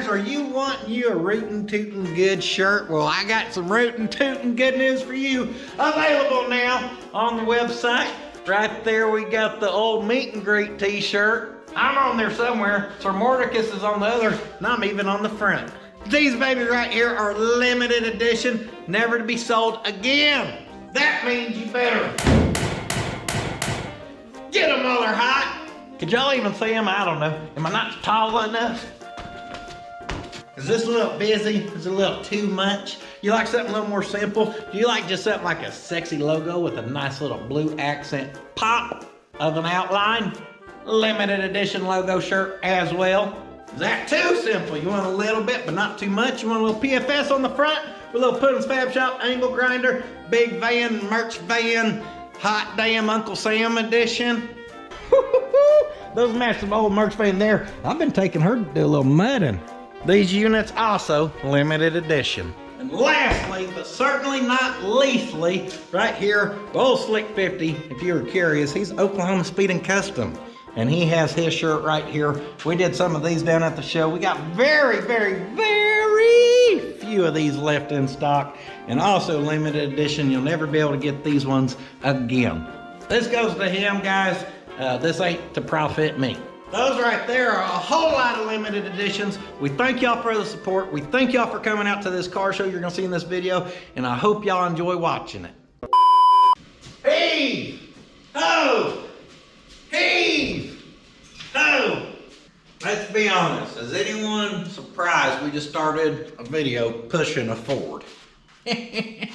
guys, are you wanting you a rootin' tootin' good shirt? Well, I got some rootin' tootin' good news for you. Available now on the website. Right there we got the old meet and greet t-shirt. I'm on there somewhere. Sir Mordecus is on the other, and I'm even on the front. These babies right here are limited edition, never to be sold again. That means you better get them while they're hot. Could y'all even see them? I don't know. Am I not tall enough? Is this a little busy? Is it a little too much? You like something a little more simple? Do you like just something like a sexy logo with a nice little blue accent pop of an outline? Limited edition logo shirt as well. Is that too simple? You want a little bit, but not too much? You want a little PFS on the front with a little Puddins Fab Shop angle grinder, big van, merch van, hot damn Uncle Sam edition? Those match the old merch van there. I've been taking her to do a little mudding. These units also limited edition. And lastly, but certainly not leastly, right here, the old Slick 50, if you were curious, he's Oklahoma Speed and Custom. And he has his shirt right here. We did some of these down at the show. We got very, very, very few of these left in stock. And also limited edition, you'll never be able to get these ones again. This goes to him, guys. This ain't to profit me. Those right there are a whole lot of limited editions. We thank y'all for the support. We thank y'all for coming out to this car show you're gonna see in this video, and I hope y'all enjoy watching it. Heave! Ho! Heave! Ho! Let's be honest, is anyone surprised we just started a video pushing a Ford? Ain't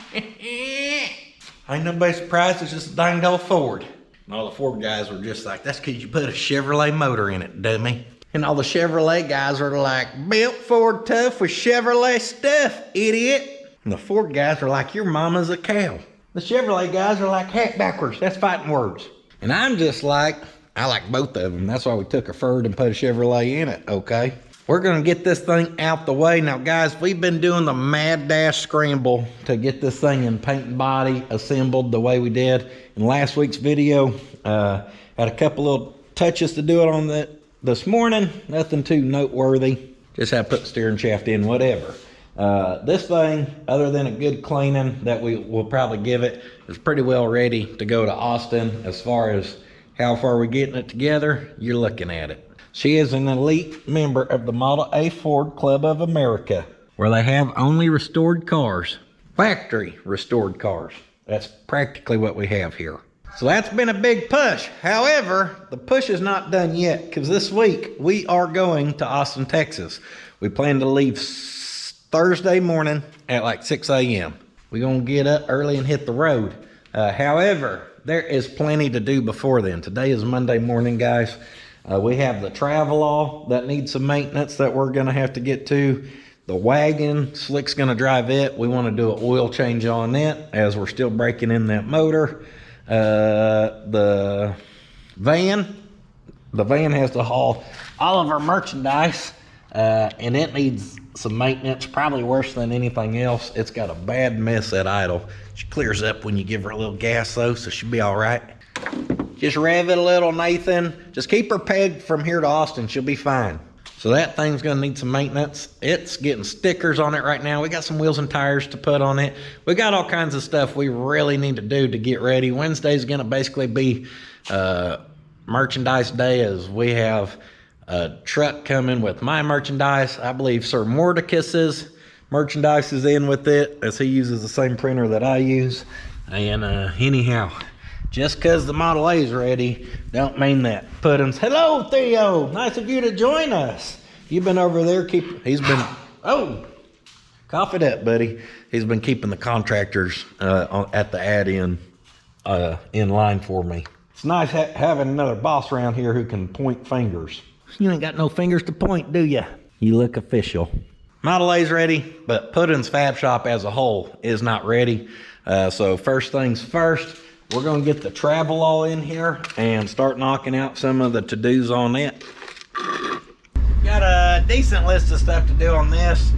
nobody surprised, it's just a dang old Ford. And all the Ford guys were just like, that's because you put a Chevrolet motor in it, dummy. And all the Chevrolet guys are like, built Ford tough with Chevrolet stuff, idiot. And the Ford guys are like, your mama's a cow. The Chevrolet guys are like, hat backwards, that's fighting words. And I'm just like, I like both of them. That's why we took a Ford and put a Chevrolet in it, okay? We're gonna get this thing out the way. Now guys, we've been doing the mad dash scramble to get this thing in paint and body assembled the way we did in last week's video. Had a couple little touches to do it on this morning. Nothing too noteworthy. Just had to put the steering shaft in, whatever. This thing, other than a good cleaning that we will probably give it, is pretty well ready to go to Austin. As far as how far we're getting it together, you're looking at it. She is an elite member of the Model A Ford Club of America, where they have only restored cars, factory restored cars. That's practically what we have here. So that's been a big push. However, the push is not done yet, because this week we are going to Austin, Texas. We plan to leave Thursday morning at like 6 a.m. We're gonna get up early and hit the road. However, there is plenty to do before then. Today is Monday morning, guys. We have the Travelall that needs some maintenance that we're gonna have to get to. The wagon, Slick's gonna drive it. We wanna do an oil change on it as we're still breaking in that motor. The van has to haul all of our merchandise, and it needs some maintenance, probably worse than anything else. It's got a bad mess at idle. She clears up when you give her a little gas though, so she'll be all right. Just rev it a little, Nathan. Just keep her pegged from here to Austin. She'll be fine. So that thing's gonna need some maintenance. It's getting stickers on it right now. We got some wheels and tires to put on it. We got all kinds of stuff we really need to do to get ready. Wednesday's gonna basically be merchandise day, as we have a truck coming with my merchandise. I believe Sir Mordecus's merchandise is in with it, as he uses the same printer that I use. And anyhow, just because the Model A is ready, don't mean that. Puddins. Hello, Theo. Nice of you to join us. You've been over there oh, cough it up, buddy. He's been keeping the contractors at the add-in in line for me. It's nice having another boss around here who can point fingers. You ain't got no fingers to point, do ya? You look official. Model A's ready, but puddins.fab.shop as a whole is not ready. So first things first, we're gonna get the Travelall in here and start knocking out some of the to-dos on it. Got a decent list of stuff to do on this.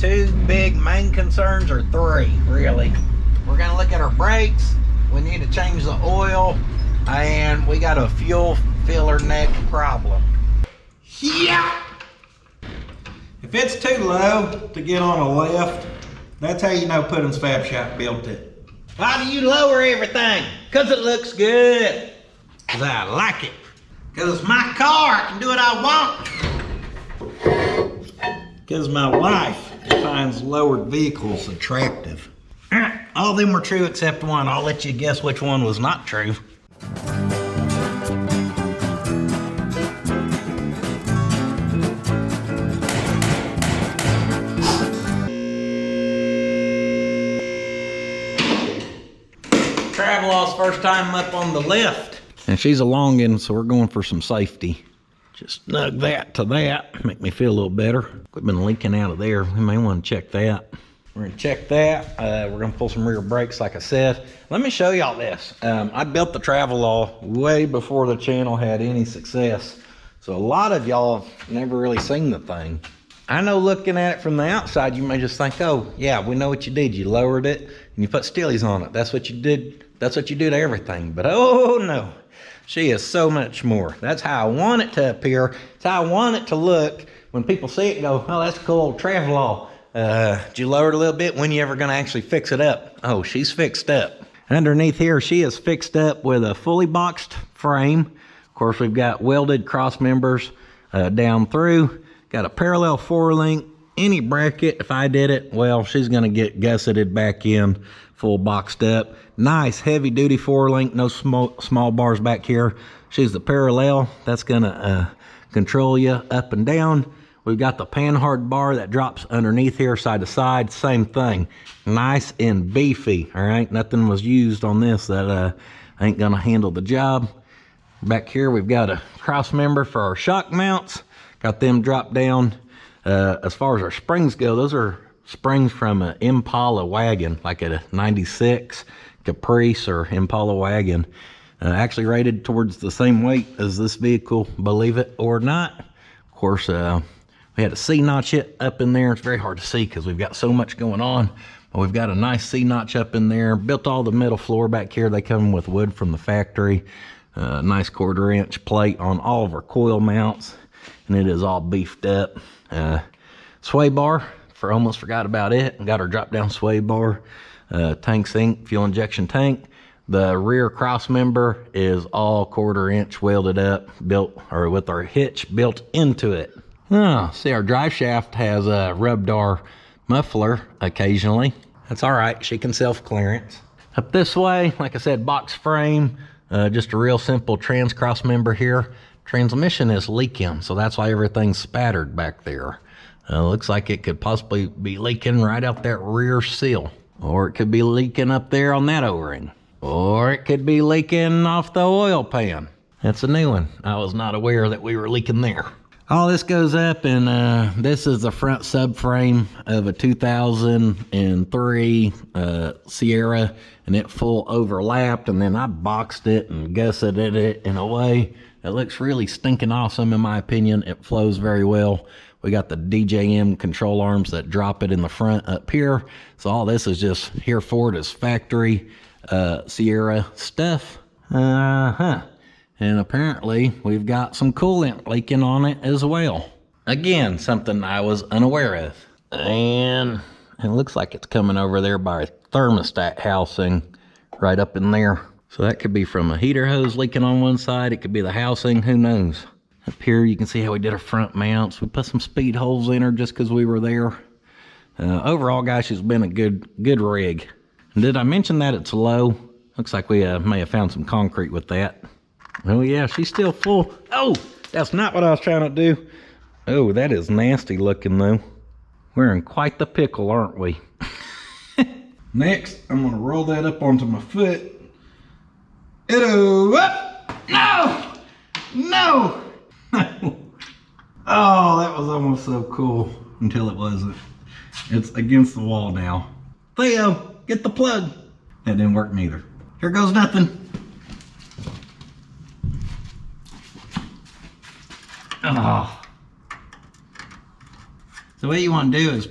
2 big main concerns, or 3 really. We're gonna look at our brakes. We need to change the oil, and we got a fuel filler neck problem. Yeah! If it's too low to get on a lift, that's how you know Puddins.fab Shop built it. Why do you lower everything? Because it looks good. Because I like it. Because it's my car, I can do what I want. Because my wife finds lowered vehicles attractive. All of them were true except one. I'll let you guess which one was not true. Travelall's first time up on the lift. And she's a longin', so we're going for some safety. Just snug that to that, make me feel a little better. We've been leaking out of there. We may want to check that. We're gonna check that. We're gonna pull some rear brakes, like I said. Let me show y'all this. I built the Travelall way before the channel had any success. So a lot of y'all have never really seen the thing. I know looking at it from the outside, you may just think, oh yeah, we know what you did. You lowered it and you put steelies on it. That's what you did. That's what you do to everything. But oh no, she is so much more. That's how I want it to appear. It's how I want it to look. When people see it and go, oh, that's a cool old Travelall. Did you lower it a little bit? When you ever gonna actually fix it up? Oh, she's fixed up. Underneath here, she is fixed up with a fully boxed frame. Of course, we've got welded cross members down through. Got a parallel 4-link. Any bracket, if I did it, well, she's gonna get gusseted back in, full boxed up. Nice heavy duty 4-link, no small bars back here. She's the parallel. That's gonna control you up and down. We've got the panhard bar that drops underneath here, side to side, same thing. Nice and beefy, all right? Nothing was used on this that ain't gonna handle the job. Back here, we've got a cross member for our shock mounts. Got them dropped down. As far as our springs go, those are springs from an Impala wagon, like a 96 Caprice or Impala wagon. Actually rated towards the same weight as this vehicle, believe it or not. Of course, we had to C-notch it up in there. It's very hard to see because we've got so much going on. But we've got a nice C-notch up in there. Built all the metal floor back here. They come with wood from the factory. Nice 1/4-inch plate on all of our coil mounts. And it is all beefed up. Sway bar, almost forgot about it. Got our drop down sway bar. Tank sink, fuel injection tank. The rear cross member is all 1/4-inch welded up, built, or with our hitch built into it. See, our drive shaft has rubbed our muffler occasionally. That's all right, she can self-clearance. Up this way, like I said, box frame, just a real simple trans cross member here. Transmission is leaking, so that's why everything's spattered back there. Looks like it could possibly be leaking right out that rear seal. Or it could be leaking up there on that O-ring. Or it could be leaking off the oil pan. That's a new one. I was not aware that we were leaking there. All this goes up, and this is the front subframe of a 2003 Sierra, and it full overlapped, and then I boxed it and gusseted it in a way that looks really stinking awesome in my opinion. It flows very well. We got the DJM control arms that drop it in the front up here. So all this is just here forward is factory Sierra stuff. And apparently we've got some coolant leaking on it as well. Again, something I was unaware of. And it looks like it's coming over there by a thermostat housing right up in there. So that could be from a heater hose leaking on one side. It could be the housing, who knows. Up here you can see how we did our front mounts. We put some speed holes in her just because we were there. Overall, guys, she's been a good rig. And did I mention that it's low? Looks like we may have found some concrete with that. Oh yeah, she's still full. Oh, that's not what I was trying to do. Oh, that is nasty looking though. We're in quite the pickle, aren't we? Next, I'm gonna roll that up onto my foot. Up! No! No! Oh, that was almost so cool until it wasn't. It's against the wall now. Theo, get the plug. That didn't work neither. Here goes nothing. Oh. So what you want to do is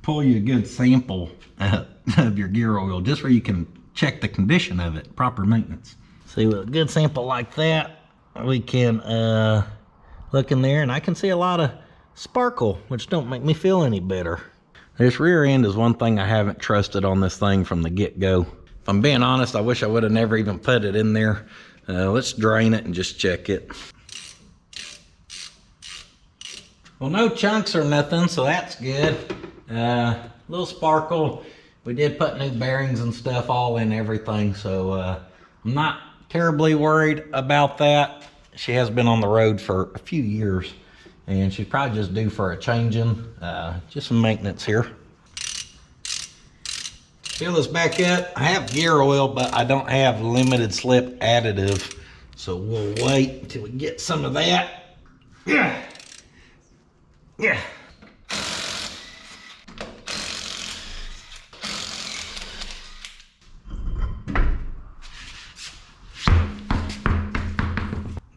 pull you a good sample of your gear oil, just where you can check the condition of it, proper maintenance. See, with a good sample like that, we can look in there, and I can see a lot of sparkle, which don't make me feel any better. This rear end is one thing I haven't trusted on this thing from the get-go. If I'm being honest, I wish I would have never even put it in there. Let's drain it and just check it. Well, no chunks or nothing, so that's good. Little sparkle. We did put new bearings and stuff all in everything, so I'm not terribly worried about that. She has been on the road for a few years, and she's probably just due for a changing. Just some maintenance here. Fill this back up. I have gear oil, but I don't have limited slip additive, so we'll wait until we get some of that. Yeah. Yeah.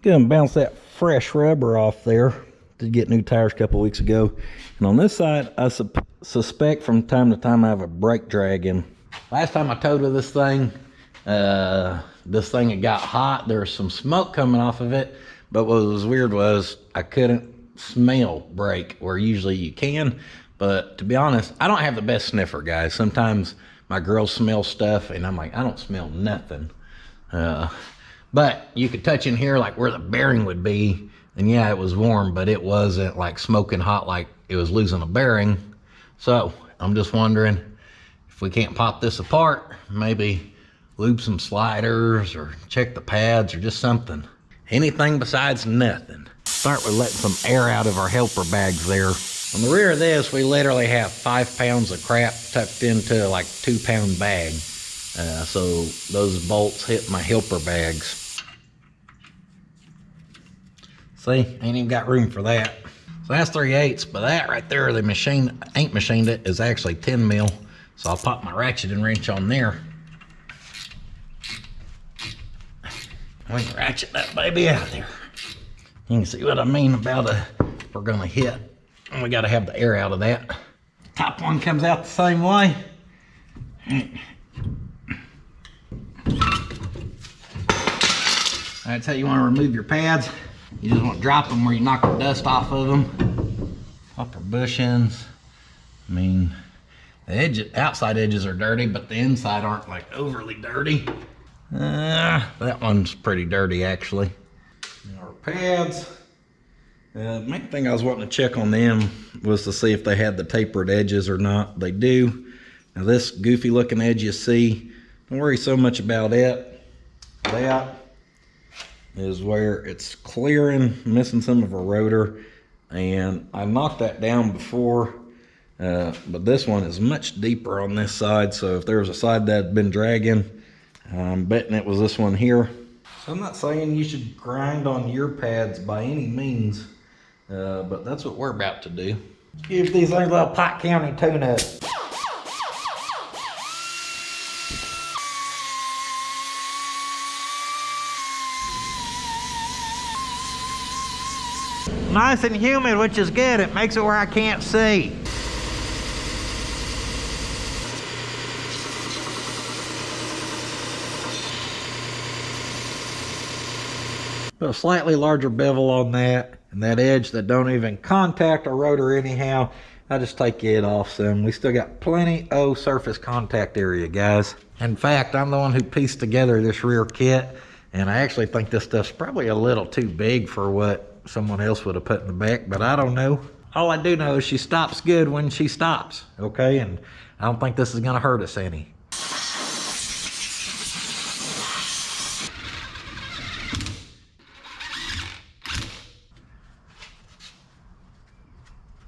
Gonna bounce that fresh rubber off there. Did get new tires a couple weeks ago. And on this side, I suspect from time to time I have a brake dragging. Last time I towed with this thing had got hot. There was some smoke coming off of it, but what was weird was I couldn't smell brake where usually you can. But to be honest, I don't have the best sniffer, guys. Sometimes my girls smell stuff and I'm like, I don't smell nothing. But you could touch in here like where the bearing would be, and yeah, it was warm, but it wasn't like smoking hot like it was losing a bearing. So I'm just wondering if we can't pop this apart, maybe lube some sliders or check the pads or just something. Anything besides nothing. Start with letting some air out of our helper bags there. On the rear of this, we literally have 5 pounds of crap tucked into like 2-pound bag. So those bolts hit my helper bags. See, ain't even got room for that. So that's 3/8, but that right there, the machine ain't machined it, is actually 10 mil. So I'll pop my ratcheting wrench on there. We can ratchet that baby out there. You can see what I mean about we're gonna hit. And we gotta have the air out of that. Top one comes out the same way. That's how you want to remove your pads. You just want to drop them where you knock the dust off of them. Pop our bushings. I mean, the outside edges are dirty, but the inside aren't like overly dirty. That one's pretty dirty actually. And our pads. The main thing I was wanting to check on them was to see if they had the tapered edges or not. They do. Now this goofy looking edge you see, don't worry so much about it. That is where it's clearing, missing some of a rotor, and I knocked that down before, but this one is much deeper on this side, so if there was a side that had been dragging, I'm betting it was this one here. So I'm not saying you should grind on your pads by any means, but that's what we're about to do. Give these things a little Pike County tune-up. Nice and humid, which is good. It makes it where I can't see. Put a slightly larger bevel on that, and that edge that don't even contact our rotor anyhow, I just take it off some. We still got plenty of surface contact area, guys. In fact, I'm the one who pieced together this rear kit, and I actually think this stuff's probably a little too big for what someone else would have put in the back, but I don't know. All I do know is she stops good when she stops, okay? And I don't think this is gonna hurt us any.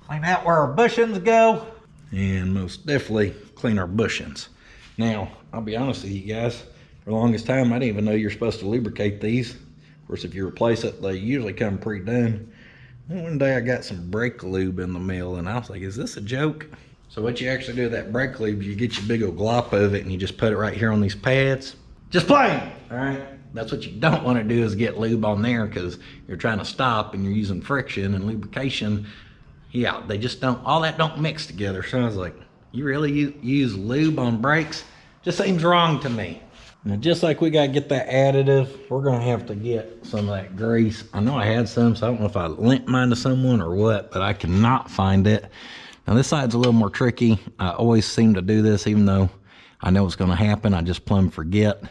Clean out where our bushings go, and most definitely clean our bushings. Now, I'll be honest with you guys, for the longest time, I didn't even know you're supposed to lubricate these. Of course, if you replace it, they usually come pre-done. One day I got some brake lube in the mail, and I was like, is this a joke? So what you actually do with that brake lube, you get your big old glop of it, and you just put it right here on these pads. Just plain, all right? That's what you don't want to do, is get lube on there, because you're trying to stop and you're using friction and lubrication. Yeah, they just don't, all that don't mix together. So I was like, you really use lube on brakes? Just seems wrong to me. Now, just like we got to get that additive, we're going to have to get some of that grease. I know I had some, so I don't know if I lent mine to someone or what, but I cannot find it. Now, this side's a little more tricky. I always seem to do this, even though I know it's going to happen. I just plumb forget.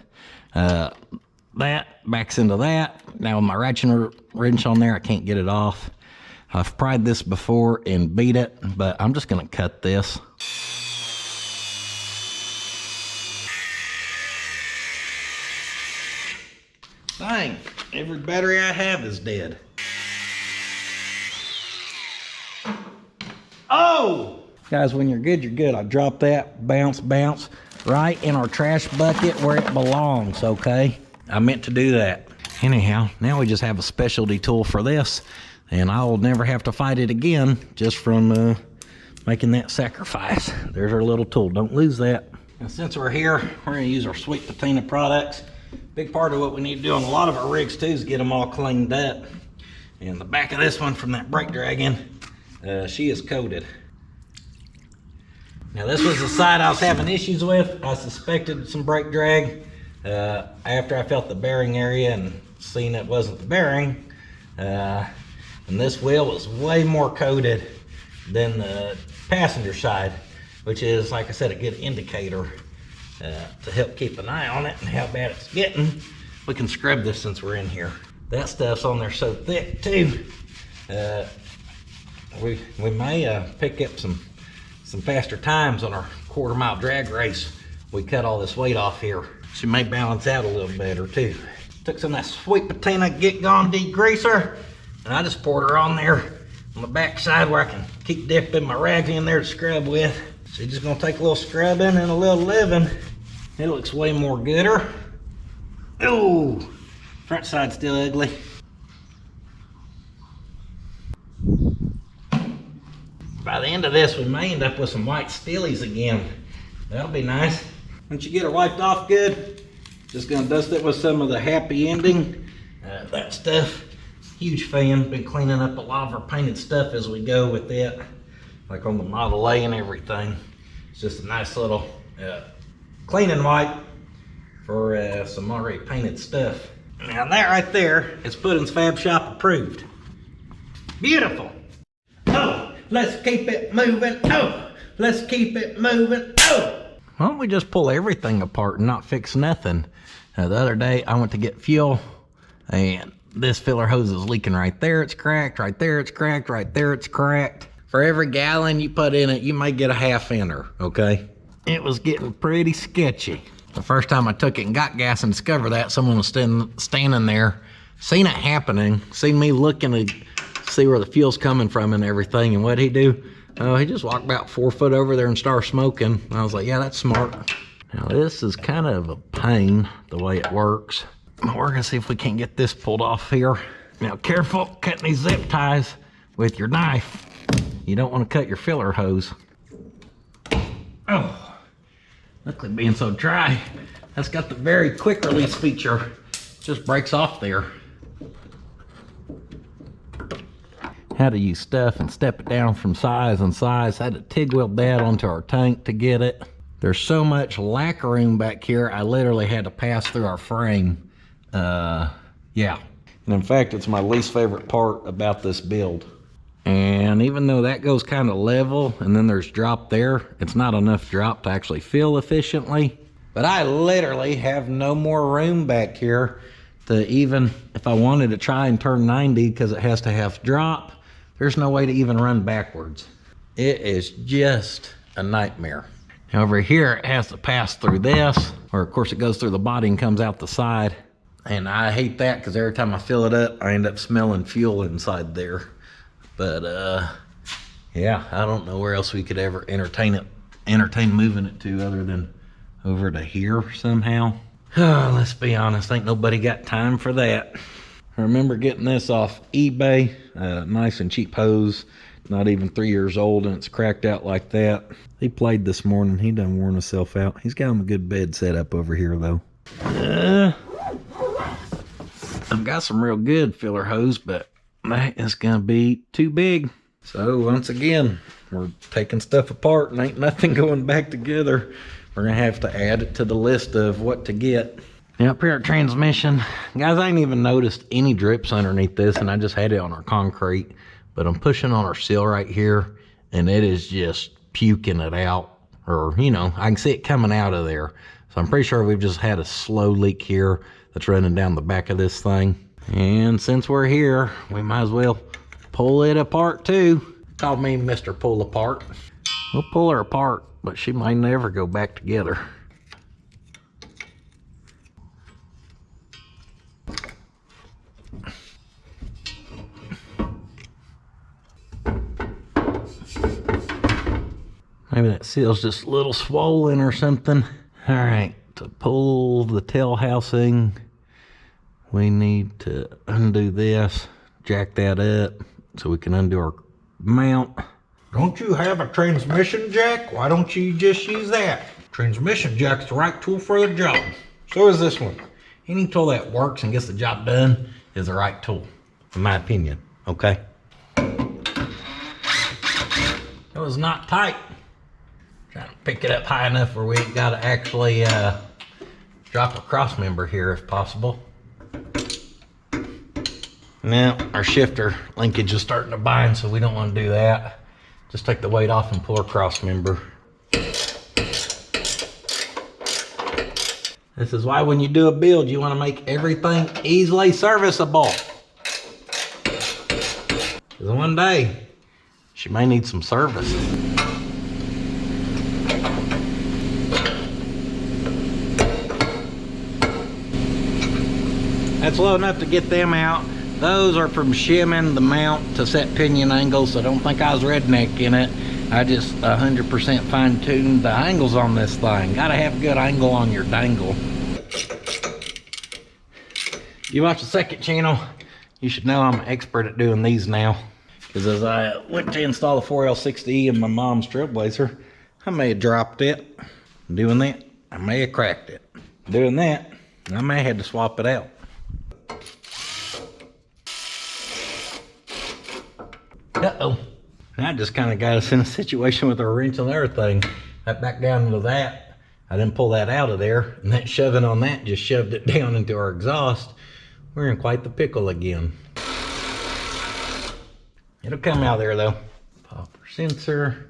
That backs into that. Now, with my ratchet wrench on there, I can't get it off. I've pried this before and beat it, but I'm just going to cut this. Dang, every battery I have is dead. Oh! Guys, when you're good, you're good. I dropped that, bounce, right in our trash bucket where it belongs, okay? I meant to do that. Anyhow, now we just have a specialty tool for this, and I'll never have to fight it again just from making that sacrifice. There's our little tool. Don't lose that. And since we're here, we're going to use our sweet patina products. Big part of what we need to do on a lot of our rigs too is get them all cleaned up. And the back of this one from that brake dragon, she is coated. Now this was the side I was having issues with. I suspected some brake drag after I felt the bearing area and seen it wasn't the bearing. And this wheel was way more coated than the passenger side, which is, like I said, a good indicator to help keep an eye on it and how bad it's getting. We can scrub this since we're in here. That stuff's on there so thick too. We may pick up some faster times on our quarter-mile drag race. We cut all this weight off here. She may balance out a little better too. Took some of that sweet patina Get Gone degreaser, and I just poured her on there on the back side where I can keep dipping my rag in there to scrub with. So you're just gonna take a little scrubbing and a little living. It looks way more gooder. Oh, front side's still ugly. By the end of this, we may end up with some white steelies again. That'll be nice. Once you get it wiped off good, just gonna dust it with some of the happy ending. That stuff, huge fan. Been cleaning up a lot of our painted stuff as we go with it, like on the Model A and everything. It's just a nice little cleaning wipe for some already painted stuff. Now that right there is puddins.fab.shop approved. Beautiful. Oh, let's keep it moving. Oh, let's keep it moving. Oh. Why don't we just pull everything apart and not fix nothing? The other day I went to get fuel and this filler hose is leaking right there. It's cracked. Right there it's cracked. Right there it's cracked. For every gallon you put in it, you may get a half inner, okay? It was getting pretty sketchy. The first time I took it and got gas and discovered that, someone was standing there, seen it happening, seen me looking to see where the fuel's coming from and everything, and what'd he do? He just walked about 4 foot over there and started smoking. And I was like, yeah, that's smart. Now this is kind of a pain, the way it works. We're gonna see if we can't get this pulled off here. Now careful cutting these zip ties with your knife. You don't want to cut your filler hose. Oh, luckily being so dry, that's got the very quick release feature. Just breaks off there. Had to use stuff and step it down from size and size. Had to TIG weld that onto our tank to get it. There's so much lacquer room back here, I literally had to pass through our frame. Yeah. And in fact, it's my least favorite part about this build. And even though that goes kind of level and then there's drop there, it's not enough drop to actually fill efficiently. But I literally have no more room back here to even, if I wanted to try and turn 90 because it has to have drop, there's no way to even run backwards. It is just a nightmare. Now over here, it has to pass through this, or of course it goes through the body and comes out the side. And I hate that because every time I fill it up, I end up smelling fuel inside there. But yeah, I don't know where else we could ever entertain moving it to other than over to here somehow. Oh, let's be honest, ain't nobody got time for that. I remember getting this off eBay, nice and cheap hose, not even 3 years old, and it's cracked out like that. He played this morning, he done worn himself out. He's got him a good bed set up over here though. I've got some real good filler hose, but that is gonna be too big. So once again, we're taking stuff apart and ain't nothing going back together. We're gonna have to add it to the list of what to get. Now up here at transmission, guys, I ain't even noticed any drips underneath this, and I just had it on our concrete, but I'm pushing on our seal right here and it is just puking it out, or you know, I can see it coming out of there. So I'm pretty sure we've just had a slow leak here that's running down the back of this thing. And since we're here, we might as well pull it apart too. Call me Mr. Pull Apart. We'll pull her apart, but she might never go back together. Maybe that seal's just a little swollen or something. All right, to pull the tail housing, we need to undo this, jack that up so we can undo our mount. Don't you have a transmission jack? Why don't you just use that? Transmission jack's the right tool for the job. So is this one. Any tool that works and gets the job done is the right tool, in my opinion, okay? It was not tight. Trying to pick it up high enough where we ain't gotta actually drop a cross member here if possible. Now our shifter linkage is starting to bind, so we don't want to do that. Just take the weight off and pull our cross member. This is why when you do a build, you want to make everything easily serviceable. Because one day, she may need some service. That's low enough to get them out. Those are from shimming the mount to set pinion angles, so don't think I was redneck in it. I just 100% fine-tuned the angles on this thing. Gotta have a good angle on your dangle. You watch the second channel, you should know I'm an expert at doing these now. Because as I went to install the 4L60 in my mom's Trailblazer, I may have dropped it. Doing that, I may have cracked it. Doing that, I may have had to swap it out. Uh-oh. That just kind of got us in a situation with our wrench and everything. That back down into that. I didn't pull that out of there, and that shoving on that just shoved it down into our exhaust. We're in quite the pickle again. It'll come out there though. Pop our sensor.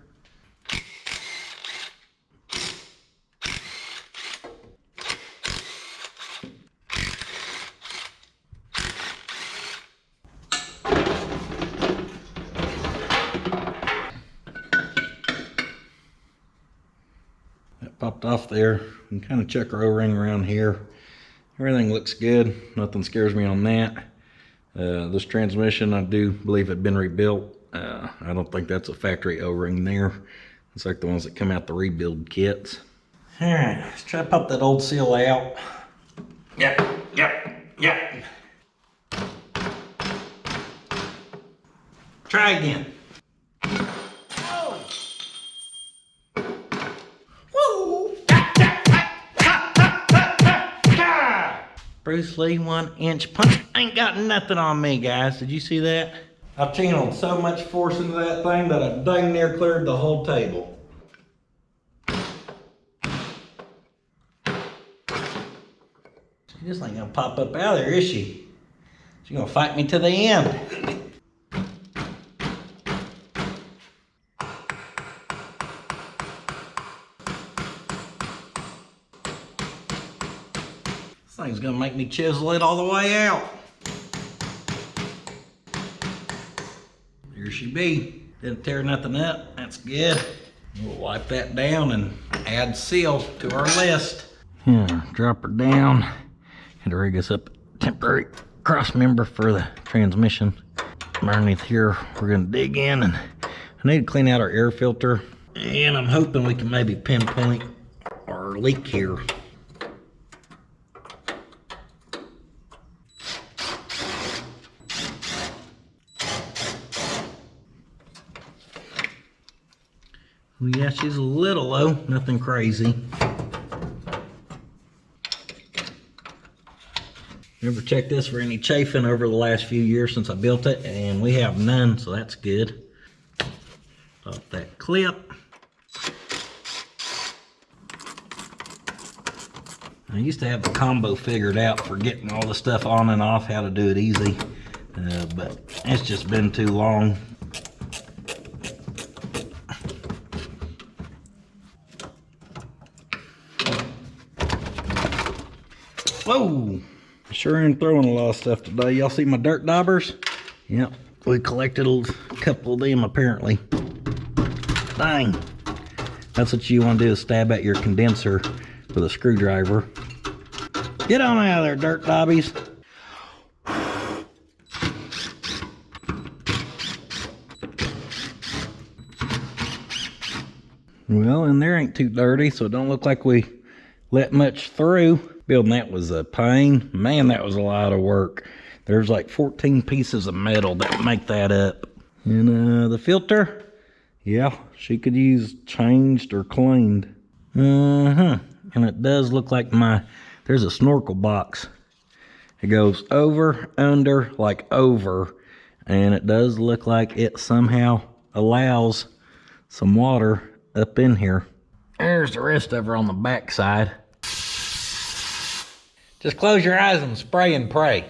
Popped off there. You can kind of check our O-ring around here. Everything looks good. Nothing scares me on that. This transmission, I do believe had been rebuilt. I don't think that's a factory O-ring there. It's like the ones that come out the rebuild kits. All right, let's try to pop that old seal out. Yep. Try again. Bruce Lee 1-inch punch. Ain't got nothing on me, guys. Did you see that? I channeled so much force into that thing that I dang near cleared the whole table. She just ain't gonna pop up out of there, is she? She's gonna fight me to the end. This thing's gonna make me chisel it all the way out. Here she be. Didn't tear nothing up. That's good. We'll wipe that down and add seal to our list. Yeah, drop her down. Had to rig us up a temporary cross member for the transmission. Underneath here, we're gonna dig in, and I need to clean out our air filter. And I'm hoping we can maybe pinpoint our leak here. Well, yeah, she's a little low, nothing crazy. Never checked this for any chafing over the last few years since I built it, and we have none, so that's good. off that clip. I used to have the combo figured out for getting all the stuff on and off, how to do it easy, but it's just been too long. Whoa! Sure am throwing a lot of stuff today. Y'all see my dirt daubers? Yep, we collected a couple of them apparently. Dang. That's what you want to do, is stab at your condenser with a screwdriver. Get on out of there, dirt dobbies. Well, and there ain't too dirty, so it don't look like we let much through. Building that was a pain. Man, that was a lot of work. There's like 14 pieces of metal that make that up. And the filter, yeah, she could use changed or cleaned. And it does look like there's a snorkel box. It goes over, under, like over, and it does look like it somehow allows some water up in here. There's the rest of her on the back side. Just close your eyes and spray and pray.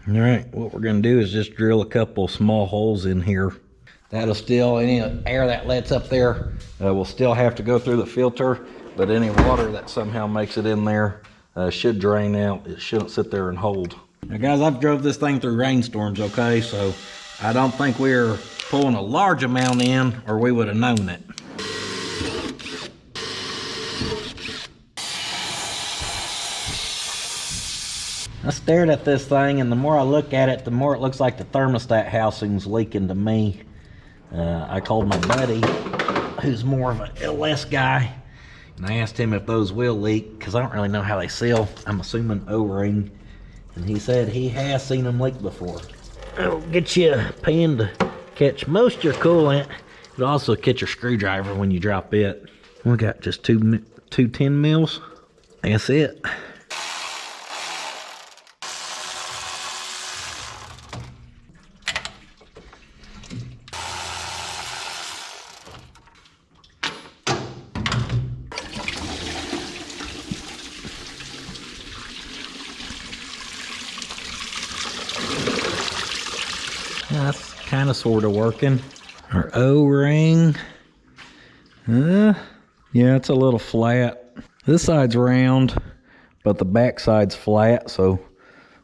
All right, what we're gonna do is just drill a couple small holes in here. That'll still, any air that lets up there will still have to go through the filter, but any water that somehow makes it in there should drain out. It shouldn't sit there and hold. Now guys, I've drove this thing through rainstorms, okay? So I don't think we're pulling a large amount in, or we would have known it. I stared at this thing, and the more I look at it, the more it looks like the thermostat housing's leaking to me. I called my buddy, who's more of an LS guy, and I asked him if those will leak, because I don't really know how they seal. I'm assuming O-ring, and he said he has seen them leak before. It'll get you a pin to catch most of your coolant. It'll also catch your screwdriver when you drop it. We got just two 10 mils. That's it. That's kind of sort of working. Our O-ring. Yeah, it's a little flat. This side's round, but the back side's flat, so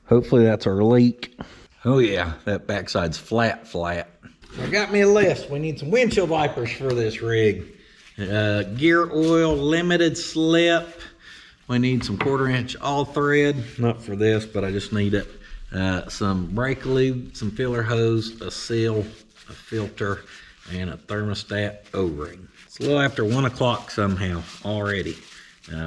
hopefully that's our leak. Oh yeah, that back side's flat. I got me a list. We need some windshield wipers for this rig. Gear oil, limited slip. We need some 1/4 inch all thread. Not for this, but I just need it. Some brake lube, some filler hose, a seal, a filter, and a thermostat O-ring. It's a little after 1 o'clock somehow already.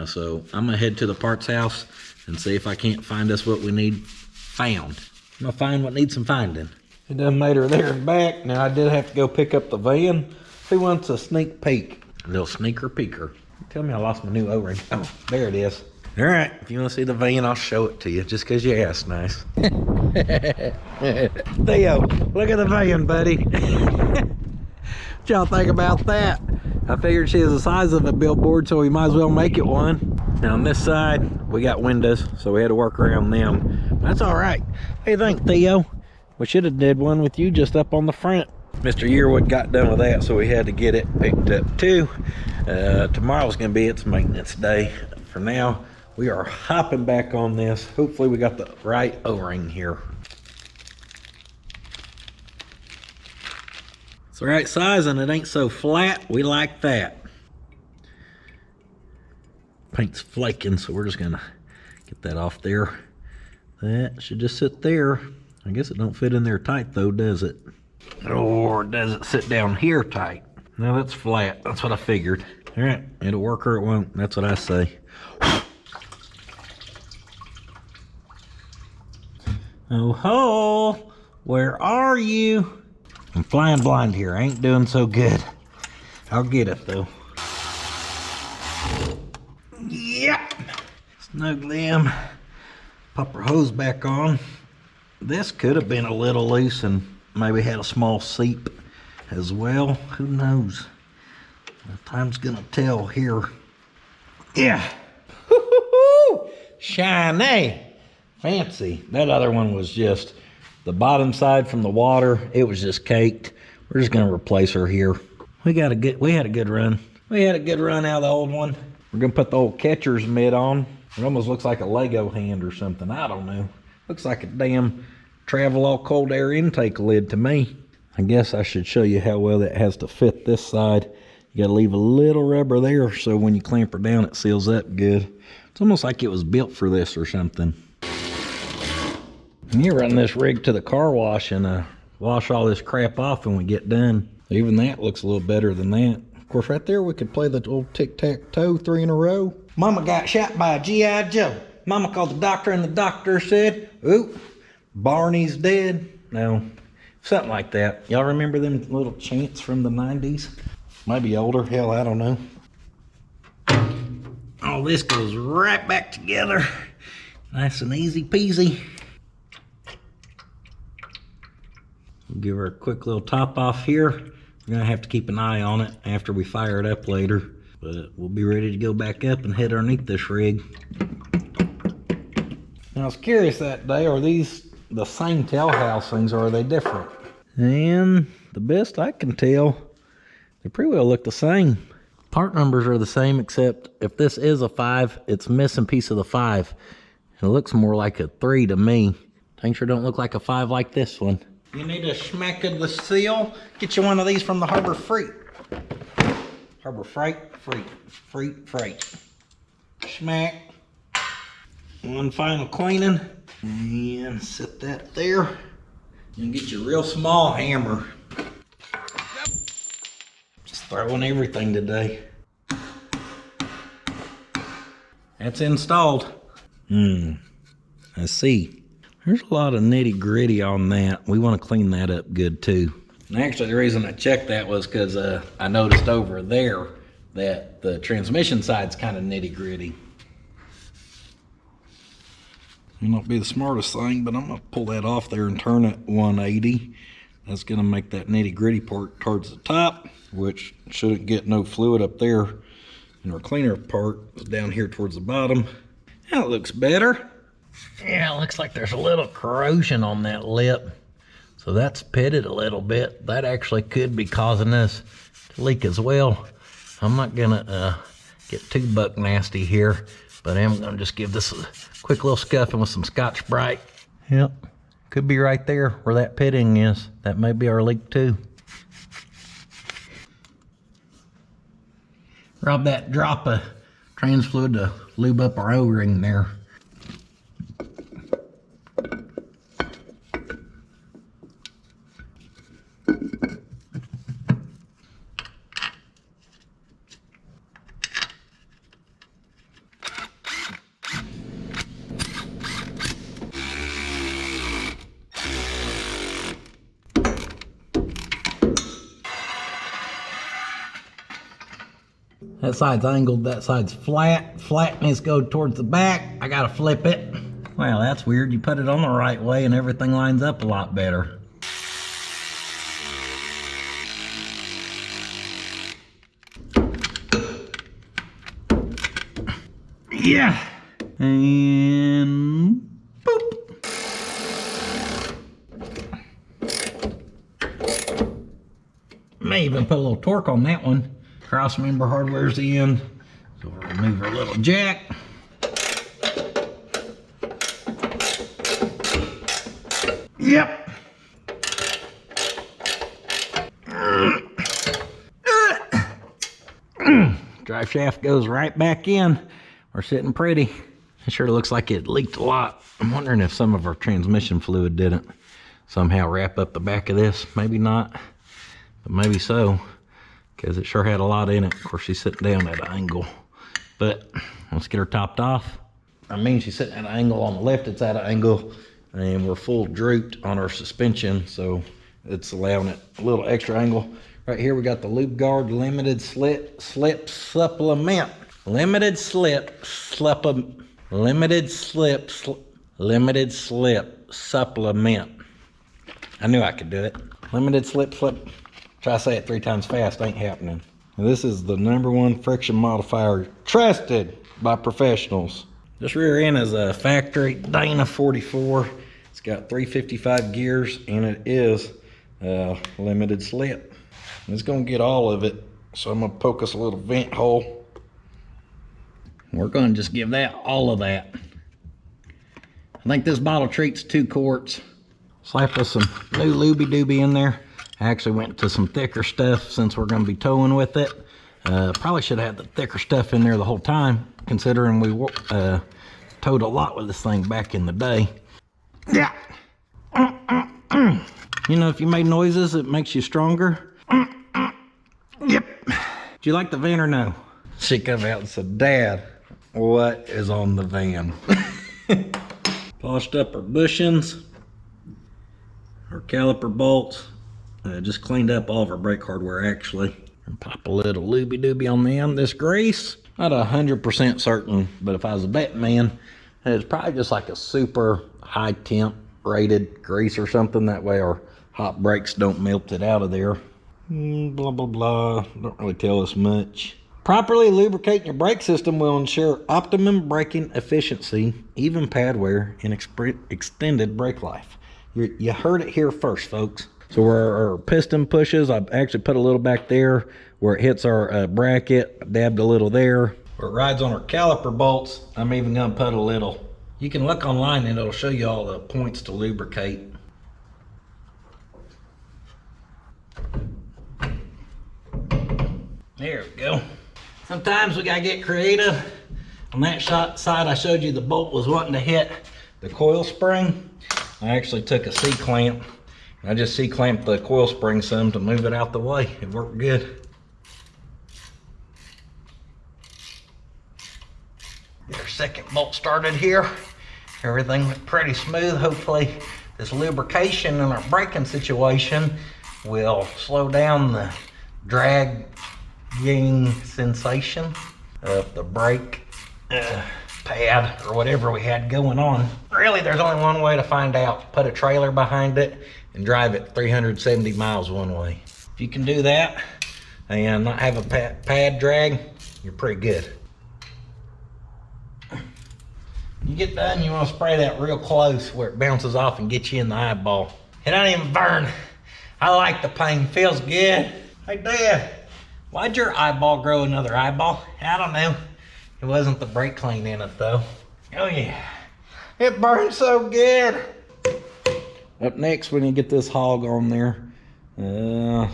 So I'm gonna head to the parts house and see if I can't find us what we need found. I'm gonna find what needs some finding. It done made her there and back. Now I did have to go pick up the van. Who wants a sneak peek? A little sneaker peeker. Tell me I lost my new O-ring. Oh, there it is. All right, if you want to see the van, I'll show it to you, just because you asked nice. Theo, look at the van, buddy. What y'all think about that? I figured she was the size of a billboard, so we might as well make it one. Now on this side, we got windows, so we had to work around them. That's all right. What do you think, Theo? We should have did one with you just up on the front. Mr. Yearwood got done with that, so we had to get it picked up too. Tomorrow's gonna be its maintenance day. For now, we are hopping back on this. Hopefully we got the right O-ring here. It's the right size and it ain't so flat. We like that. Paint's flaking, so we're just gonna get that off there. That should just sit there. I guess it don't fit in there tight though, does it? Or does it sit down here tight? No, that's flat. That's what I figured. All right, it'll work or it won't. That's what I say. Oh ho, where are you? I'm flying blind here. I ain't doing so good. I'll get it though. Yep. Snug them. Pop our hose back on. This could have been a little loose and maybe had a small seep. as well. Who knows? Time's gonna tell here. Yeah. Shiny. Fancy. That other one was just the bottom side from the water. It was just caked. We're just gonna replace her here. We had a good run. We had a good run out of the old one. We're gonna put the old catcher's mitt on. It almost looks like a Lego hand or something. I don't know. Looks like a damn Travelall cold air intake lid to me. I guess I should show you how well that has to fit this side. You gotta leave a little rubber there so when you clamp her down it seals up good. It's almost like it was built for this or something. And you run this rig to the car wash and wash all this crap off when we get done. Even that looks a little better than that. Of course, right there we could play the old tic-tac-toe 3 in a row. Mama got shot by a G.I. Joe. Mama called the doctor and the doctor said, "Oop, Barney's dead." No, something like that. Y'all remember them little chants from the 90s? Maybe older, hell, I don't know. All this goes right back together. Nice and easy peasy. We'll give her a quick little top off here. We're gonna have to keep an eye on it after we fire it up later, but we'll be ready to go back up and head underneath this rig. Now, I was curious that day, are these the same tail housings or are they different? And the best I can tell, they pretty well look the same. Part numbers are the same, except if this is a 5, it's missing piece of the 5. It looks more like a 3 to me. Things sure don't look like a 5 like this one. You need a smack of the seal. Get you one of these from the Harbor Freight. Harbor Freight. Smack. One final cleaning. And set that there. And get you a real small hammer. Just throwing everything today. That's installed. I see. There's a lot of nitty gritty on that. We want to clean that up good too. And actually the reason I checked that was because I noticed over there that the transmission side's kind of nitty gritty. May not be the smartest thing, but I'm gonna pull that off there and turn it 180. That's gonna make that nitty gritty part towards the top, which shouldn't get no fluid up there. And our cleaner part is down here towards the bottom. That looks better. Yeah, it looks like there's a little corrosion on that lip. So that's pitted a little bit. That actually could be causing this to leak as well. I'm not gonna get too buck nasty here, but I am gonna just give this a quick little scuffing with some Scotch-Brite. Yep, could be right there where that pitting is. That may be our leak too. Rob that drop of trans fluid to lube up our O-ring there. That side's angled, that side's flat. Flatness go towards the back. I gotta flip it. Well, that's weird. You put it on the right way and everything lines up a lot better. Yeah. And boop. May even put a little torque on that one. Cross member hardware's in. So we'll remove our little jack. Yep. Drive shaft goes right back in. We're sitting pretty. It sure looks like it leaked a lot. I'm wondering if some of our transmission fluid didn't somehow wrap up the back of this. Maybe not, but maybe so, because it sure had a lot in it. Of course, she's sitting down at an angle, but let's get her topped off. I mean, she's sitting at an angle. On the left, it's at an angle, and we're full drooped on our suspension, so it's allowing it a little extra angle. Right here, we got the Loop Guard Limited Slip Supplement. Limited slip supplement. I knew I could do it. Limited slip. Try to say it 3 times fast, ain't happening. This is the #1 friction modifier trusted by professionals. This rear end is a factory Dana 44. It's got 355 gears and it is limited slip. It's gonna get all of it, so I'm gonna poke us a little vent hole. We're gonna just give that all of that. I think this bottle treats 2 quarts. Slap us some new looby dooby in there. I actually went to some thicker stuff since we're gonna be towing with it. Probably should have had the thicker stuff in there the whole time, considering we towed a lot with this thing back in the day. Yeah. You know, if you made noises, it makes you stronger. Yep. Do you like the van or no? She come out and said, Dad, what is on the van? Polished up our bushings, our caliper bolts. Just cleaned up all of our brake hardware actually. And pop a little looby dooby on the end. This grease, not 100% certain, but if I was a betting man, it's probably just like a super high temp rated grease or something. That way our hot brakes don't melt it out of there. Blah, blah, blah. Don't really tell us much. Properly lubricating your brake system will ensure optimum braking efficiency, even pad wear, and extended brake life. You heard it here first, folks. So where our piston pushes, I've actually put a little back there. Where it hits our bracket, I dabbed a little there. Where it rides on our caliper bolts, I'm even gonna put a little. You can look online and it'll show you all the points to lubricate. There we go. Sometimes we gotta get creative. On that side I showed you the bolt was wanting to hit the coil spring. I actually took a C-clamp. I just C-clamped the coil spring some to move it out the way. It worked good. Get our second bolt started here. Everything went pretty smooth. Hopefully this lubrication in our braking situation will slow down the dragging sensation of the brake pad or whatever we had going on. Really, there's only one way to find out. Put a trailer behind it and drive it 370 miles one way. If you can do that and not have a pad drag, you're pretty good. You get done, you want to spray that real close where it bounces off and gets you in the eyeball. It don't even burn. I like the pain, feels good. Hey Dad, why'd your eyeball grow another eyeball? I don't know. It wasn't the brake clean in it though. Oh yeah, it burns so good. Up next, when you get this hog on there, I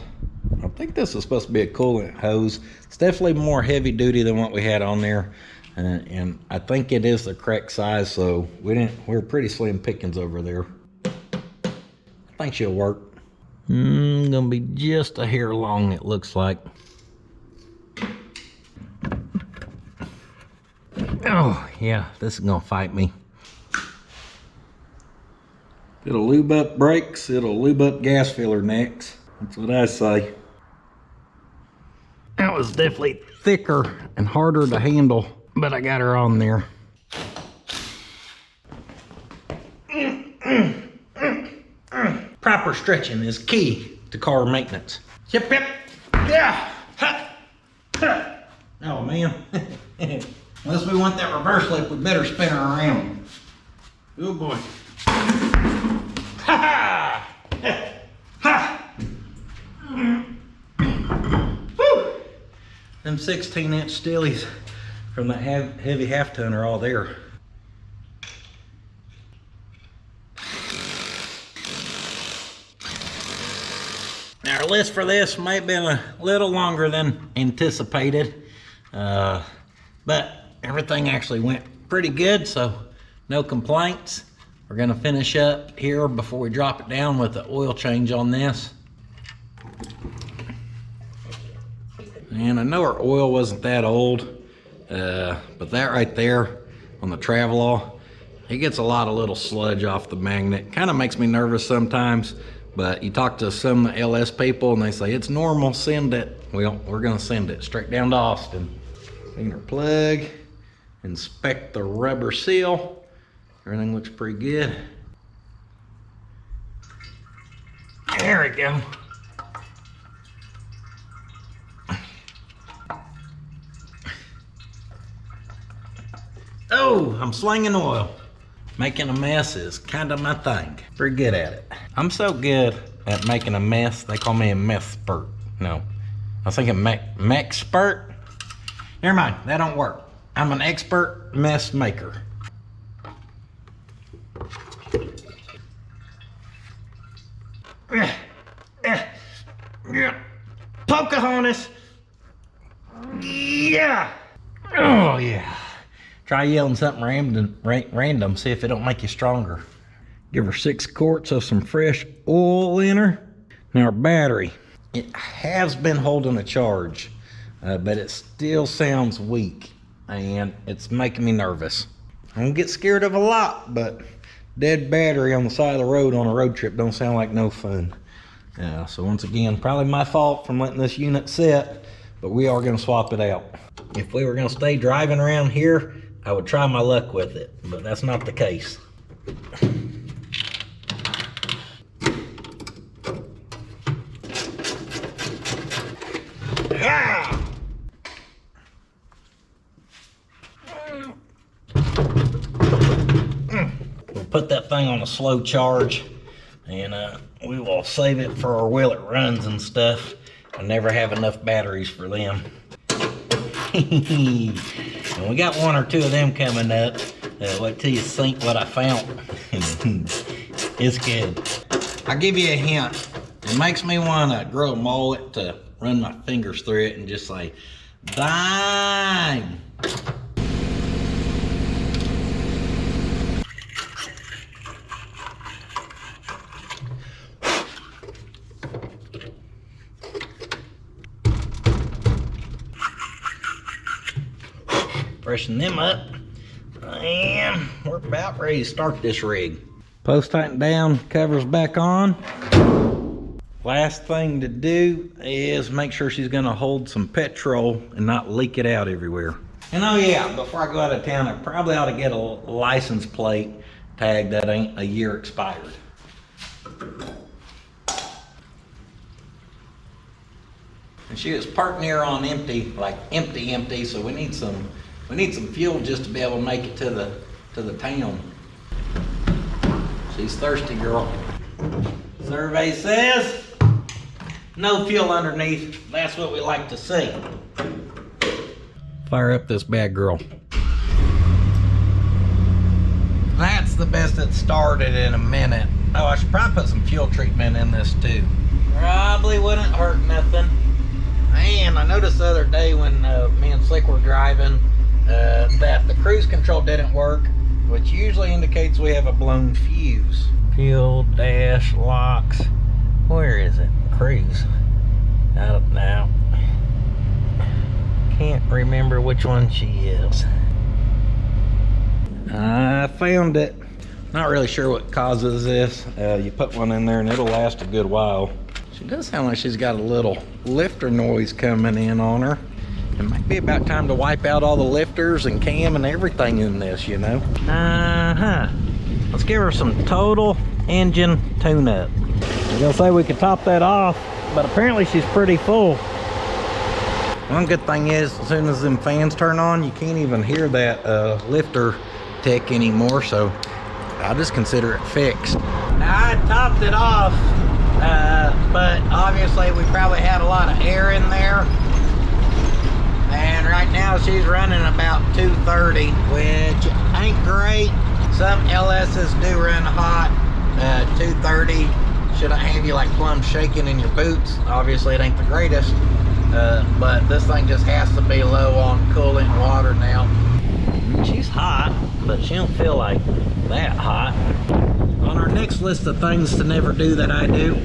think this is supposed to be a coolant hose. It's definitely more heavy duty than what we had on there. And I think it is the correct size, so we're pretty slim pickings over there. I think she'll work. Gonna be just a hair long, it looks like. Oh yeah, this is gonna fight me. It'll lube up brakes, it'll lube up gas filler next. That's what I say. That was definitely thicker and harder to handle, but I got her on there. Proper stretching is key to car maintenance. Yep, yep, yeah, ha, ha. Oh man. Unless we want that reverse lip, we better spin her around. Oh boy. Ha ha! Ha! Woo! Them 16-inch steelies from that heavy half ton are all there. Now our list for this may have been a little longer than anticipated, but everything actually went pretty good, so no complaints. We're gonna finish up here before we drop it down with the oil change on this. And I know our oil wasn't that old, but that right there on the Travelall, it gets a lot of little sludge off the magnet. Kind of makes me nervous sometimes, but you talk to some LS people and they say it's normal, send it. Well, we're gonna send it straight down to Austin. Clean our plug, inspect the rubber seal. Everything looks pretty good. There we go. Whoa, I'm slinging oil. Making a mess is kind of my thing. Pretty good at it. I'm so good at making a mess, they call me a mess-spert. No, I was thinking mech-spert. Never mind, that don't work. I'm an expert mess maker. Pocahontas. Yeah. Oh yeah. Try yelling something random, see if it don't make you stronger. Give her 6 quarts of some fresh oil in her. Now our battery, it has been holding a charge, but it still sounds weak and it's making me nervous. I don't get scared of a lot, but dead battery on the side of the road on a road trip don't sound like no fun. So once again, probably my fault from letting this unit sit, but we are gonna swap it out. If we were gonna stay driving around here, I would try my luck with it, but that's not the case. Ah! We'll put that thing on a slow charge, and we will save it for while it runs and stuff. I never have enough batteries for them. And we got 1 or 2 of them coming up. Wait till you see what I found. It's good. I'll give you a hint. It makes me want to grow a mullet to run my fingers through it and just say, dang. Freshen them up, and we're about ready to start this rig. Post tighten down, covers back on. Last thing to do is make sure she's gonna hold some petrol and not leak it out everywhere. And oh yeah, before I go out of town, I probably ought to get a license plate tag that ain't a year expired. And she was parked near on empty, like empty, so we need some fuel just to be able to make it to the town. She's thirsty, girl. Survey says no fuel underneath. That's what we like to see. Fire up this bad girl. That's the best it started in a minute. Oh, I should probably put some fuel treatment in this too. Probably wouldn't hurt nothing. And I noticed the other day when me and Slick were driving, that the cruise control didn't work, which usually indicates we have a blown fuse. Fuel dash locks. Where is it? Cruise. I don't know. Can't remember which one she is. I found it. Not really sure what causes this. You put one in there and it'll last a good while. She does sound like she's got a little lifter noise coming in on her. It might be about time to wipe out all the lifters and cam and everything in this, you know. Let's give her some total engine tune-up. I was gonna say we could top that off, but apparently she's pretty full. One good thing is, as soon as them fans turn on, you can't even hear that lifter tick anymore, so I'll just consider it fixed. Now I topped it off, but obviously we probably had a lot of air in there. And right now she's running about 230, which ain't great. Some LSs do run hot. 230 shouldn't have you like plumb shaking in your boots. Obviously it ain't the greatest, but this thing just has to be low on coolant and water now. She's hot, but she don't feel like that hot. On our next list of things to never do that I do,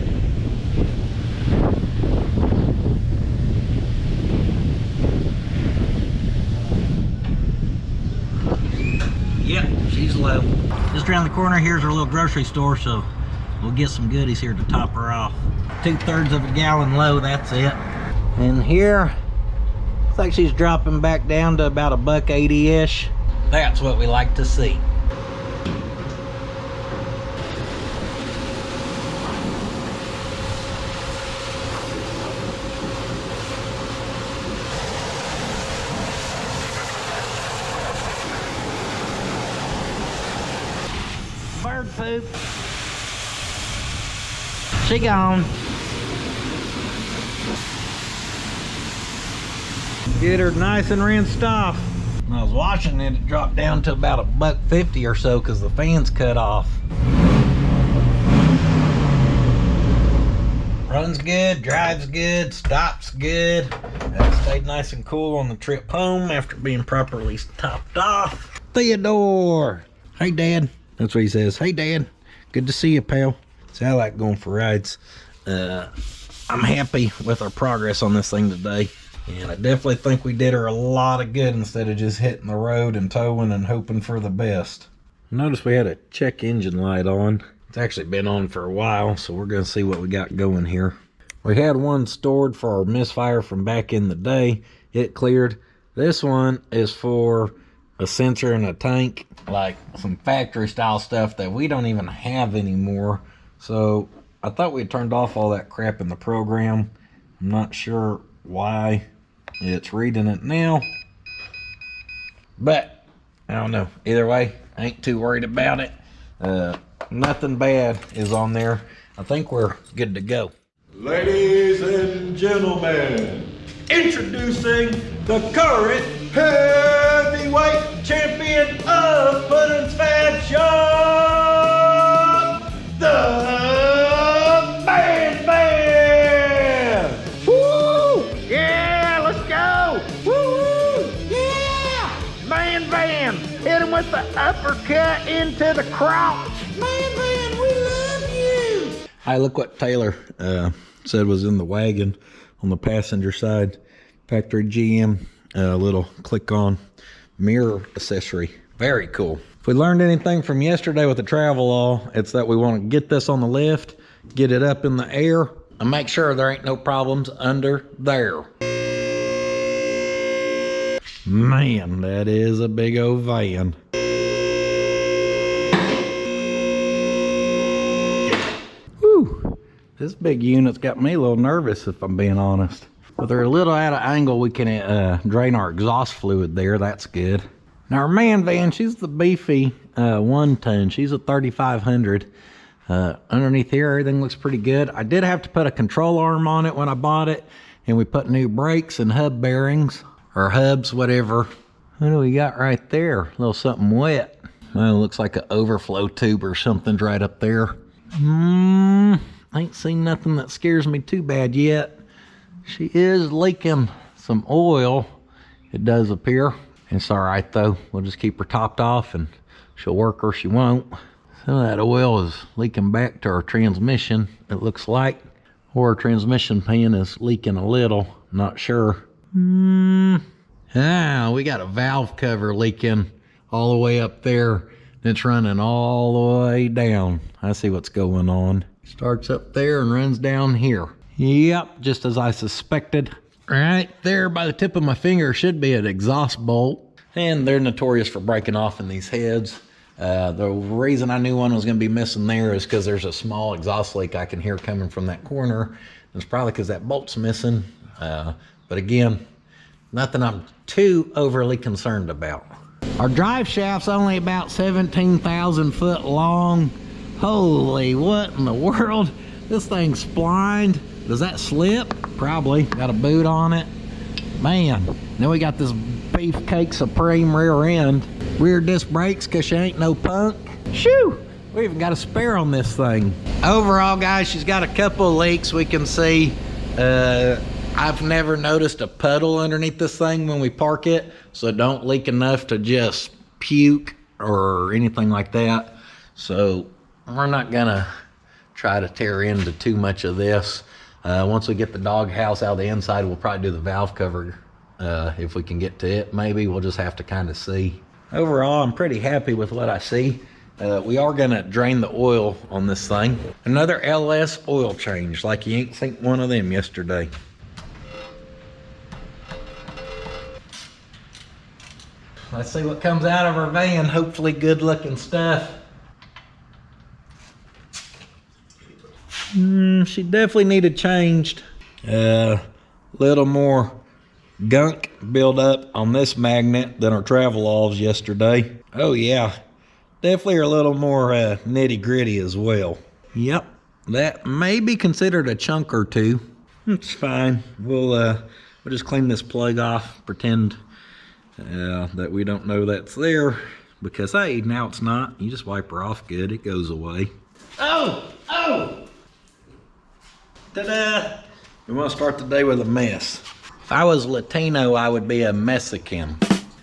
yep, she's low. Just around the corner here's our little grocery store, so we'll get some goodies here to top her off. 2/3 of a gallon low, that's it. And here, looks like she's dropping back down to about $1.80-ish. That's what we like to see. bird poop. She gone. Get her nice and rinsed off. When I was washing it, it dropped down to about $1.50 or so because the fan's cut off. Runs good, drives good, stops good. Stayed nice and cool on the trip home after being properly topped off. Theodore! Hey, Dad. That's what he says. Hey, Dad. Good to see you, pal. See, I like going for rides. I'm happy with our progress on this thing today. And I definitely think we did her a lot of good instead of just hitting the road and towing and hoping for the best. Notice we had a check engine light on. It's actually been on for a while, so we're going to see what we got going here. We had one stored for our misfire from back in the day. It cleared. This one is for a sensor and a tank, like some factory style stuff that we don't even have anymore. So I thought we had turned off all that crap in the program. I'm not sure why it's reading it now, but I don't know. Either way, I ain't too worried about it. Nothing bad is on there. I think we're good to go. Ladies and gentlemen, introducing the current heavyweight champion of puddins.fab.shop, the Man. Woo! Yeah, let's go! Woo! Yeah! Man, hit him with the uppercut into the crotch. Man, we love you! Hey, look what Taylor said was in the wagon on the passenger side. Factory GM, little click-on mirror accessory. Very cool. If we learned anything from yesterday with the Travelall, it's that we want to get this on the lift, get it up in the air, and make sure there ain't no problems under there. Man, that is a big old van. Whew, this big unit's got me a little nervous if I'm being honest. But they're a little out of angle, we can drain our exhaust fluid there, that's good. Now our man van, she's the beefy 1-ton, she's a 3500. Underneath here, everything looks pretty good. I did have to put a control arm on it when I bought it, and we put new brakes and hub bearings, or hubs, whatever. What do we got right there? A little something wet. Well, it looks like an overflow tube or something's right up there. Ain't seen nothing that scares me too bad yet. She is leaking some oil, it does appear. It's all right though. We'll just keep her topped off and she'll work or she won't. Some of that oil is leaking back to our transmission, it looks like. Or our transmission pan is leaking a little, not sure. We got a valve cover leaking all the way up there. It's running all the way down. I see what's going on. Starts up there and runs down here. Yep, just as I suspected. Right there by the tip of my finger should be an exhaust bolt. And they're notorious for breaking off in these heads. The reason I knew one was going to be missing there is because there's a small exhaust leak I can hear coming from that corner. It's probably because that bolt's missing. But again, nothing I'm too overly concerned about. Our drive shaft's only about 17,000 foot long. Holy, what in the world? This thing's splined. Does that slip? Probably. Got a boot on it. Man, then we got this Beefcake Supreme rear end. Rear disc brakes because she ain't no punk. Shoo! We even got a spare on this thing. Overall, guys, she's got a couple of leaks we can see. I've never noticed a puddle underneath this thing when we park it, so don't leak enough to just puke or anything like that. So we're not gonna try to tear into too much of this. Once we get the dog house out of the inside, we'll probably do the valve cover if we can get to it. Maybe we'll just have to kind of see. Overall, I'm pretty happy with what I see. We are gonna drain the oil on this thing. Another LS oil change, like you ain't seen one of them yesterday. Let's see what comes out of our van. Hopefully good looking stuff. She definitely needed changed. Little more gunk build up on this magnet than our Travelalls yesterday. Oh yeah, Definitely are a little more nitty gritty as well. Yep, that may be considered a chunk or two. It's fine. We'll just clean this plug off, pretend that we don't know that's there, because hey, now it's not. You just wipe her off good, it goes away. Oh! Ta-da! We want to start the day with a mess. If I was Latino, I would be a Mexican.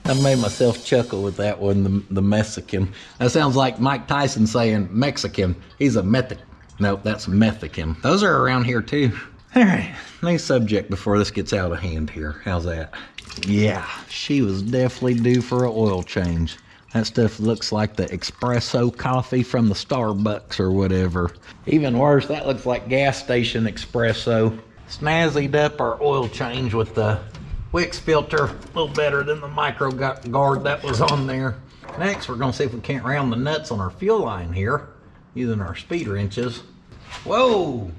I made myself chuckle with that one, the Mexican. That sounds like Mike Tyson saying Mexican. He's a Nope, that's Mexican. Those are around here too. All right, next subject before this gets out of hand here. How's that? Yeah, she was definitely due for an oil change. That stuff looks like the espresso coffee from the Starbucks or whatever. Even worse, that looks like gas station espresso. Snazzied up our oil change with the Wix filter, a little better than the micro guard that was on there. Next, we're gonna see if we can't round the nuts on our fuel line here using our speed wrenches. Whoa,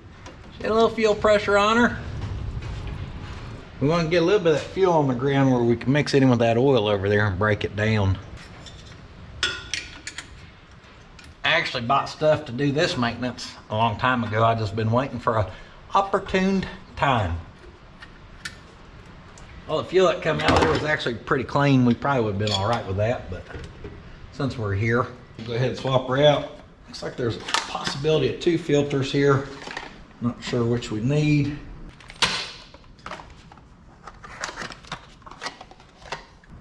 she had a little fuel pressure on her. We want to get a little bit of that fuel on the ground where we can mix it in with that oil over there and break it down. I actually bought stuff to do this maintenance a long time ago. I just been waiting for a opportune time. Well, the fuel that came out there was actually pretty clean. We probably would have been all right with that, but since we're here, we'll go ahead and swap her out. Looks like there's a possibility of 2 filters here. Not sure which we need.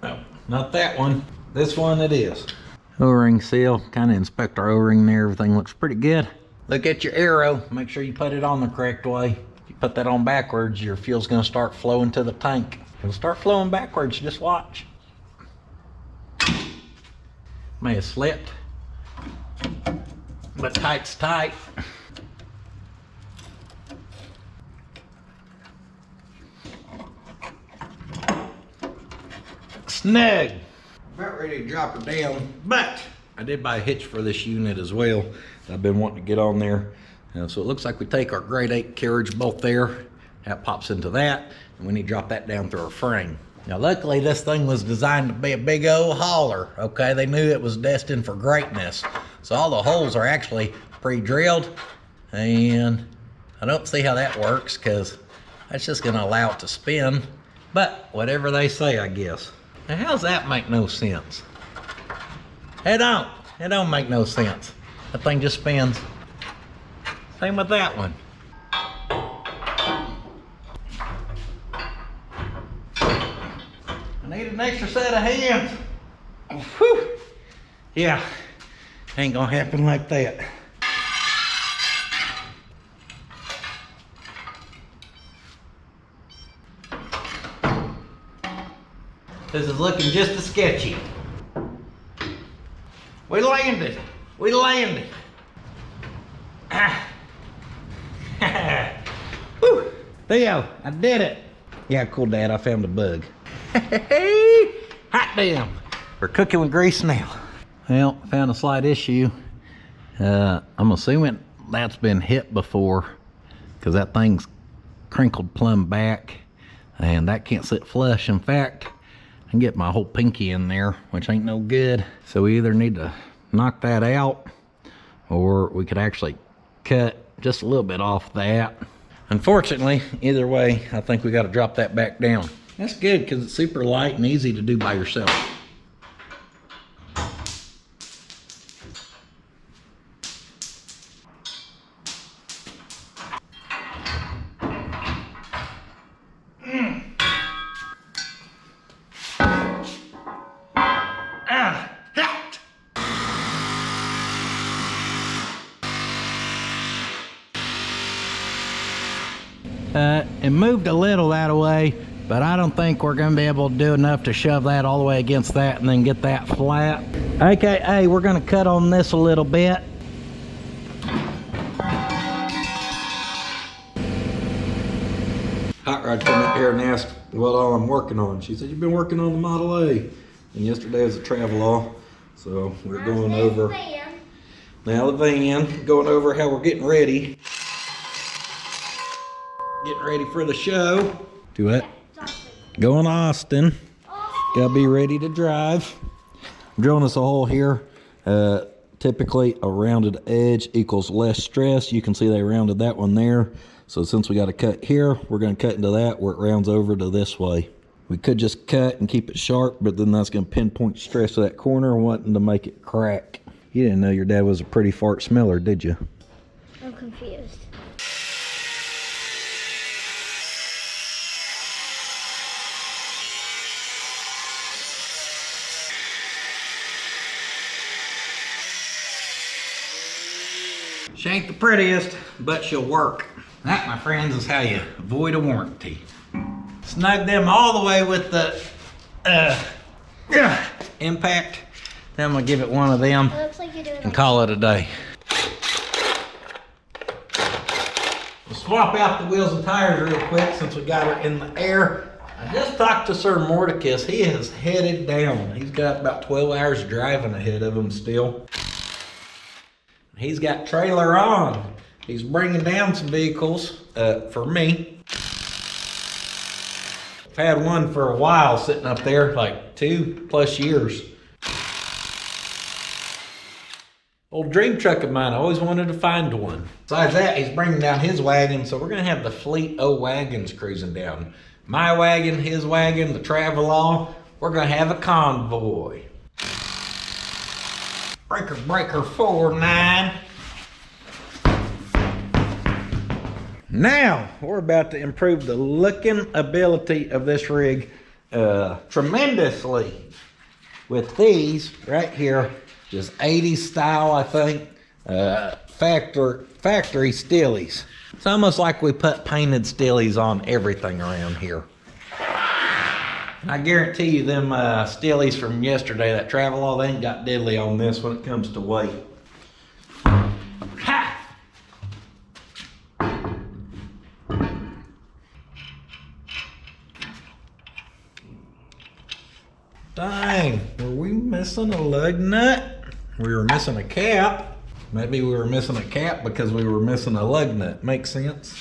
No, not that one. This one it is. O-ring seal, kind of inspect our O-ring there. Everything looks pretty good. Look at your arrow. Make sure you put it on the correct way. If you put that on backwards, your fuel's gonna start flowing to the tank. It'll start flowing backwards, just watch. May have slipped, but tight's tight. Snug. About ready to drop her down, but I did buy a hitch for this unit as well. I've been wanting to get on there. So it looks like we take our grade 8 carriage bolt there, that pops into that, and we need to drop that down through our frame. Now luckily this thing was designed to be a big old hauler, okay? They knew it was destined for greatness. So all the holes are actually pre-drilled, and I don't see how that works because that's just gonna allow it to spin, but whatever they say, I guess. Now how's that make no sense? It don't make no sense. That thing just spins. Same with that one. I need an extra set of hands. Whew. Yeah, ain't gonna happen like that. This is looking just as sketchy. We landed. We landed. Whew. Theo, I did it. Yeah, cool, Dad. I found a bug. Hot damn. We're cooking with grease now. Well, found a slight issue. I'm assuming that's been hit before because that thing's crinkled plumb back and that can't sit flush. In fact, I can get my whole pinky in there, which ain't no good. So we either need to knock that out or we could actually cut just a little bit off that. Unfortunately, either way, I think we got to drop that back down. That's good because it's super light and easy to do by yourself. It moved a little that way, but I don't think we're going to be able to do enough to shove that all the way against that and then get that flat. Okay, hey, we're going to cut on this a little bit. Hot Rod came up here and asked what all I'm working on. She said, you've been working on the Model A. And yesterday was a Travelall. So we're going over now the van, going over how we're getting ready. Getting ready for the show. Do it. Going to Austin. Gotta be ready to drive. I'm drilling us a hole here Typically a rounded edge equals less stress. You can see they rounded that one there. So since we got a cut here, we're going to cut into that where it rounds over to this way. We could just cut and keep it sharp, but then that's going to pinpoint stress to that corner, wanting to make it crack. You didn't know your dad was a pretty fart smeller, did you? I'm confused. She ain't the prettiest, but she'll work. That, my friends, is how you avoid a warranty. Snug them all the way with the impact. Then I'm gonna give it one of them It looks like you're doing and call it a day. We'll swap out the wheels and tires real quick since we got her in the air. I just talked to Sir Mordecus. He is headed down. He's got about 12 hours driving ahead of him still. He's got trailer on. He's bringing down some vehicles for me. I've had one for a while sitting up there, like 2+ years. Old dream truck of mine, I always wanted to find one. Besides that, he's bringing down his wagon, so we're gonna have the fleet of wagons cruising down. My wagon, his wagon, the Travelall. We're gonna have a convoy. Breaker 4-9. Now, we're about to improve the looking ability of this rig tremendously with these right here, just 80s style, I think, factory Steelies. It's almost like we put painted Steelies on everything around here. I guarantee you them Steelies from yesterday, that Travelall, they ain't got diddly on this when it comes to weight. Ha! Dang, were we missing a lug nut? We were missing a cap. Maybe we were missing a cap because we were missing a lug nut. Makes sense.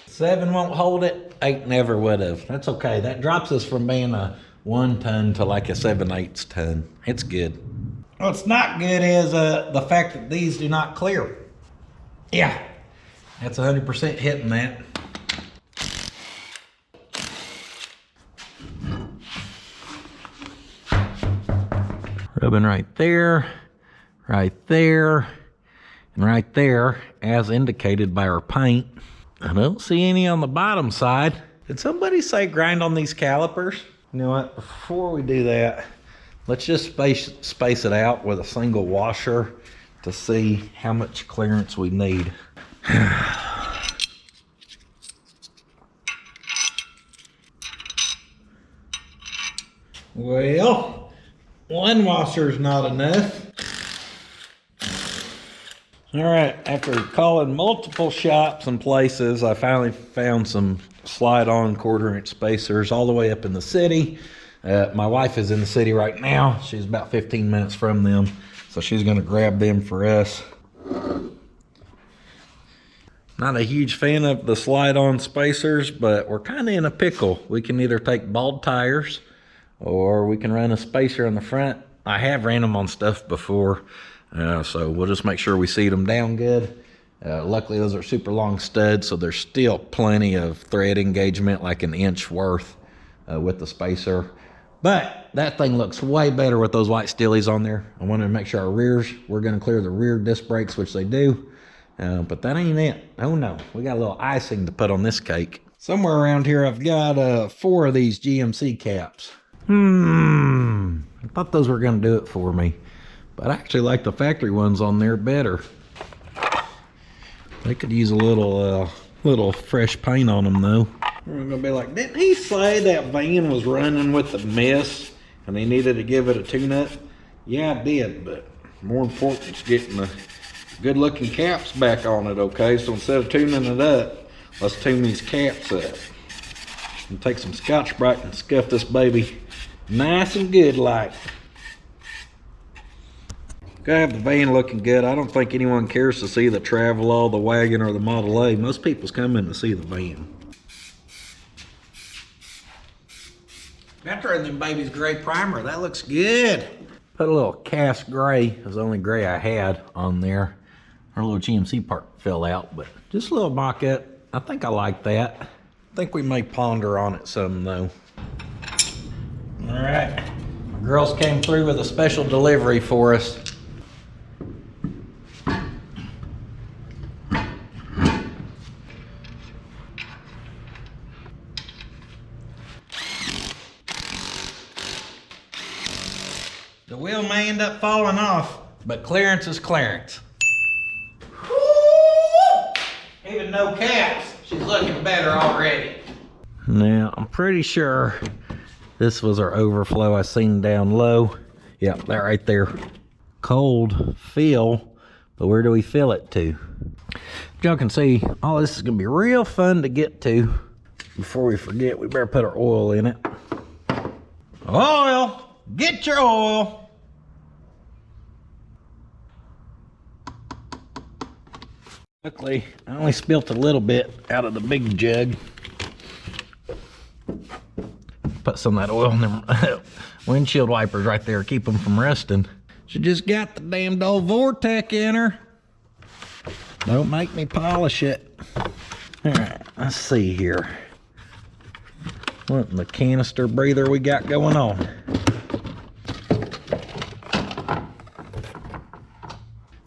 Seven won't hold it. 8 never would have. That's okay. That drops us from being a 1 ton to like a 7/8 ton. It's good. What's not good is the fact that these do not clear. Yeah, that's 100% hitting that. Rubbing right there, and right there, as indicated by our paint. I don't see any on the bottom side. Did somebody say grind on these calipers? You know what, before we do that, let's just space it out with a single washer to see how much clearance we need. Well, one washer's not enough. All right, after calling multiple shops and places, I finally found some slide-on 1/4-inch spacers all the way up in the city. My wife is in the city right now. She's about 15 minutes from them, so she's gonna grab them for us. Not a huge fan of the slide-on spacers, but we're kind of in a pickle. We can either take bald tires or we can run a spacer on the front. I have ran them on stuff before. So we'll just make sure we seat them down good. Luckily those are super long studs, so there's still plenty of thread engagement, like 1 inch worth with the spacer. But that thing looks way better with those white Steelies on there. I wanted to make sure our rears, we're gonna clear the rear disc brakes, which they do. But that ain't it. Oh no, we got a little icing to put on this cake. Somewhere around here I've got 4 of these GMC caps. I thought those were gonna do it for me. But I actually like the factory ones on there better. They could use a little fresh paint on them though. We're gonna be like, didn't he say that van was running with the mess and they needed to give it a tune-up? Yeah, I did, but more important is getting the good looking caps back on it, okay? So instead of tuning it up, let's tune these caps up. And take some Scotch-Brite and scuff this baby nice and good like. Gotta have the van looking good. I don't think anyone cares to see the Travelall, the wagon, or the Model A. Most people's coming to see the van. After in them baby's gray primer, that looks good. Put a little cast gray, it was the only gray I had on there. Our little GMC part fell out, but just a little mock-up. I think I like that. I think we may ponder on it some though. All right, girls came through with a special delivery for us. The wheel may end up falling off, but clearance is clearance. Woo! Even no caps, she's looking better already. Now, I'm pretty sure this was our overflow I seen down low. Yep, that right there. Cold fill, but where do we fill it to? Y'all can see, all this is gonna be real fun to get to. Before we forget, we better put our oil in it. Oil! Get your oil! Luckily, I only spilt a little bit out of the big jug. Put some of that oil in them windshield wipers right there, keep them from rusting. She just got the damned old Vortec in her. Don't make me polish it. All right, let's see here. What in the canister breather we got going on?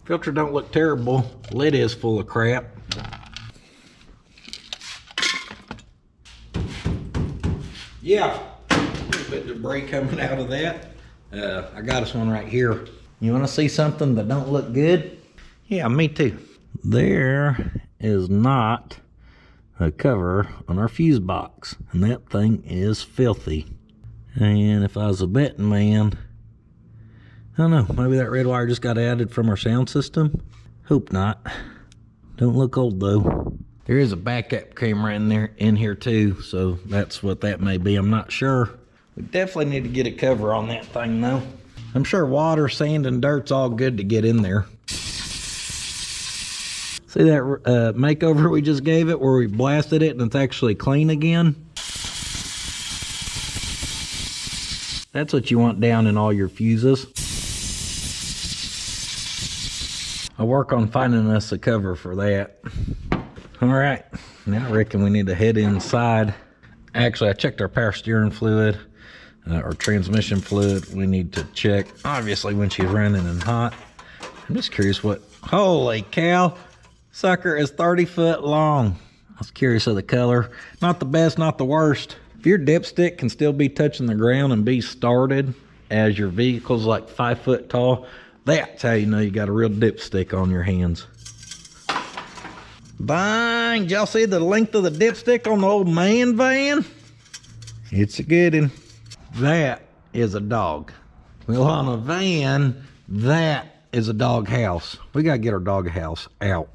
Filter don't look terrible. Lid is full of crap. Yeah, a little bit of debris coming out of that. I got us one right here. You want to see something that don't look good? Yeah, me too. There is not a cover on our fuse box, and that thing is filthy. And if I was a betting man, I don't know, maybe that red wire just got added from our sound system. Hope not. Don't look old though. There is a backup camera in here too, so that's what that may be. I'm not sure. We definitely need to get a cover on that thing though. I'm sure water, sand, and dirt's all good to get in there. See that makeover we just gave it where we blasted it and it's actually clean again? That's what you want down in all your fuses. I'll work on finding us a cover for that. All right, now I reckon we need to head inside. Actually, I checked our power steering fluid, our transmission fluid. We need to check, obviously, when she's running and hot. I'm just curious what, holy cow, sucker is 30 foot long. I was curious of the color. Not the best, not the worst. If your dipstick can still be touching the ground and be started as your vehicle's like 5 foot tall, that's how you know you got a real dipstick on your hands. Bang! Did y'all see the length of the dipstick on the old man van? It's a good one. That is a dog. Well, on a van, that is a dog house. We gotta get our dog house out.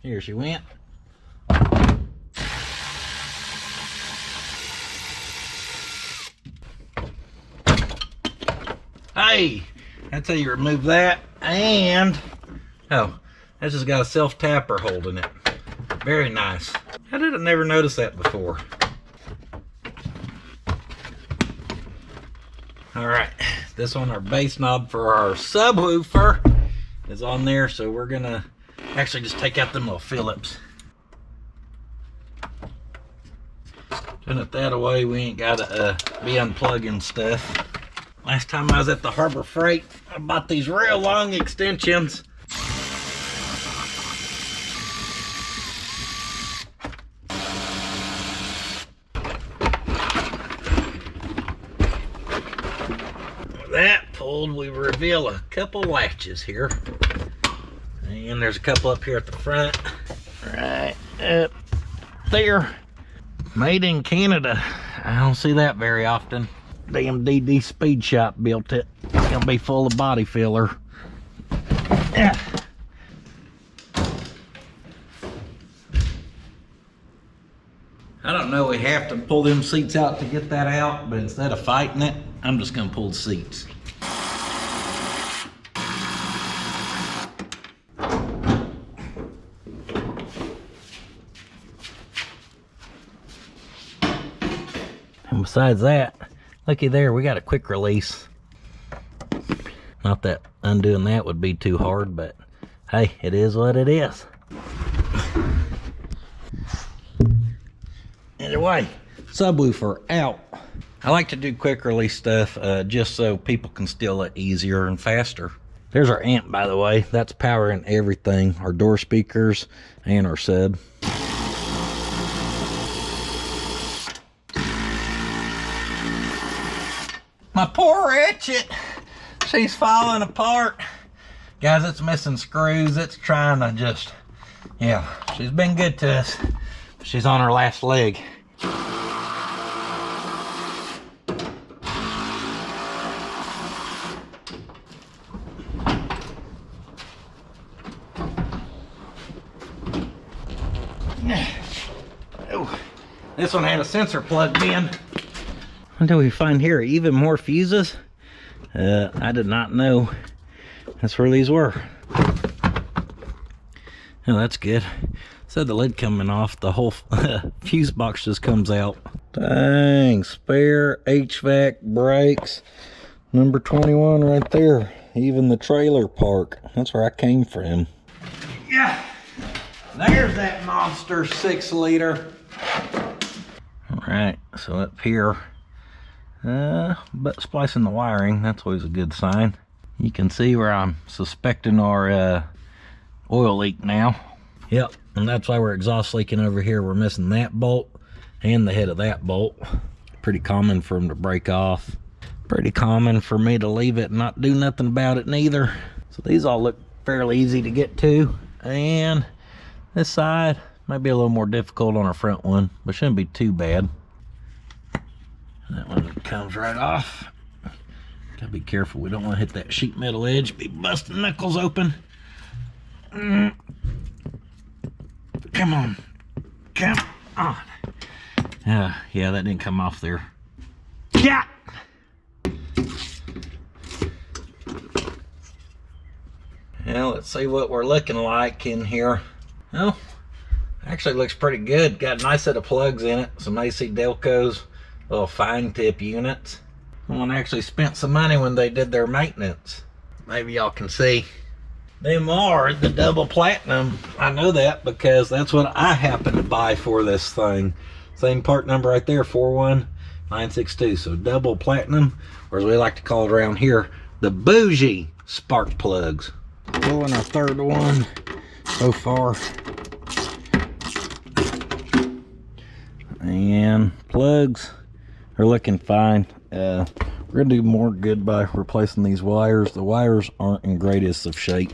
Here she went. Hey, that's how you remove that. And, oh, that's just got a self-tapper holding it. Very nice. How did I never notice that before? All right, this one, our bass knob for our subwoofer is on there, so we're gonna actually just take out them little Phillips. Turn it that away, we ain't gotta be unplugging stuff. Last time I was at the Harbor Freight, I bought these real long extensions. That pulled, we reveal a couple latches here. And there's a couple up here at the front. Right up there. Made in Canada. I don't see that very often. Damn DD Speed Shop built it. It's gonna be full of body filler. Yeah. I don't know we have to pull them seats out to get that out, but instead of fighting it, I'm just gonna pull the seats. And besides that, looky there, we got a quick release. Not that undoing that would be too hard, but hey, it is what it is. Anyway, subwoofer out. I like to do quick release stuff just so people can steal it easier and faster. There's our amp, by the way. That's powering everything, our door speakers and our sub. My poor Ratchet, she's falling apart. Guys, it's missing screws. It's trying to just, yeah, she's been good to us. She's on her last leg. Oh, this one had a sensor plugged in. What do we find here? Even more fuses? I did not know that's where these were. Oh, that's good. Said the lid coming off, the whole fuse box just comes out. Dang, spare HVAC brakes. Number 21 right there. Even the trailer park. That's where I came from. Yeah, there's that monster 6-liter. All right, so up here, but splicing the wiring, that's always a good sign. You can see where I'm suspecting our oil leak now. Yep, and that's why we're exhaust leaking over here. We're missing that bolt and the head of that bolt. Pretty common for them to break off. Pretty common for me to leave it and not do nothing about it neither. So these all look fairly easy to get to. And this side might be a little more difficult on our front one, but shouldn't be too bad. That one comes right off. Gotta be careful, we don't want to hit that sheet metal edge, be busting knuckles open. Come on, come on. Yeah, that didn't come off there. Yeah. Now let's see what we're looking like in here. Well, actually looks pretty good. Got a nice set of plugs in it, some AC Delcos, little fine tip units. Someone actually spent some money when they did their maintenance. Maybe y'all can see. Them are the double platinum. I know that because that's what I happen to buy for this thing. Same part number right there, 41962. So double platinum, or as we like to call it around here, the bougie spark plugs. Pulling our third one so far. And plugs are looking fine. We're gonna do more good by replacing these wires. The wires aren't in greatest of shape.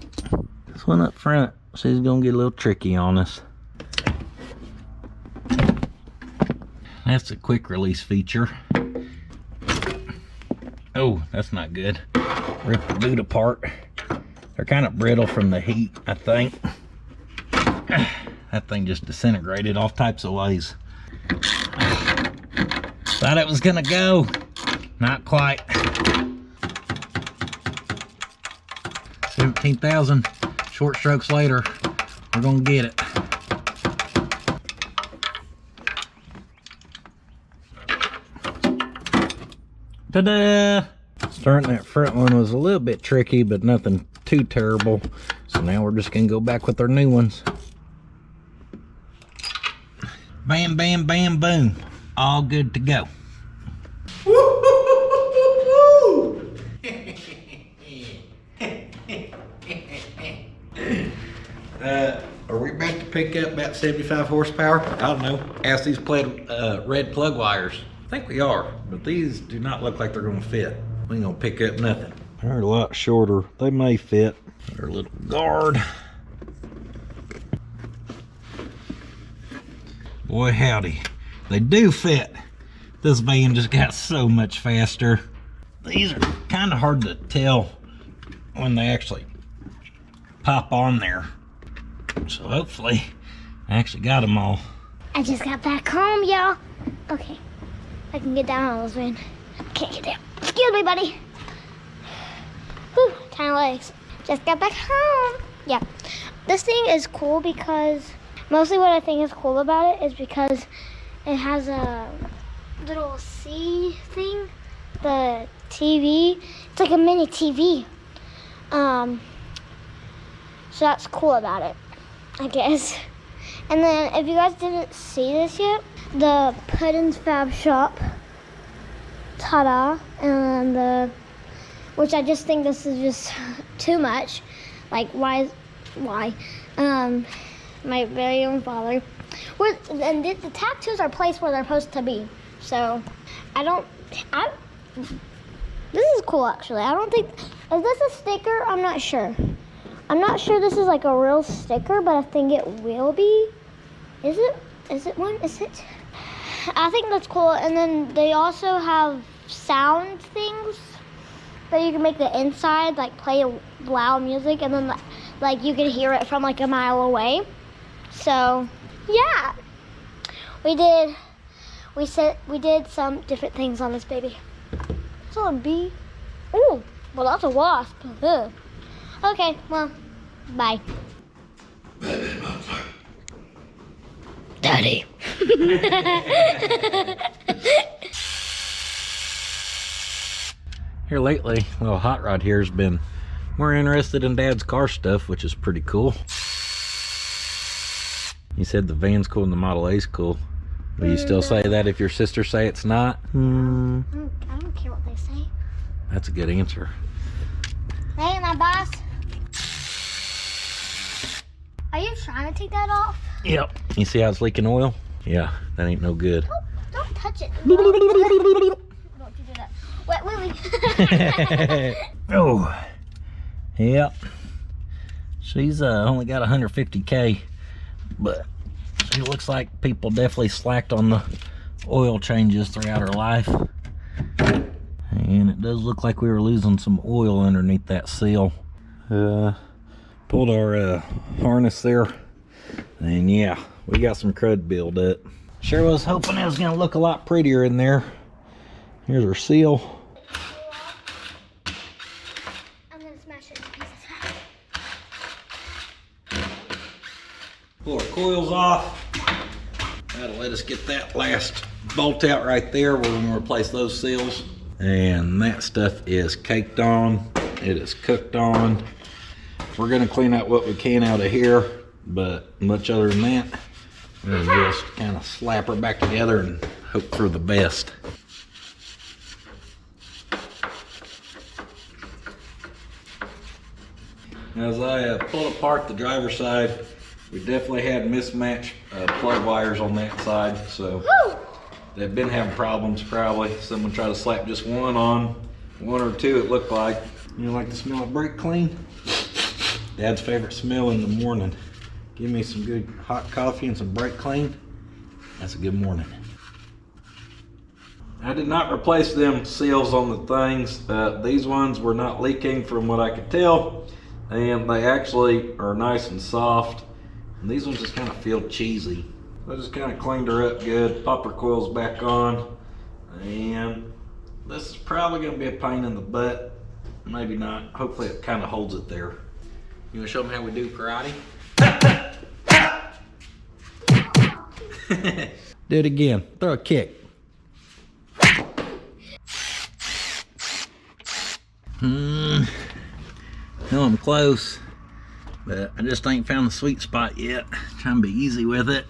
This one up front, she's gonna get a little tricky on us. That's a quick release feature. Oh, that's not good. Rip the boot apart. They're kind of brittle from the heat, I think. That thing just disintegrated all types of ways. Thought it was gonna go. Not quite. 17,000 short strokes later, we're gonna get it. Ta-da! Starting that front one was a little bit tricky, but nothing too terrible. So now we're just gonna go back with our new ones. Bam, bam, bam, boom. All good to go. Are we about to pick up about 75 horsepower? I don't know. Ask these red plug wires. I think we are, but these do not look like they're gonna fit. We ain't gonna pick up nothing. They're a lot shorter. They may fit. Their little guard. Boy howdy, they do fit. This van just got so much faster. These are kind of hard to tell when they actually pop on there. So hopefully I actually got them all. I just got back home, y'all. Okay, I can get down on this van. Can't get down. Excuse me, buddy. Whew, tiny legs. Just got back home. Yeah, this thing is cool because mostly what I think is cool about it is because it has a little C thing, the TV. It's like a mini TV. So that's cool about it, I guess. And then if you guys didn't see this yet, the puddins.fab.shop. Ta-da. And which I just think this is just too much. Like, why? My very own father. And the tattoos are placed where they're supposed to be. So, this is cool actually. I don't think, is this a sticker? I'm not sure. I'm not sure this is like a real sticker, but I think it will be. Is it? Is it one? Is it? I think that's cool. And then they also have sound things that you can make the inside like play loud music, and then like you can hear it from like a mile away. So yeah, we did some different things on this baby. It's a bee. Ooh, well that's a wasp. Ugh. Okay, well, bye. Daddy. Here lately, little hot rod here has been more interested in Dad's car stuff, which is pretty cool. You said the van's cool and the Model A's cool. Will you still say that if your sister say it's not? I don't care what they say. That's a good answer. Hey, my boss. Are you trying to take that off? Yep. You see how it's leaking oil? Yeah, that ain't no good. Oh, don't touch it. No. Don't you do that. Wet Willie. Oh. Yep. She's only got 150K, but she looks like people definitely slacked on the oil changes throughout her life. And it does look like we were losing some oil underneath that seal. Pulled our harness there, and yeah, we got some crud build up. Sure was hoping it was gonna look a lot prettier in there. Here's our seal. I'm gonna smash it to pieces. Pull our coils off. That'll let us get that last bolt out right there. We're gonna replace those seals. And that stuff is caked on. It is cooked on. We're gonna clean out what we can out of here, but much other than that, we're gonna just kind of slap her back together and hope for the best. As I pulled apart the driver's side, we definitely had mismatched plug wires on that side, so they've been having problems probably. Someone tried to slap just one on, one or two it looked like. You like the smell of brake clean? Dad's favorite smell in the morning. Give me some good hot coffee and some brake clean. That's a good morning. I did not replace them seals on the things. These ones were not leaking from what I could tell, and they actually are nice and soft. And these ones just kind of feel cheesy. I just kind of cleaned her up good, popped her coils back on, and this is probably going to be a pain in the butt. Maybe not. Hopefully it kind of holds it there. You want to show them how we do karate? Do it again. Throw a kick. No, I'm close, but I just ain't found the sweet spot yet. Trying to be easy with it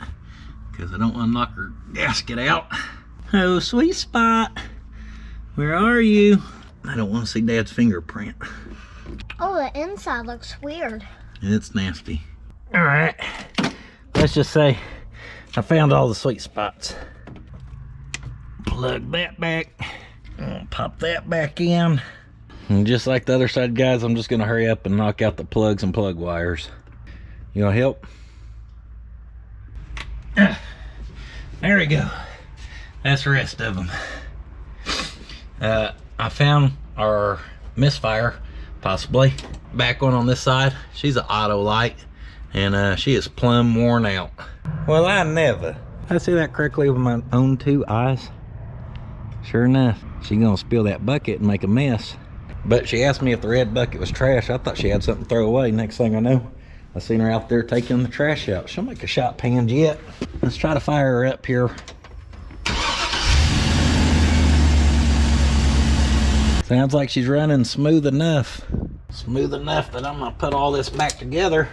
because I don't want to knock her gasket out. Oh, sweet spot, where are you? I don't want to see Dad's fingerprint. Oh, the inside looks weird. It's nasty. All right, let's just say I found all the sweet spots. Plug that back. Pop that back in. And just like the other side, guys, I'm just gonna hurry up and knock out the plugs and plug wires. You wanna help? There we go. That's the rest of them. I found our misfire, possibly. Back one on this side. She's an auto light, and she is plumb worn out. Well, I never. I see that correctly with my own two eyes. Sure enough, she's gonna spill that bucket and make a mess. But she asked me if the red bucket was trash. I thought she had something to throw away. Next thing I know, I seen her out there taking the trash out. She'll make a shop hand yet. Let's try to fire her up here. Sounds like she's running smooth enough. Smooth enough that I'm gonna put all this back together.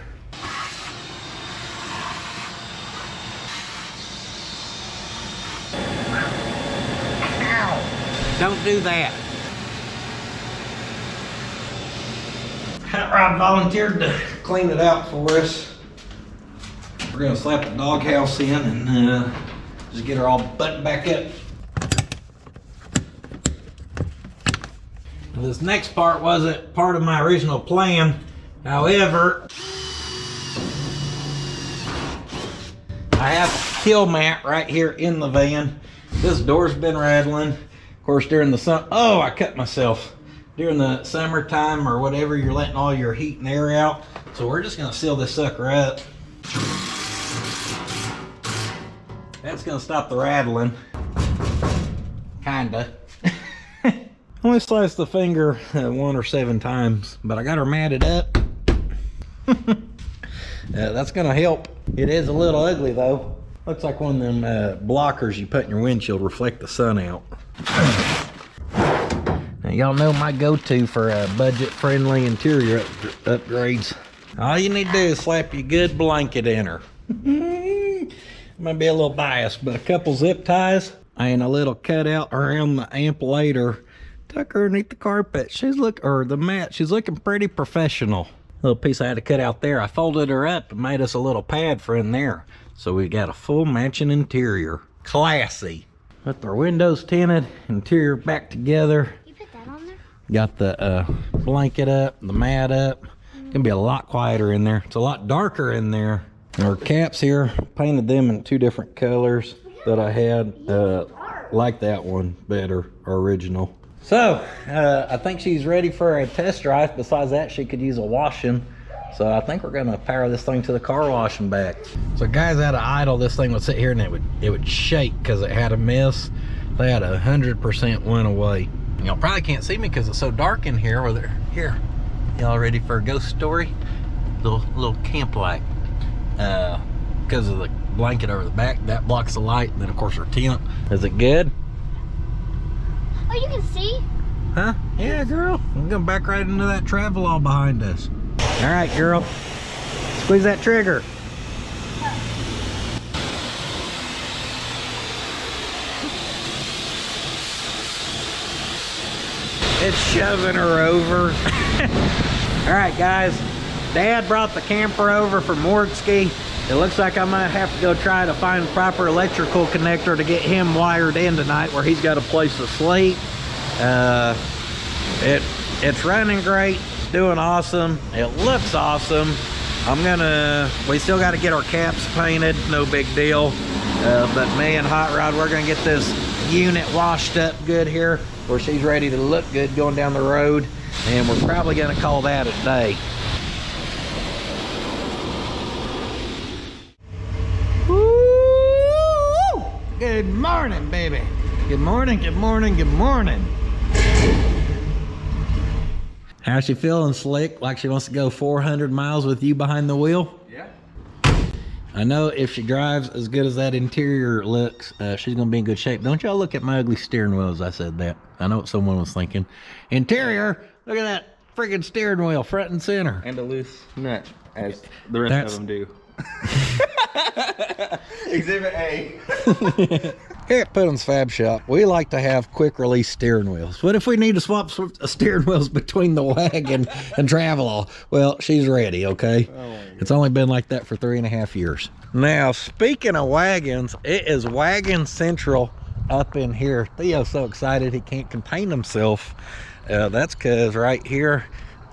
Ow. Don't do that. Hot Rod volunteered to clean it out for us. We're gonna slap the doghouse in and just get her all buttoned back up. Now, this next part wasn't part of my original plan. However, I have a kill mat right here in the van. This door's been rattling. Of course, during the summer, oh, I cut myself. During the summertime or whatever, you're letting all your heat and air out. So we're just gonna seal this sucker up. That's gonna stop the rattling. Kinda. Only sliced the finger 1 or 7 times, but I got her matted up. That's gonna help. It is a little ugly though. Looks like one of them blockers you put in your windshield reflect the sun out. Now y'all know my go-to for budget-friendly interior upgrades. All you need to do is slap your good blanket in her. Might be a little biased, but a couple zip ties and a little cutout around the ampliator. Tuck her underneath the carpet. Or the mat. She's looking pretty professional. Little piece I had to cut out there. I folded her up and made us a little pad for in there. So we got a full matching interior. Classy. With our windows tinted, interior back together. You put that on there? Got the blanket up, the mat up. Gonna be a lot quieter in there. It's a lot darker in there. And our caps here, painted them in 2 different colors that I had. Like that one better, original. So, I think she's ready for a test drive. Besides that, she could use a washing. So I think we're gonna power this thing to the car wash and back. So guys, at an idle, this thing would sit here and it would shake because it had a miss. They had 100% went away. Y'all probably can't see me because it's so dark in here. Here, y'all ready for a ghost story? Little camp light. Because of the blanket over the back, that blocks the light. And then of course our tent. Is it good? Oh, you can see? Huh? Yeah, girl. I'm gonna back right into that Travelall behind us. All right, girl. Squeeze that trigger. It's shoving her over. All right, guys. Dad brought the camper over from Wardski. It looks like I might have to go try to find the proper electrical connector to get him wired in tonight where he's got a place to sleep. It's running great. It's doing awesome. It looks awesome. We still got to get our caps painted. No big deal. But me and Hot Rod, we're going to get this unit washed up good here where she's ready to look good going down the road. And we're probably going to call that a day. Good morning, baby. Good morning, good morning, good morning. How's she feeling, Slick? Like she wants to go 400 miles with you behind the wheel? Yeah. I know if she drives as good as that interior looks, she's going to be in good shape. Don't y'all look at my ugly steering wheel as I said that. I know what someone was thinking. Interior, look at that freaking steering wheel, front and center. And a loose nut, as the rest of them do. Exhibit A. Here at puddins.fab.shop, we like to have quick release steering wheels. What if we need to swap steering wheels between the wagon and Travelall? Well, she's ready, okay? It's only been like that for 3.5 years. Now, speaking of wagons, it is Wagon Central up in here. Theo's so excited he can't contain himself. That's because right here,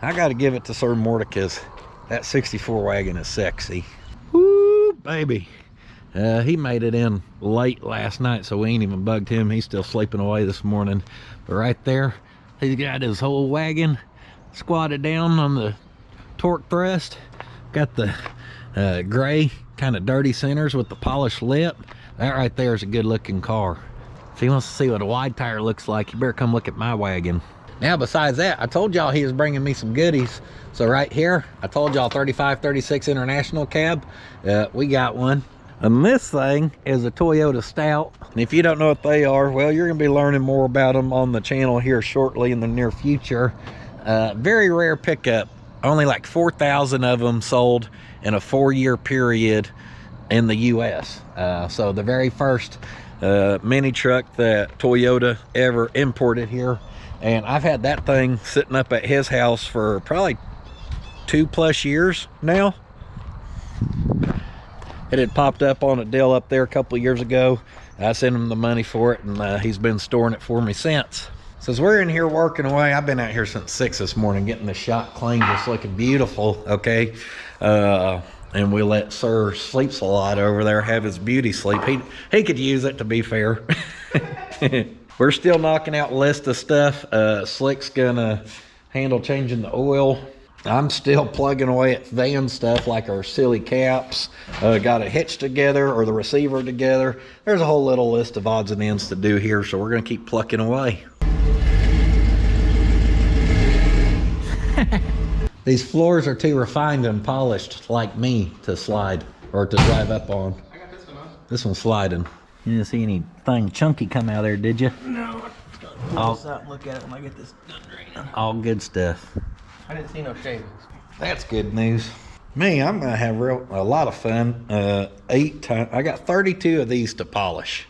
I got to give it to Sir Mordecai. That 64 wagon is sexy. Woo, baby. He made it in late last night, so we ain't even bugged him. He's still sleeping away this morning. But right there, he's got his whole wagon squatted down on the torque thrust. Got the gray, kind of dirty centers with the polished lip. That right there is a good looking car. If he wants to see what a wide tire looks like, you better come look at my wagon. Now, besides that, I told y'all he was bringing me some goodies. So right here, I told y'all 3536 International cab. We got one. And this thing is a Toyota Stout. And if you don't know what they are, well, you're gonna be learning more about them on the channel here shortly in the near future. Very rare pickup. Only like 4,000 of them sold in a 4-year period in the US. So the very first mini truck that Toyota ever imported here. And I've had that thing sitting up at his house for probably 2+ years now. It had popped up on a deal up there a couple of years ago. I sent him the money for it, and he's been storing it for me since. So as we're in here working away, I've been out here since 6 this morning getting the shop cleaned, just looking beautiful, okay? And we let Sir sleeps a lot over there have his beauty sleep. He could use it, to be fair. We're still knocking out a list of stuff. Slick's gonna handle changing the oil. I'm still plugging away at van stuff like our silly caps. Got a hitch together or the receiver together. There's a whole little list of odds and ends to do here, so we're gonna keep plucking away. These floors are too refined and polished like me to slide or to drive up on. I got this one on. This one's sliding. You didn't see anything chunky come out of there, did you? No. Pull this out and look at it when I get this done right. All good stuff. I didn't see no shavings. That's good news. Me, I'm gonna have a lot of fun. I got 32 of these to polish.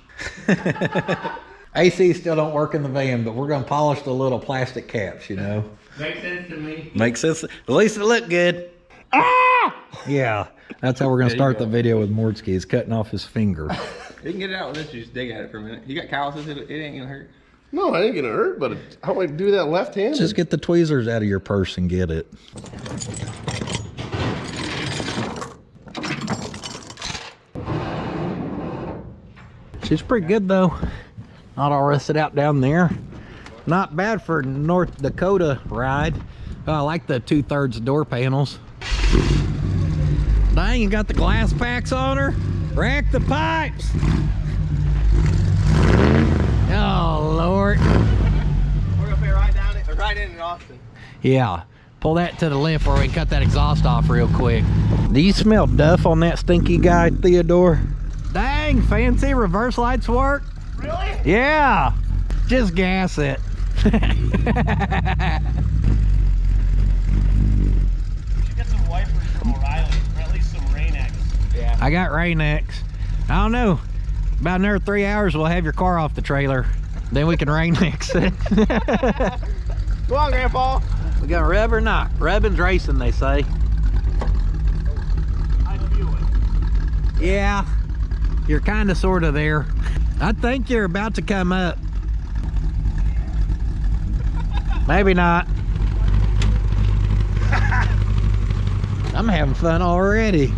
AC still don't work in the van, but we're gonna polish the little plastic caps, you know. Makes sense to me. Makes sense. At least it looked good. Ah! Yeah, that's how we're gonna start the video with Mordski, is cutting off his finger. You can get it out with this, you just dig at it for a minute. You got calluses, it ain't gonna hurt. No, it ain't gonna hurt, but how do I do that left hand? Just get the tweezers out of your purse and get it. She's pretty good though. Not all rusted out down there. Not bad for North Dakota ride. Oh, I like the 2/3 door panels. Dang, you got the glass packs on her? Rack the pipes. Oh, Lord. We're gonna pay right in Austin. Yeah, pull that to the left where we can cut that exhaust off real quick. Do you smell duff on that stinky guy, Theodore? Dang, fancy reverse lights work. Really? Yeah, just gas it. You should get some wipers from O'Reilly, or at least some Rain-X. Yeah. I got Rain-X. I don't know, about another 3 hours we'll have your car off the trailer. Then we can Rain-X it. Go on, Grandpa. We gonna rub or not? Rubbing's racing, they say. I feel it. Yeah, you're kind of sort of there. I think you're about to come up. Maybe not. I'm having fun already.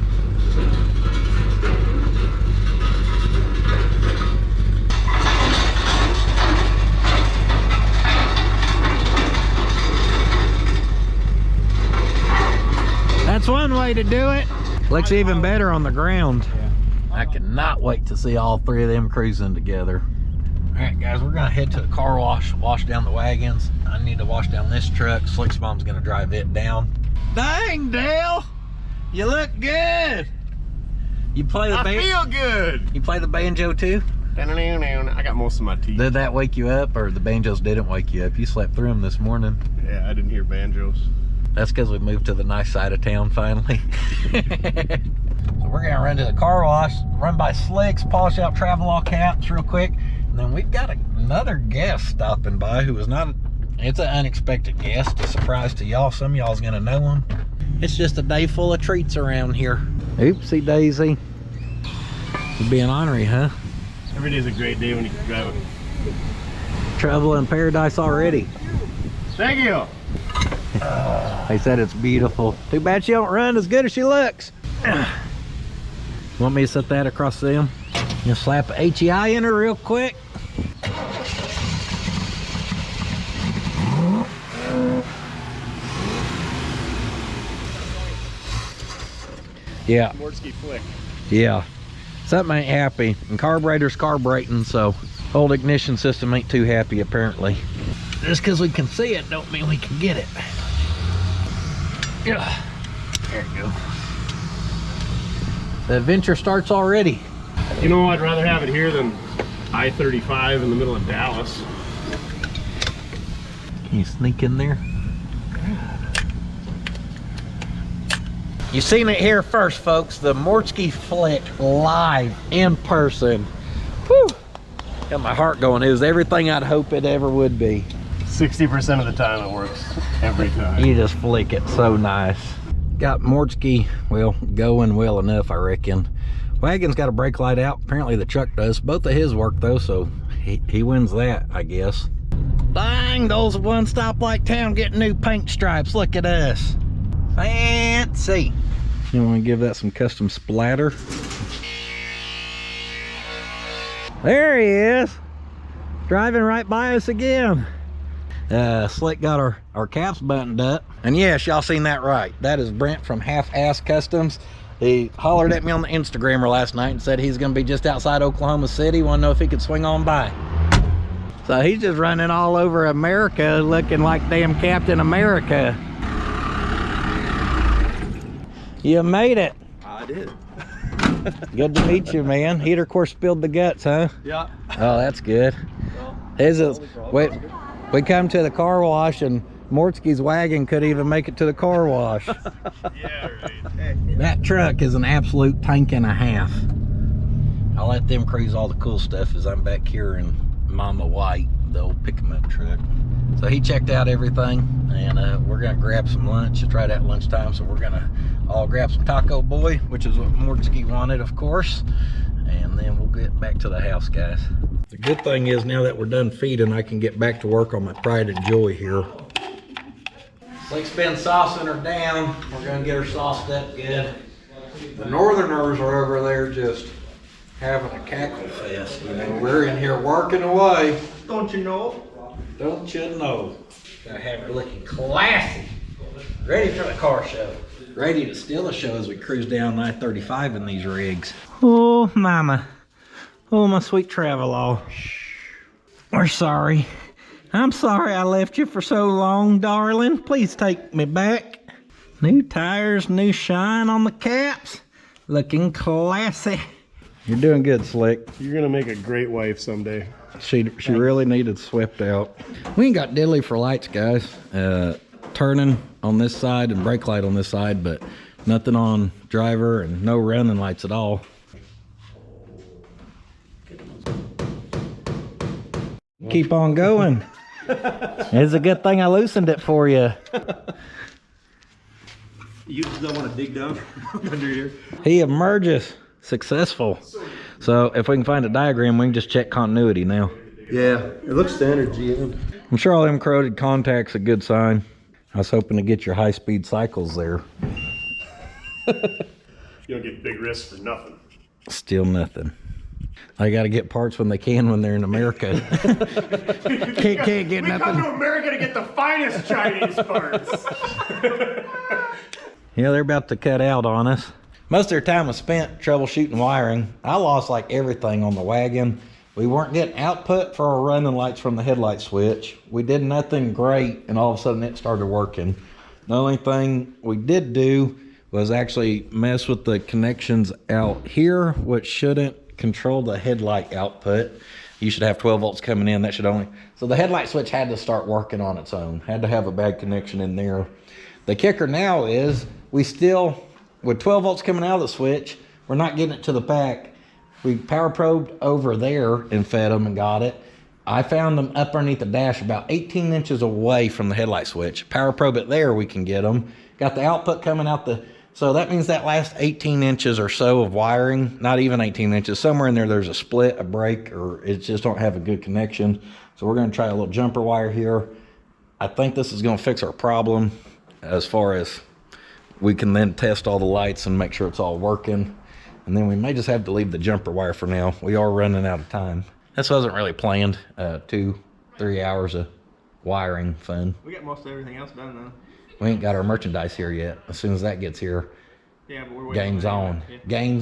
That's one way to do it. Looks even better on the ground. I cannot wait to see all 3 of them cruising together. All right, guys, we're gonna head to the car wash down the wagons. I need to wash down this truck. Slick's mom's gonna drive it down. Dang, Dale, you look good. You play the I feel good. You play the banjo too? I got most of my teeth. Did that wake you up, or the banjos didn't wake you up? You slept through them this morning. Yeah, I didn't hear banjos. That's because we moved to the nice side of town finally. So we're gonna run to the car wash, run by Slick's, polish out Travelall caps real quick, and then we've got another guest stopping by who is not. It's an unexpected guest, a surprise to y'all. Some of y'all's gonna know him. It's just a day full of treats around here. Oopsie daisy. It'd be an honorary, huh? Every day's a great day when you can drive it. Trouble in paradise already. Thank you. They said it's beautiful. Too bad she don't run as good as she looks. Want me to set that across them? Just slap a HEI in her real quick. Yeah. Mordski flick. Yeah. Something ain't happy. And carburetor's carbureting, so old ignition system ain't too happy apparently. Just because we can see it don't mean we can get it. Yeah. There you go. The adventure starts already. You know, I'd rather have it here than I-35 in the middle of Dallas. Can you sneak in there? You seen it here first, folks. The Mortsky Flick live in person. Whew. Got my heart going. It was everything I'd hope it ever would be. 60% of the time it works every time. You just flick it so nice. Got Mortsky, well, going well enough, I reckon. Wagon's got a brake light out. Apparently the truck does. Both of his work though, so he wins that, I guess. Dang, those one stoplight town getting new paint stripes. Look at us. Fancy. You want to give that some custom splatter? There he is. Driving right by us again. Slick got our caps buttoned up. And yes, y'all seen that right. That is Brent from Half-Ass Customs. He hollered at me on the Instagrammer last night and said he's gonna be just outside Oklahoma City. Wanna know if he could swing on by. So he's just running all over America looking like damn Captain America. You made it. I did. Good to meet you, man. Heater course spilled the guts, huh? Yeah. Oh, that's good. Wait, we come to the car wash and Mortsky's wagon couldn't even make it to the car wash. Yeah, right. That truck is an absolute tank and a half. I'll let them cruise all the cool stuff as I'm back here in Mama White, the old pick-em-up truck. So he checked out everything, and we're gonna grab some lunch. It's right at lunchtime, so we're gonna all grab some Taco Boy, which is what Mortsky wanted, of course, and then we'll get back to the house, guys. The good thing is now that we're done feeding, I can get back to work on my pride and joy here. Slick's been saucing her down. We're gonna get her sauced up good. The Northerners are over there just having a cackle fest. You know, we're in here working away. Don't you know? Don't you know? Gotta have her looking classy. Ready for the car show. Ready to steal a show as we cruise down I-35 in these rigs. Oh, mama. Oh, my sweet Travelall. We're sorry. I'm sorry I left you for so long, darling. Please take me back. New tires, new shine on the caps. Looking classy. You're doing good, Slick. You're gonna make a great wife someday. She really needed swept out. We ain't got diddly for lights, guys. Turning on this side and brake light on this side, but nothing on driver and no running lights at all. Keep on going. It's a good thing I loosened it for you. You just don't want to dig down under here. He emerges successful. So if we can find a diagram, we can just check continuity now. Yeah, it looks standard, GM. I'm sure all them corroded contacts a good sign. I was hoping to get your high-speed cycles there. You don't get big risks for nothing. Still nothing. They got to get parts when they can when they're in America. can't get nothing. Come to America to get the finest Chinese parts. Yeah, they're about to cut out on us. Most of their time was spent troubleshooting wiring. I lost like everything on the wagon. We weren't getting output for our running lights from the headlight switch. We did nothing great, and all of a sudden it started working. The only thing we did do was actually mess with the connections out here, which shouldn't control the headlight output. You should have 12 volts coming in. That should only... So the headlight switch had to start working on its own. Had to have a bad connection in there. The kicker now is we still, with 12 volts coming out of the switch, we're not getting it to the pack. We power probed over there and fed them and got it. I found them up underneath the dash about 18 inches away from the headlight switch. Power probe it there, we can get them. Got the output coming out the... So that means that last 18 inches or so of wiring, not even 18 inches, somewhere in there there's a split, a break, or it just don't have a good connection. So we're gonna try a little jumper wire here. I think this is gonna fix our problem as far as we can then test all the lights and make sure it's all working. And then we may just have to leave the jumper wire for now. We are running out of time. This wasn't really planned, 2-3 hours of wiring fun. We got most of everything else done though. We ain't got our merchandise here yet. As soon as that gets here, Yeah, but we're waiting. game's on. Yeah.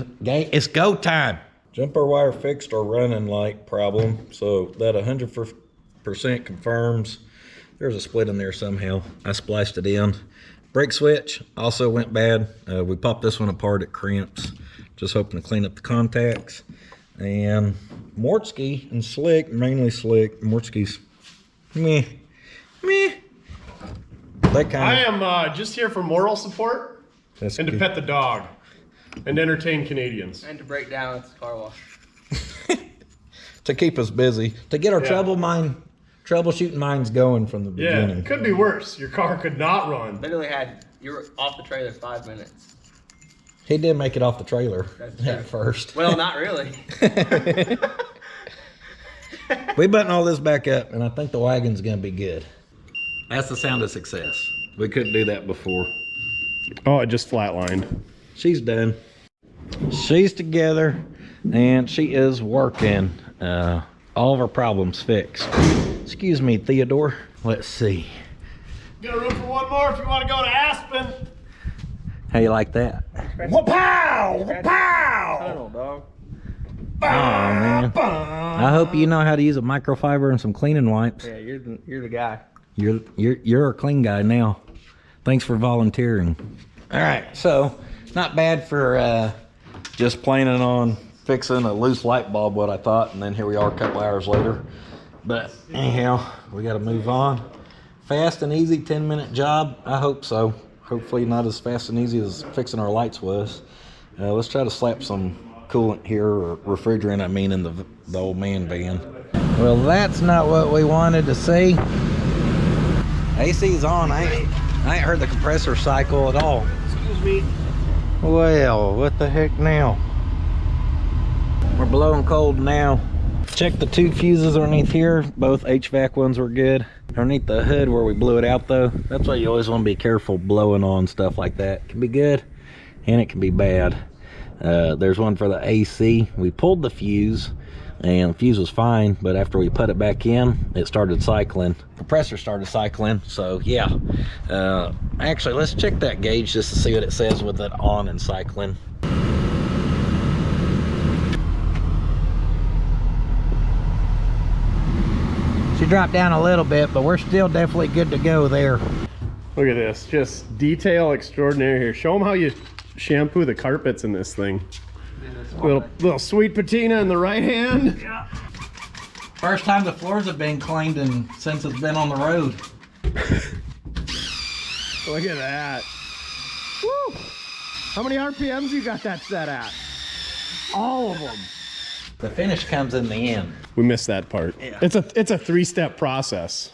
It's go time. Jumper wire fixed our running light problem. So that 100% confirms there's a split in there somehow. I spliced it in. Brake switch also went bad. We popped this one apart, it crimps. Just hoping to clean up the contacts. And Mortsky and Slick, mainly Slick. Mortsky's meh. That kind I am just here for moral support That's and to good. pet the dog and entertain Canadians. And to break down at the car wash. To keep us busy. To get our troubleshooting minds going from the Yeah, beginning. could be worse. Your car could not run. Literally you were off the trailer 5 minutes. He did make it off the trailer That's true. at first. Well, not really. We button all this back up, and I think the wagon's gonna be good. That's the sound of success. We couldn't do that before. Oh, it just flatlined. She's done. She's together, and she is working. All of our problems fixed. Excuse me, Theodore. Let's see. Got room for one more if you want to go to Aspen. How you like that? Pow! Pow! Tunnel, dog. Oh man. I hope you know how to use a microfiber and some cleaning wipes. Yeah, you're the guy. You're a clean guy now. Thanks for volunteering. All right, so not bad for just planning on fixing a loose light bulb, what I thought, and then here we are a couple hours later. But anyhow, we got to move on. Fast and easy 10-minute job. I hope so. Hopefully not as fast and easy as fixing our lights was. Let's try to slap some coolant here, or refrigerant, I mean, in the old man van. Well, that's not what we wanted to see. AC's on. I ain't heard the compressor cycle at all. Excuse me. Well, what the heck now? We're blowing cold now. Check the 2 fuses underneath here. Both HVAC ones were good. Underneath the hood where we blew it out though, that's why you always want to be careful blowing on stuff like that. It can be good and it can be bad. There's one for the AC. We pulled the fuse and the fuse was fine, but after we put it back in, it started cycling. Compressor started cycling, so yeah. Actually, let's check that gauge just to see what it says with it on and cycling. She dropped down a little bit, but we're still definitely good to go there. Look at this, just detail extraordinary here. Show them how you shampoo the carpets in this thing. Little sweet patina in the right hand. Yeah. First time the floors have been cleaned since it's been on the road. Look at that. Woo! How many RPMs you got that set at? All of them. The finish comes in the end. We missed that part. Yeah. It's a 3-step process.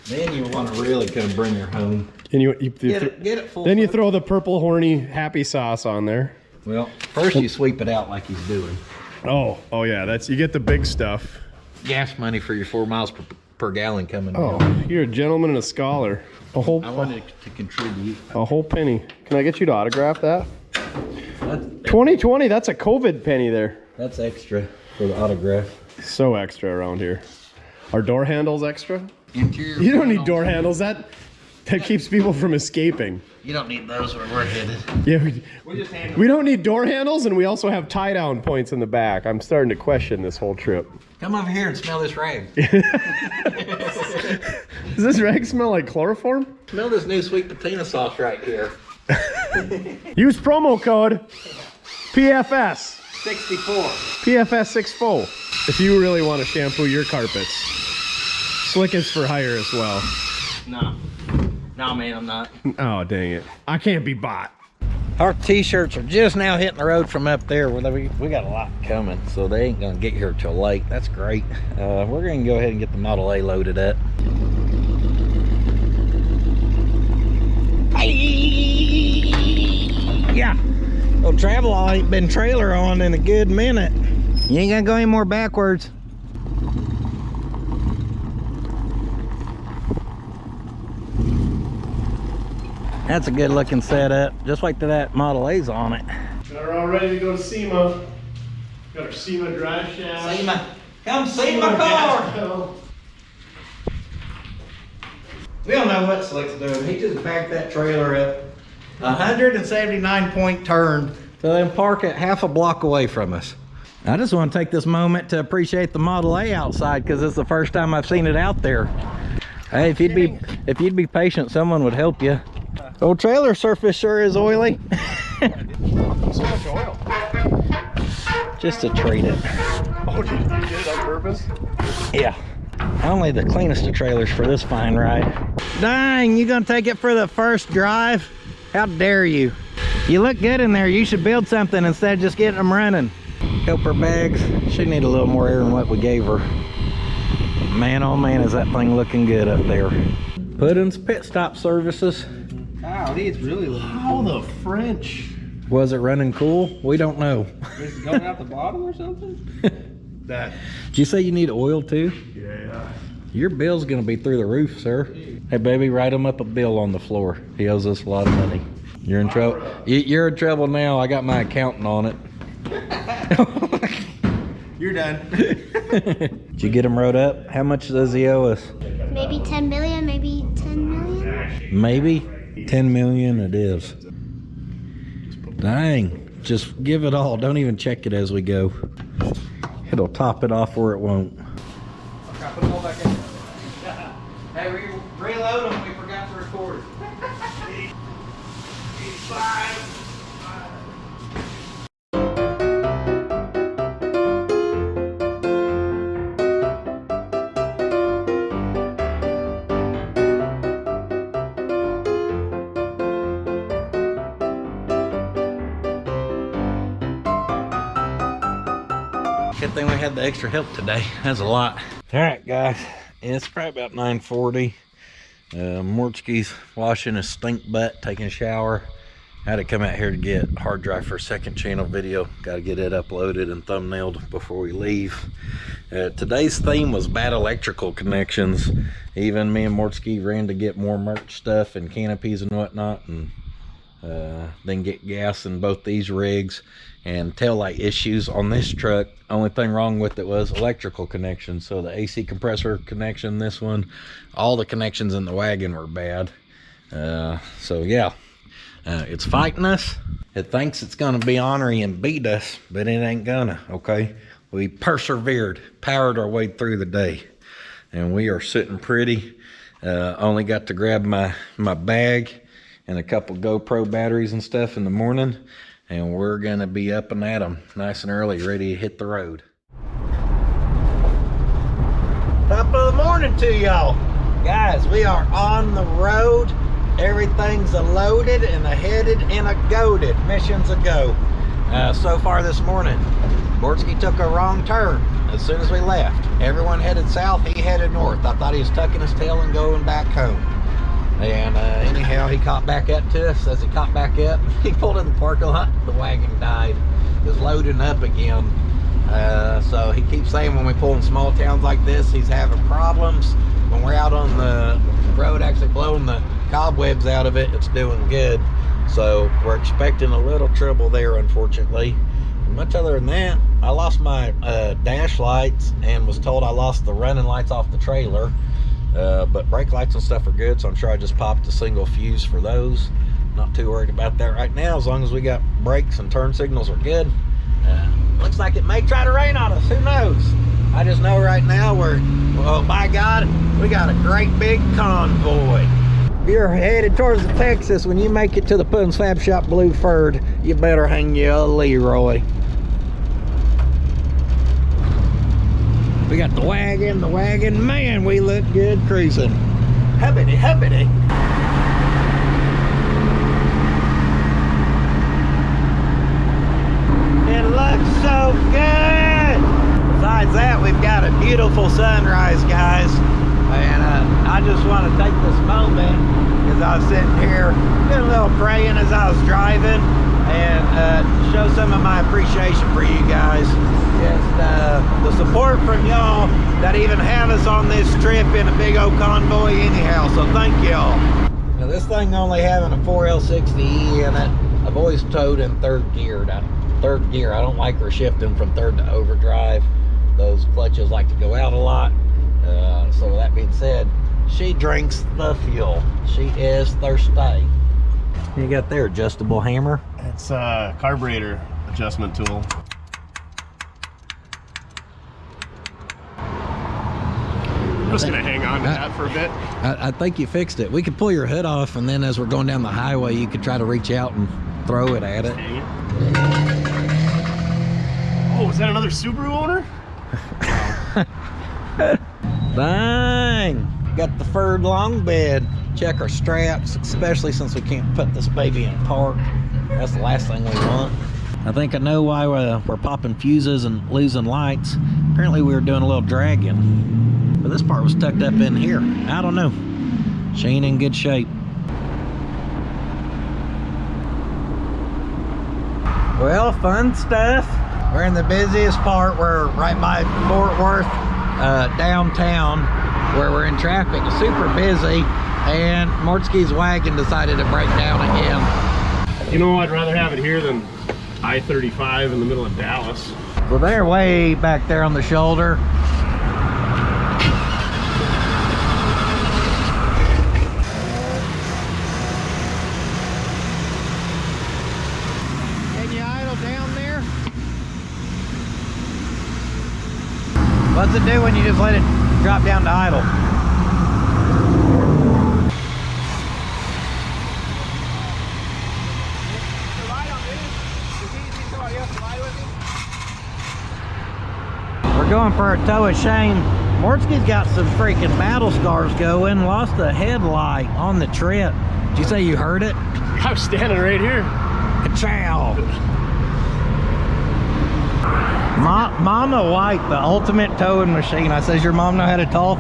Then you want to really kind of bring her home. And you Get it full. then you throw the purple horny happy sauce on there. Well, first you sweep it out like he's doing. Oh yeah, you get the big stuff. Gas money for your 4 miles per gallon coming Oh, down. you're a gentleman and a scholar. I wanted to contribute. A whole penny. Can I get you to autograph that? 2020, that's a COVID penny there. That's extra for the autograph. So extra around here. Are door handles extra? Interior. You don't need door handles. That keeps people from escaping. You don't need those where we're headed. Yeah, we don't need door handles, and we also have tie-down points in the back. I'm starting to question this whole trip. Come over here and smell this rag. Does this rag smell like chloroform? Smell this new sweet patina sauce right here. Use promo code PFS. 64. PFS 64. If you really want to shampoo your carpets. Slick is for hire as well. No, man, I'm not. Oh, dang it. I can't be bought. Our t-shirts are just now hitting the road from up there. We got a lot coming, so they ain't gonna get here till late. That's great. We're gonna go ahead and get the Model A loaded up. Yeah. Well, Travelall ain't been trailer on in a good minute. You ain't gonna go any more backwards. That's a good looking setup, just like that Model A's on it. Got her all ready to go to SEMA. Got our SEMA drive shaft. SEMA, come see my car. We don't know what Slick's doing. He just backed that trailer up 179 point turn to then park it half a block away from us. I just want to take this moment to appreciate the Model A outside because it's the first time I've seen it out there. Hey, if you'd be patient, someone would help you. Old trailer surface sure is oily. So much oil. just to treat it. Oh, you did it on purpose? Yeah. Only the cleanest of trailers for this fine ride. Dang, you gonna take it for the first drive? How dare you? You look good in there. You should build something instead of just getting them running. Helper bags. She need a little more air than what we gave her. Man, oh man, is that thing looking good up there. Puddins pit stop services. Howdy, it's really looking Oh, the French. Was it running cool? We don't know. Is it going out the bottom or something? That. Did you say you need oil too? Yeah. Your bill's gonna be through the roof, sir. Hey baby, write him up a bill on the floor. He owes us a lot of money. You're in trouble. You're in trouble now. I got my accountant on it. You're done. Did you get him wrote up? How much does he owe us? Maybe 10 billion, maybe 10 million. Maybe 10 million it is. Dang, just give it all. Don't even check it as we go. It'll top it off or it won't. Okay, put them all back in. Hey, reload them. We forgot to record. 85. Good thing we had the extra help today. That's a lot. All right, guys. It's probably about 9:40. Mortski's washing his stink butt, taking a shower. I had to come out here to get hard drive for a second channel video. Got to get it uploaded and thumbnailed before we leave. Today's theme was bad electrical connections. Even me and Mortski ran to get more merch stuff and canopies and whatnot, and then get gas in both these rigs and taillight issues on this truck. Only thing wrong with it was electrical connection. So the AC compressor connection, this one, all the connections in the wagon were bad. So yeah, it's fighting us. It thinks it's gonna be ornery and beat us, but it ain't gonna, okay? We persevered, powered our way through the day, and we are sitting pretty. Only got to grab my bag and a couple GoPro batteries and stuff in the morning, and we're gonna be up and at 'em nice and early, ready to hit the road. Top of the morning to y'all. Guys, we are on the road. Everything's loaded and headed and goaded. Missions a go. So far this morning, Bortsky took a wrong turn as soon as we left. Everyone headed south, he headed north. I thought he was tucking his tail and going back home. And anyhow, he caught back up to us. As he caught back up, he pulled in the parking lot. The wagon died. It was loading up again. So he keeps saying when we pull in small towns like this, he's having problems. When we're out on the road actually blowing the cobwebs out of it, it's doing good. So we're expecting a little trouble there, unfortunately. Much other than that, I lost my dash lights and was told I lost the running lights off the trailer. But brake lights and stuff are good, so I'm sure I just popped a single fuse for those. Not too worried about that right now, as long as we got brakes and turn signals are good. Looks like it may try to rain on us, who knows? I just know right now well, by God, we got a great big convoy. If you're headed towards the Texas, when you make it to the Puddins.fab shop Blueford, you better hang your Leroy. We got the wagon, man, we look good cruising. Hubbity, hubbity. It looks so good. Besides that, we've got a beautiful sunrise, guys. And I just want to take this moment, because I was sitting here doing a little praying as I was driving, and show some of my appreciation for you guys. Just the support from y'all that even have us on this trip in a big old convoy anyhow, so thank y'all. Now this thing only having a 4L60E in it, I've always towed in third gear. I don't like her shifting from third to overdrive. Those clutches like to go out a lot. So with that being said, she drinks the fuel. She is thirsty. You got there, adjustable hammer? It's a carburetor adjustment tool. I'm just gonna hang on to that for a bit. I think you fixed it. We could pull your hood off, and then as we're going down the highway, you could try to reach out and throw it at it. Oh Whoa, is that another Subaru owner? Dang! Got the furred long bed. Check our straps, especially since we can't put this baby in park. That's the last thing we want. I think I know why we're popping fuses and losing lights. Apparently we were doing a little dragging. But this part was tucked up in here. I don't know. She ain't in good shape. Well, fun stuff. We're in the busiest part. We're right by Fort Worth downtown, where we're in traffic. It's super busy, and Mortski's wagon decided to break down again. You know, I'd rather have it here than I-35 in the middle of Dallas. Well, they're way back there on the shoulder. Can you idle down there? What's it do when you just let it drop down to idle? We're going for a tow of shame. Mortski's got some freaking battle scars going. Lost a headlight on the trip. Did you say you heard it? I was standing right here. Ka-chow. Mama White, the ultimate towing machine. I says, your mom know how to tow?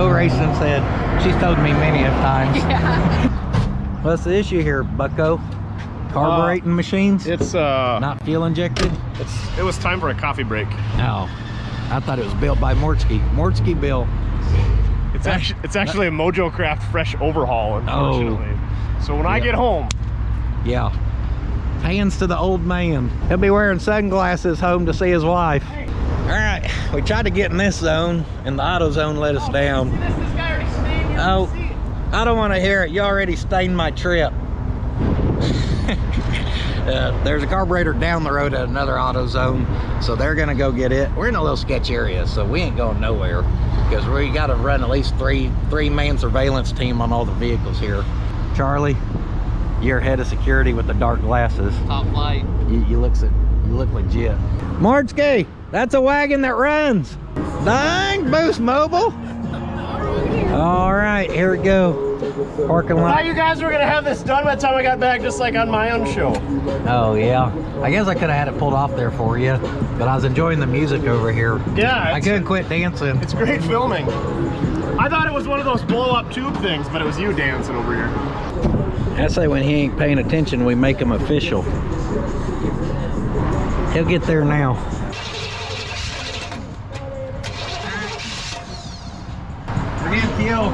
Racing said, she's towed me many of times. Yeah. What's the issue here, bucko? Carbureting machines? It's not fuel injected? It was time for a coffee break. Oh, I thought it was built by Mortski. Mortski built. It's actually a Mojo Craft fresh overhaul, unfortunately. Oh. So when I get home, yeah. Hands to the old man. He'll be wearing sunglasses home to see his wife. All right, we tried to get in this zone, and the auto zone let us down. Oh, I don't want to hear it. You already stained my trip. There's a carburetor down the road at another auto zone, so they're gonna go get it. We're in a little sketch area, so we ain't going nowhere because we got to run at least three-man surveillance team on all the vehicles here. Charlie, you're head of security with the dark glasses. Top flight. You look legit. Mortski, that's a wagon that runs. Dang, Boost Mobile. All right, here we go. Parking lot. I thought you guys were gonna have this done by the time I got back, just like on my own show. Oh yeah, I guess I could have had it pulled off there for you, but I was enjoying the music over here. Yeah, I couldn't quit dancing. It's great filming. I thought it was one of those blow-up tube things, but it was you dancing over here. I say when he ain't paying attention, we make him official. He'll get there now. Forget fuel.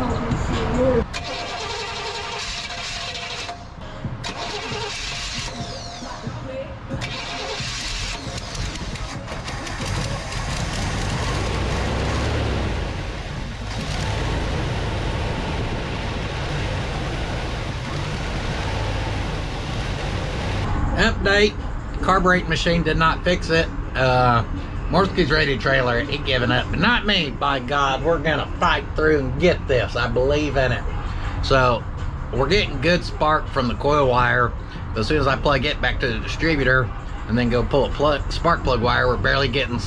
Update, carbureting machine did not fix it. Mortski's ready to trailer it. He giving up, but not me. By God, we're gonna fight through and get this. I believe in it. So we're getting good spark from the coil wire. But as soon as I plug it back to the distributor and then go pull a spark plug wire, we're barely getting.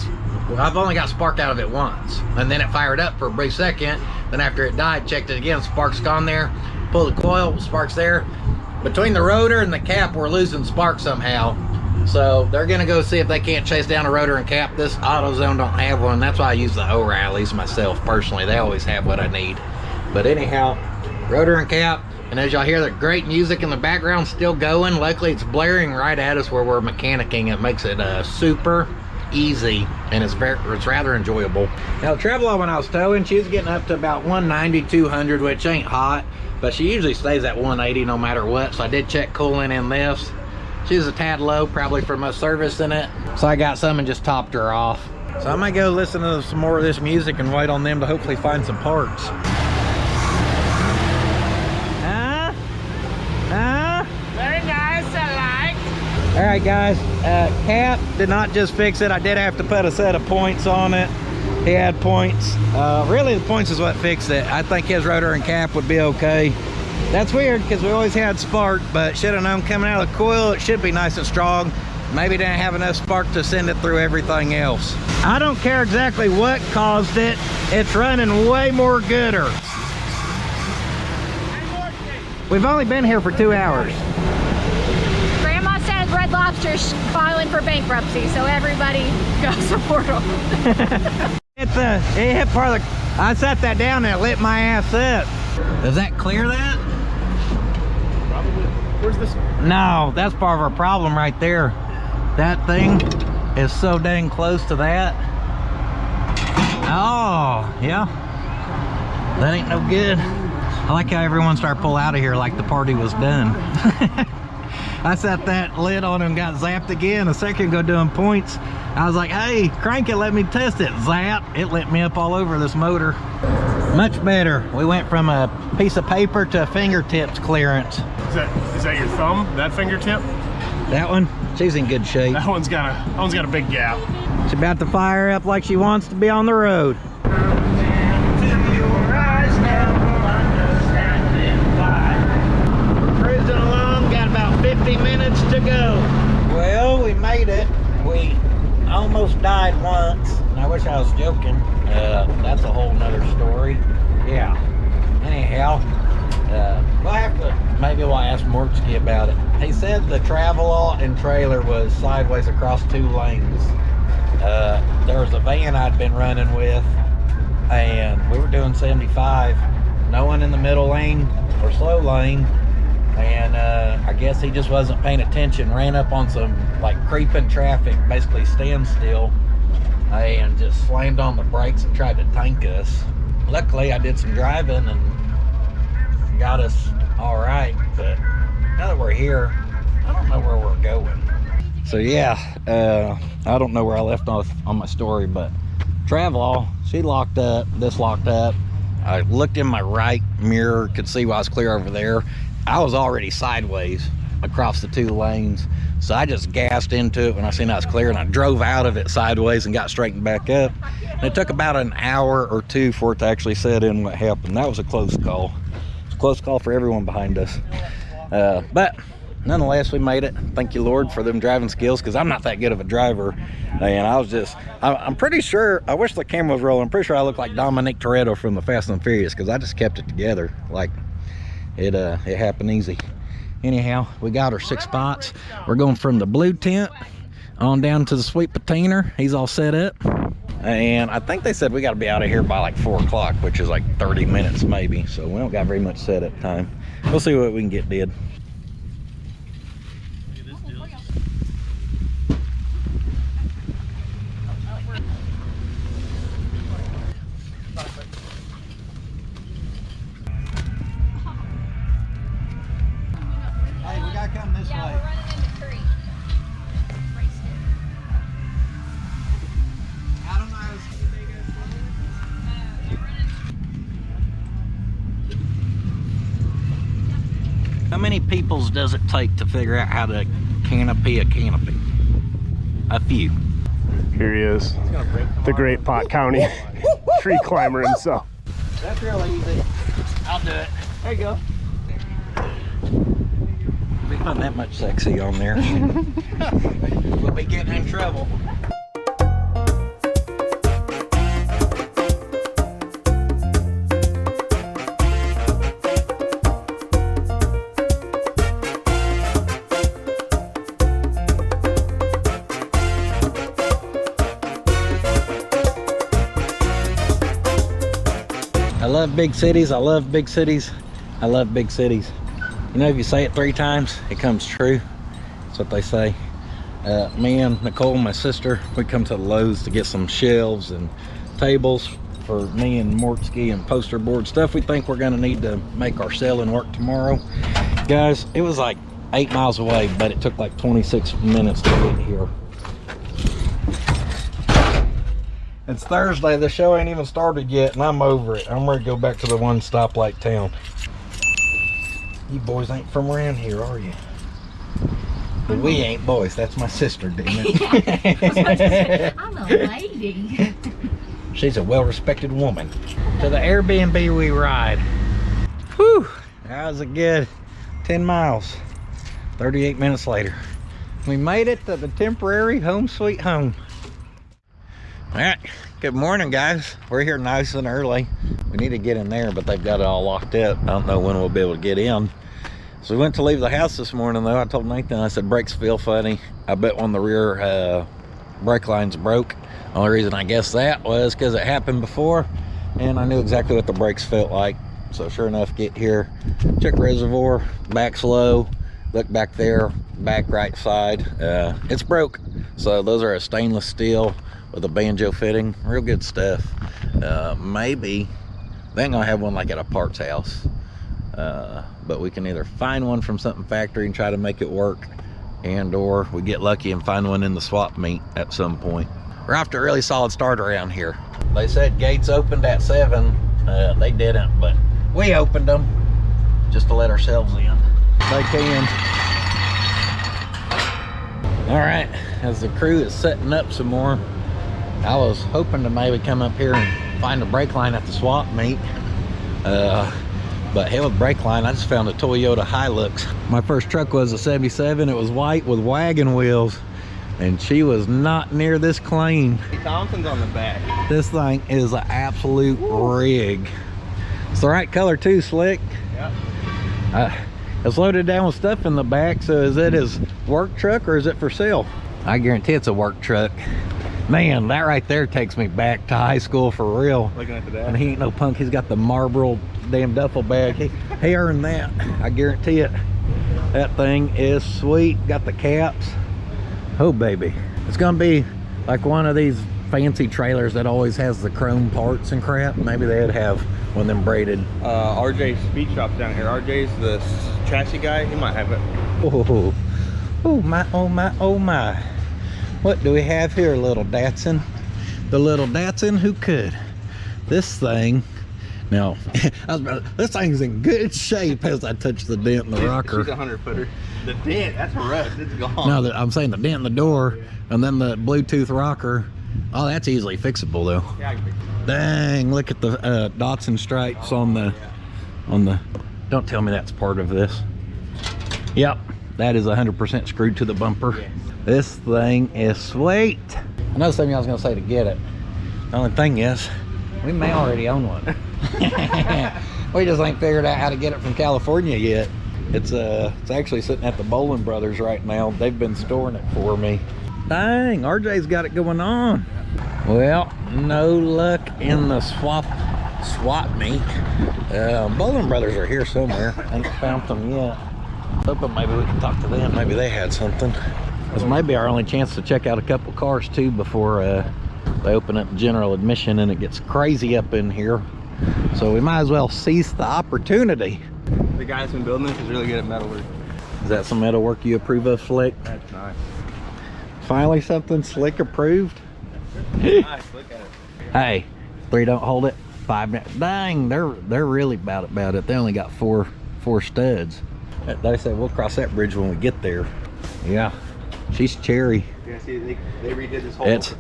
Well, I've only got spark out of it once, and then it fired up for a brief second. Then after it died, checked it again. Spark's gone there. Pull the coil, spark's there. Between the rotor and the cap, we're losing spark somehow. So they're gonna go see if they can't chase down a rotor and cap. This AutoZone don't have one. That's why I use the O'Reilly's myself personally. They always have what I need. But anyhow, rotor and cap. And as y'all hear the great music in the background still going, luckily it's blaring right at us where we're mechanicking. It makes it super easy, and it's rather enjoyable. Now Travelall, when I was towing, she was getting up to about 190, 200, which ain't hot. But she usually stays at 180 no matter what. So I did check coolant in this. She was a tad low, probably from us servicing it. So I got some and just topped her off. So I might go listen to some more of this music and wait on them to hopefully find some parts. Very nice, I like. All right, guys. Cap did not just fix it. I did have to put a set of points on it. He had points. Really, the points is what fixed it. I think his rotor and cap would be okay. That's weird because we always had spark, but should have known coming out of the coil, it should be nice and strong. maybe didn't have enough spark to send it through everything else. I don't care exactly what caused it. It's running way more gooder. We've only been here for 2 hours. Grandma says Red Lobster's filing for bankruptcy, so everybody go support them. It hit part of the, I set that down and it lit my ass up. Does that clear that? Probably. Where's this? No, that's part of our problem right there. That thing is so dang close to that. Oh, yeah. That ain't no good. I like how everyone started pulling out of here like the party was done. I set that lid on and got zapped again a second ago doing points. I was like, hey, crank it, let me test it. Zap, it lit me up all over this motor. Much better. We went from a piece of paper to a fingertips clearance. Is that your thumb? That fingertip? That one, she's in good shape. That one's got a big gap. She's about to fire up like she wants to be on the road. Cruising along, got about 50 minutes to go. Well, we made it. We almost died once. I wish I was joking. That's a whole nother story. Yeah. Anyhow, maybe we'll ask Mortsky about it. He said the Travelall and trailer was sideways across 2 lanes. There was a van I'd been running with, and we were doing 75. No one in the middle lane or slow lane, and I guess he just wasn't paying attention. Ran up on some like creeping traffic, basically standstill, and just slammed on the brakes and tried to tank us. Luckily, I did some driving and got us all right, but now that we're here, I don't know where we're going. So yeah, I don't know where I left off on my story, but Travelall, she locked up, this locked up. I looked in my right mirror, could see I was clear over there. I was already sideways across the 2 lanes, so I just gassed into it when I seen I was clear, and I drove out of it sideways and got straightened back up. And it took about an hour or 2 for it to actually set in what happened. That was a close call. It's a close call for everyone behind us. But nonetheless, we made it. Thank you, Lord, for them driving skills, because I'm not that good of a driver. And I'm pretty sure, I wish the camera was rolling, I'm pretty sure I look like Dominic Toretto from the Fast and Furious, because I just kept it together. Like, it happened easy. Anyhow, we got our 6 spots. We're going from the blue tent on down to the sweet patina. He's all set up. And I think they said we got to be out of here by like 4 o'clock, which is like 30 minutes maybe. So we don't got very much setup time. We'll see what we can get did. Hey, we gotta come this way. Yeah, we're running in the tree. I don't know. How many peoples does it take to figure out how to canopy a canopy? A few. Here he is, the great Pot County tree climber himself. That's real easy. I'll do it. There you go. We putting that much sexy on there. We'll be getting in trouble. I love big cities. I love big cities. I love big cities. You know, if you say it 3 times, it comes true. That's what they say. Me and Nicole, my sister, we come to the Lowe's to get some shelves and tables for me and Mortsky and poster board stuff we think we're gonna need to make our selling work tomorrow. Guys, it was like 8 miles away, but it took like 26 minutes to get here. It's Thursday, the show ain't even started yet, and I'm over it. I'm ready to go back to the one stoplight town. You boys ain't from around here, are you? But we ain't boys, that's my sister, damn it. I'm a lady. She's a well-respected woman. To the Airbnb we ride. Whew, that was a good 10 miles. 38 minutes later. We made it to the temporary home sweet home. All right, good morning, guys. We're here nice and early. We need to get in there, but they've got it all locked up. I don't know when we'll be able to get in. So we went to leave the house this morning, though. I told Nathan, I said, brakes feel funny. I bet one of the rear brake lines broke. Only reason I guessed that was because it happened before, and I knew exactly what the brakes felt like. So sure enough, get here, check reservoir, back's low, look back there, back right side, it's broke. So those are a stainless steel with a banjo fitting, real good stuff. Maybe they ain't gonna have one like at a parts house, but we can either find one from something factory and try to make it work, and or we get lucky and find one in the swap meet at some point. We're off to a really solid start around here. They said gates opened at 7. They didn't, but we opened them just to let ourselves in. They can. All right, as the crew is setting up some more, I was hoping to maybe come up here and find a brake line at the swap meet. But hell with brake line, I just found a Toyota Hilux. My first truck was a 77. It was white with wagon wheels, and she was not near this clean. Thompson's on the back. This thing is an absolute rig. It's the right color too, slick. Yep. It's loaded down with stuff in the back, so is it his work truck or is it for sale? I guarantee it's a work truck. Man, that right there takes me back to high school for real. Looking at the dash. And he ain't no punk, he's got the Marlboro damn duffel bag. He earned that, I guarantee it. That thing is sweet, got the caps. Oh baby. It's gonna be like one of these fancy trailers that always has the chrome parts and crap. Maybe they'd have one of them braided. RJ's speed shop's down here. RJ's the chassis guy. He might have it. Oh, oh my, oh my, oh my. What do we have here, little Datsun? The little Datsun who could. This thing, now, this thing's in good shape as I touch the dent in the rocker. She's a 100-footer. The dent, that's rust. It's gone. No, I'm saying the dent in the door, and then the Bluetooth rocker. Oh, that's easily fixable though. Yeah, I can fix it. Dang, look at the Datsun stripes on the, don't tell me that's part of this. Yep, that is 100% screwed to the bumper. Yes. This thing is sweet. Another thing I was gonna say to get it. The only thing is, we may already own one. We just ain't figured out how to get it from California yet. It's actually sitting at the Bowling Brothers right now. They've been storing it for me. Dang, RJ's got it going on. Well, no luck in the swap meet. Bowling Brothers are here somewhere. Ain't found them yet. Hoping maybe we can talk to them. Maybe they had something. This may be our only chance to check out a couple cars too before they open up general admission and it gets crazy up in here. So we might as well seize the opportunity. The guy that's been building this is really good at metalwork. Is that some metal work you approve of, Slick? That's nice. Finally something Slick approved. Nice, look at it. Hey, 3 don't hold it, 5 now. Dang, they're really bad about it. They only got four studs. They said we'll cross that bridge when we get there. Yeah, she's cherry. Yeah, see, they redid this whole. It's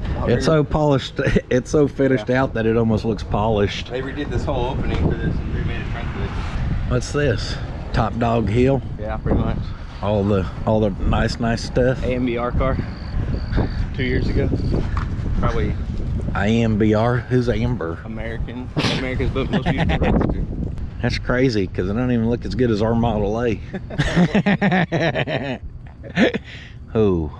so polished. It's so finished out that it almost looks polished. They redid this whole opening for this and remade it front for this. What's this? Top Dog Hill. Yeah, pretty much. All the nice stuff. AMBR car. 2 years ago. Probably. IMBR. Who's Amber? America's most beautiful roadster. That's crazy because it don't even look as good as our Model A. Oh,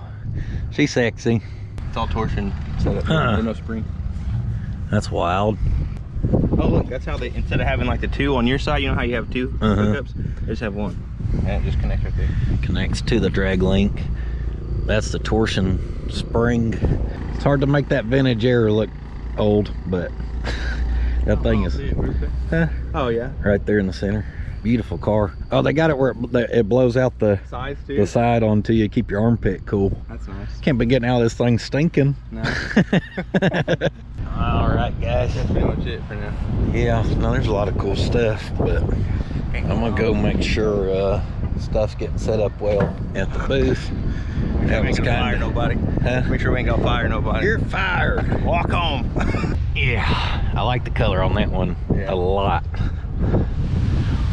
she's sexy. It's all torsion set up. There's no spring. That's wild. Oh look, that's how they, instead of having like the 2 on your side, you know how you have 2 hookups? They just have 1. And it just connects right there. Connects to the drag link. That's the torsion spring. It's hard to make that vintage air look old, but that thing is Oh yeah, right there in the center. Beautiful car. Oh, they got it where it blows out the sides too. The side onto you, keep your armpit cool. That's nice. Can't be getting out of this thing stinking. No. All right, guys. That's pretty much it for now. Yeah, no, there's a lot of cool stuff, but I'm gonna go make sure stuff's getting set up well at the booth. That was fire nobody. Huh? Make sure we ain't gonna fire nobody. You're fired. Walk home. Yeah, I like the color on that one a lot.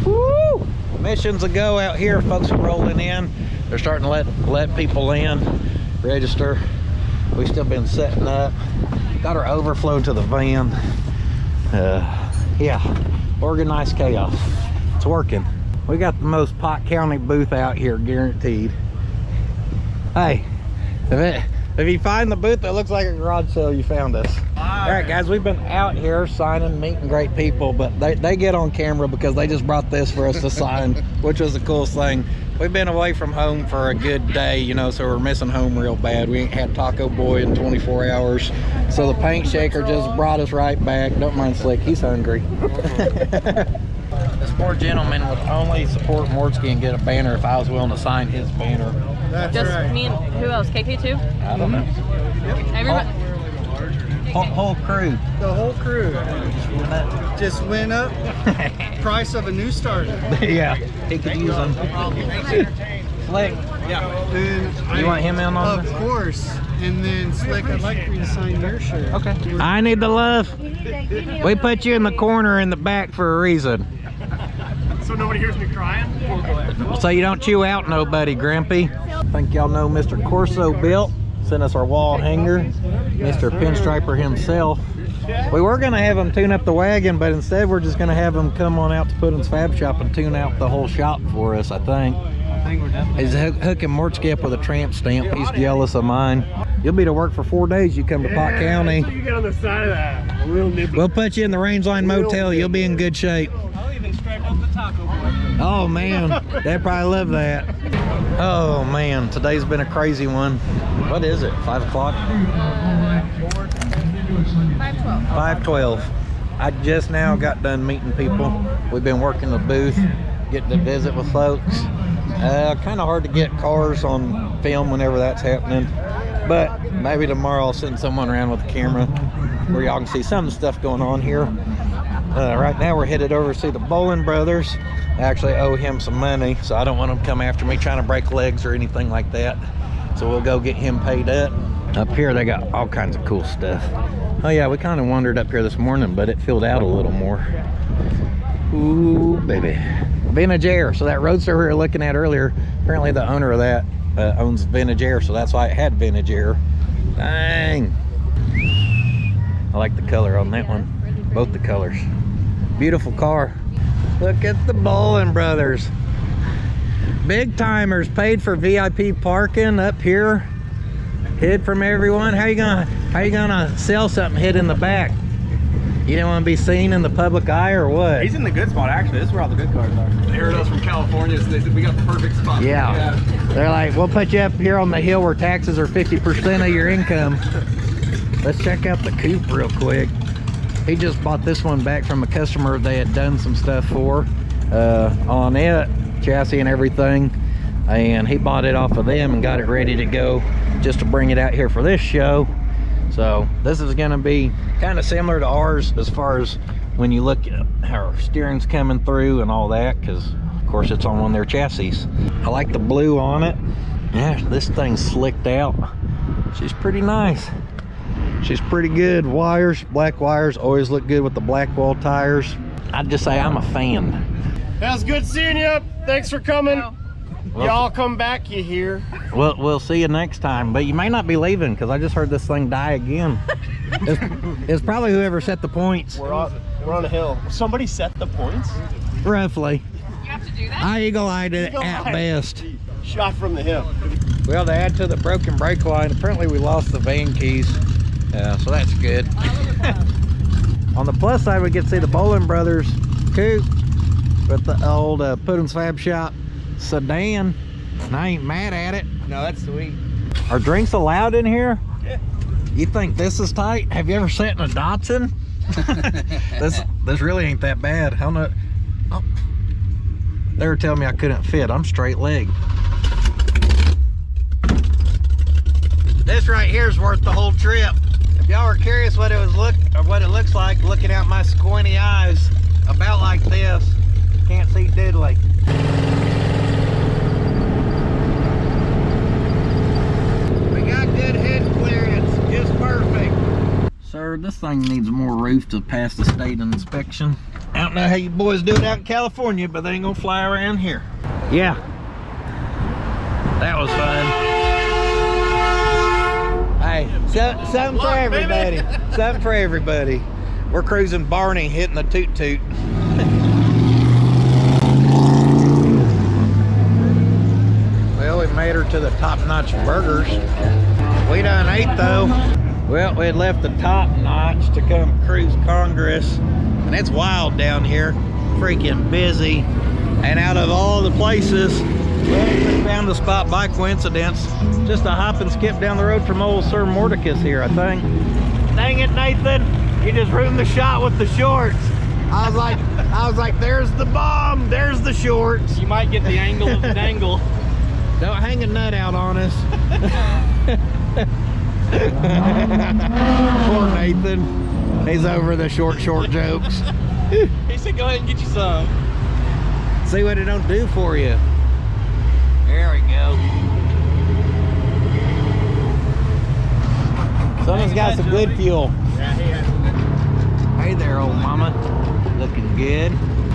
Woo! Missions a go out here. Folks are rolling in. They're starting to let people in, register. We've still been setting up. Got our overflow to the van. Yeah, organized chaos. It's working. We got the most Pot County booth out here, guaranteed. Hey, if you find the booth that looks like a garage sale, you found us. All right, guys, we've been out here signing, meeting great people, but they get on camera because they just brought this for us to sign, which was the coolest thing. We've been away from home for a good day, you know, so we're missing home real bad. We ain't had Taco Boy in 24 hours. So the paint shaker just brought us right back. Don't mind Slick, he's hungry. This poor gentleman would only support Mortsky and get a banner if I was willing to sign his banner. That's just right. Me and who else? KK too? I don't know. Everybody. Whole crew. The whole crew just went up. Price of a new starter. Yeah, he could use them. Slick. Yeah. You want him in on this? Of course. And then Slick, I'd like for you to sign your shirt. Okay. I need the love. We put you in the corner in the back for a reason. So nobody hears me crying? So you don't chew out nobody, Grampy. I think y'all know Mr. Corso built. Sent us our wall hanger. Mr. Pinstriper himself. We were gonna have him tune up the wagon, but instead we're just gonna have him come on out to puddins.fab.shop and tune out the whole shop for us, I think. He's hooking Mortsky up with a tramp stamp. He's jealous of mine. You'll be to work for 4 days. You come to Pot County. So you get on the side of that. We'll put you in the Rangeline Motel. You'll be in good shape. I'll even stripe up the Taco Boy. Oh man, they'd probably love that. Oh man, today's been a crazy one. What is it, 5 o'clock? 5:12. 5:12. I just now got done meeting people. We've been working the booth, getting to visit with folks. Kind of hard to get cars on film whenever that's happening, but maybe tomorrow I'll send someone around with a camera where y'all can see some of the stuff going on here. Right now we're headed over to see the Bowling brothers. I actually owe him some money, so I don't want him to come after me trying to break legs or anything like that. So we'll go get him paid up. Up here they got all kinds of cool stuff. Oh yeah, we kind of wandered up here this morning, but it filled out a little more. Ooh, baby. Vintage Air. So that Roadster we were looking at earlier, apparently the owner of that owns Vintage Air, so that's why it had Vintage Air. Dang. I like the color on that one. Both the colors. Beautiful car. Look at the Bowling brothers. Big timers, paid for VIP parking up here. Hid from everyone. How you gonna sell something hid in the back? You don't want to be seen in the public eye or what? He's in the good spot, actually. This is where all the good cars are. They heard us from California, so they said we got the perfect spot. Yeah. They're like, we'll put you up here on the hill where taxes are 50% of your income. Let's check out the coupe real quick. He just bought this one back from a customer they had done some stuff for on it, chassis and everything. And he bought it off of them and got it ready to go just to bring it out here for this show. So this is gonna be kind of similar to ours as far as when you look at how our steering's coming through and all that, because of course it's on one of their chassis. I like the blue on it. Yeah, this thing's slicked out. She's pretty nice. She's pretty good. Wires, black wires, always look good with the black wall tires. I'd just say I'm a fan. That was good seeing you. Thanks for coming. Well, y'all come back, you hear? We'll see you next time, but you may not be leaving because I just heard this thing die again. it's probably whoever set the points. We're on a hill. Somebody set the points? Roughly. You have to do that? I eagle-eyed it at best. Shot from the hip. Well, to add to the broken brake line, apparently we lost the van keys, so that's good. On the plus side, we get to see the Bowling brothers coupe with the old puddins.fab.shop sedan, and I ain't mad at it. No, that's sweet. Are drinks allowed in here? Yeah. You think this is tight? Have you ever sat in a Datsun? this really ain't that bad. How not? Oh. They were telling me I couldn't fit. I'm straight leg. This right here is worth the whole trip. If y'all are curious what it looks like looking out my squinty eyes, about like this, can't see diddly. Good head clearance, just perfect. Sir, this thing needs more roof to pass the state inspection. I don't know how you boys do it out in California, but they ain't gonna fly around here. Yeah. That was fun. Hey, something for everybody. Something for everybody. We're cruising Barney, hitting the toot toot. Well, we made her to the top-notch burgers. We done ate though. Well, we had left the top notch to come cruise Congress, and it's wild down here, freaking busy. And out of all the places, we found a spot by coincidence, just a hop and skip down the road from old Sir Mordecus here, I think. Dang it, Nathan, you just ruined the shot with the shorts. I was like, there's the bomb, there's the shorts. You might get the angle of the dangle. Don't hang a nut out on us. Poor Nathan. He's over the short jokes. He said, go ahead and get you some. See what it don't do for you. There we go. Someone's got some good fuel. Hey there, old mama. Looking good.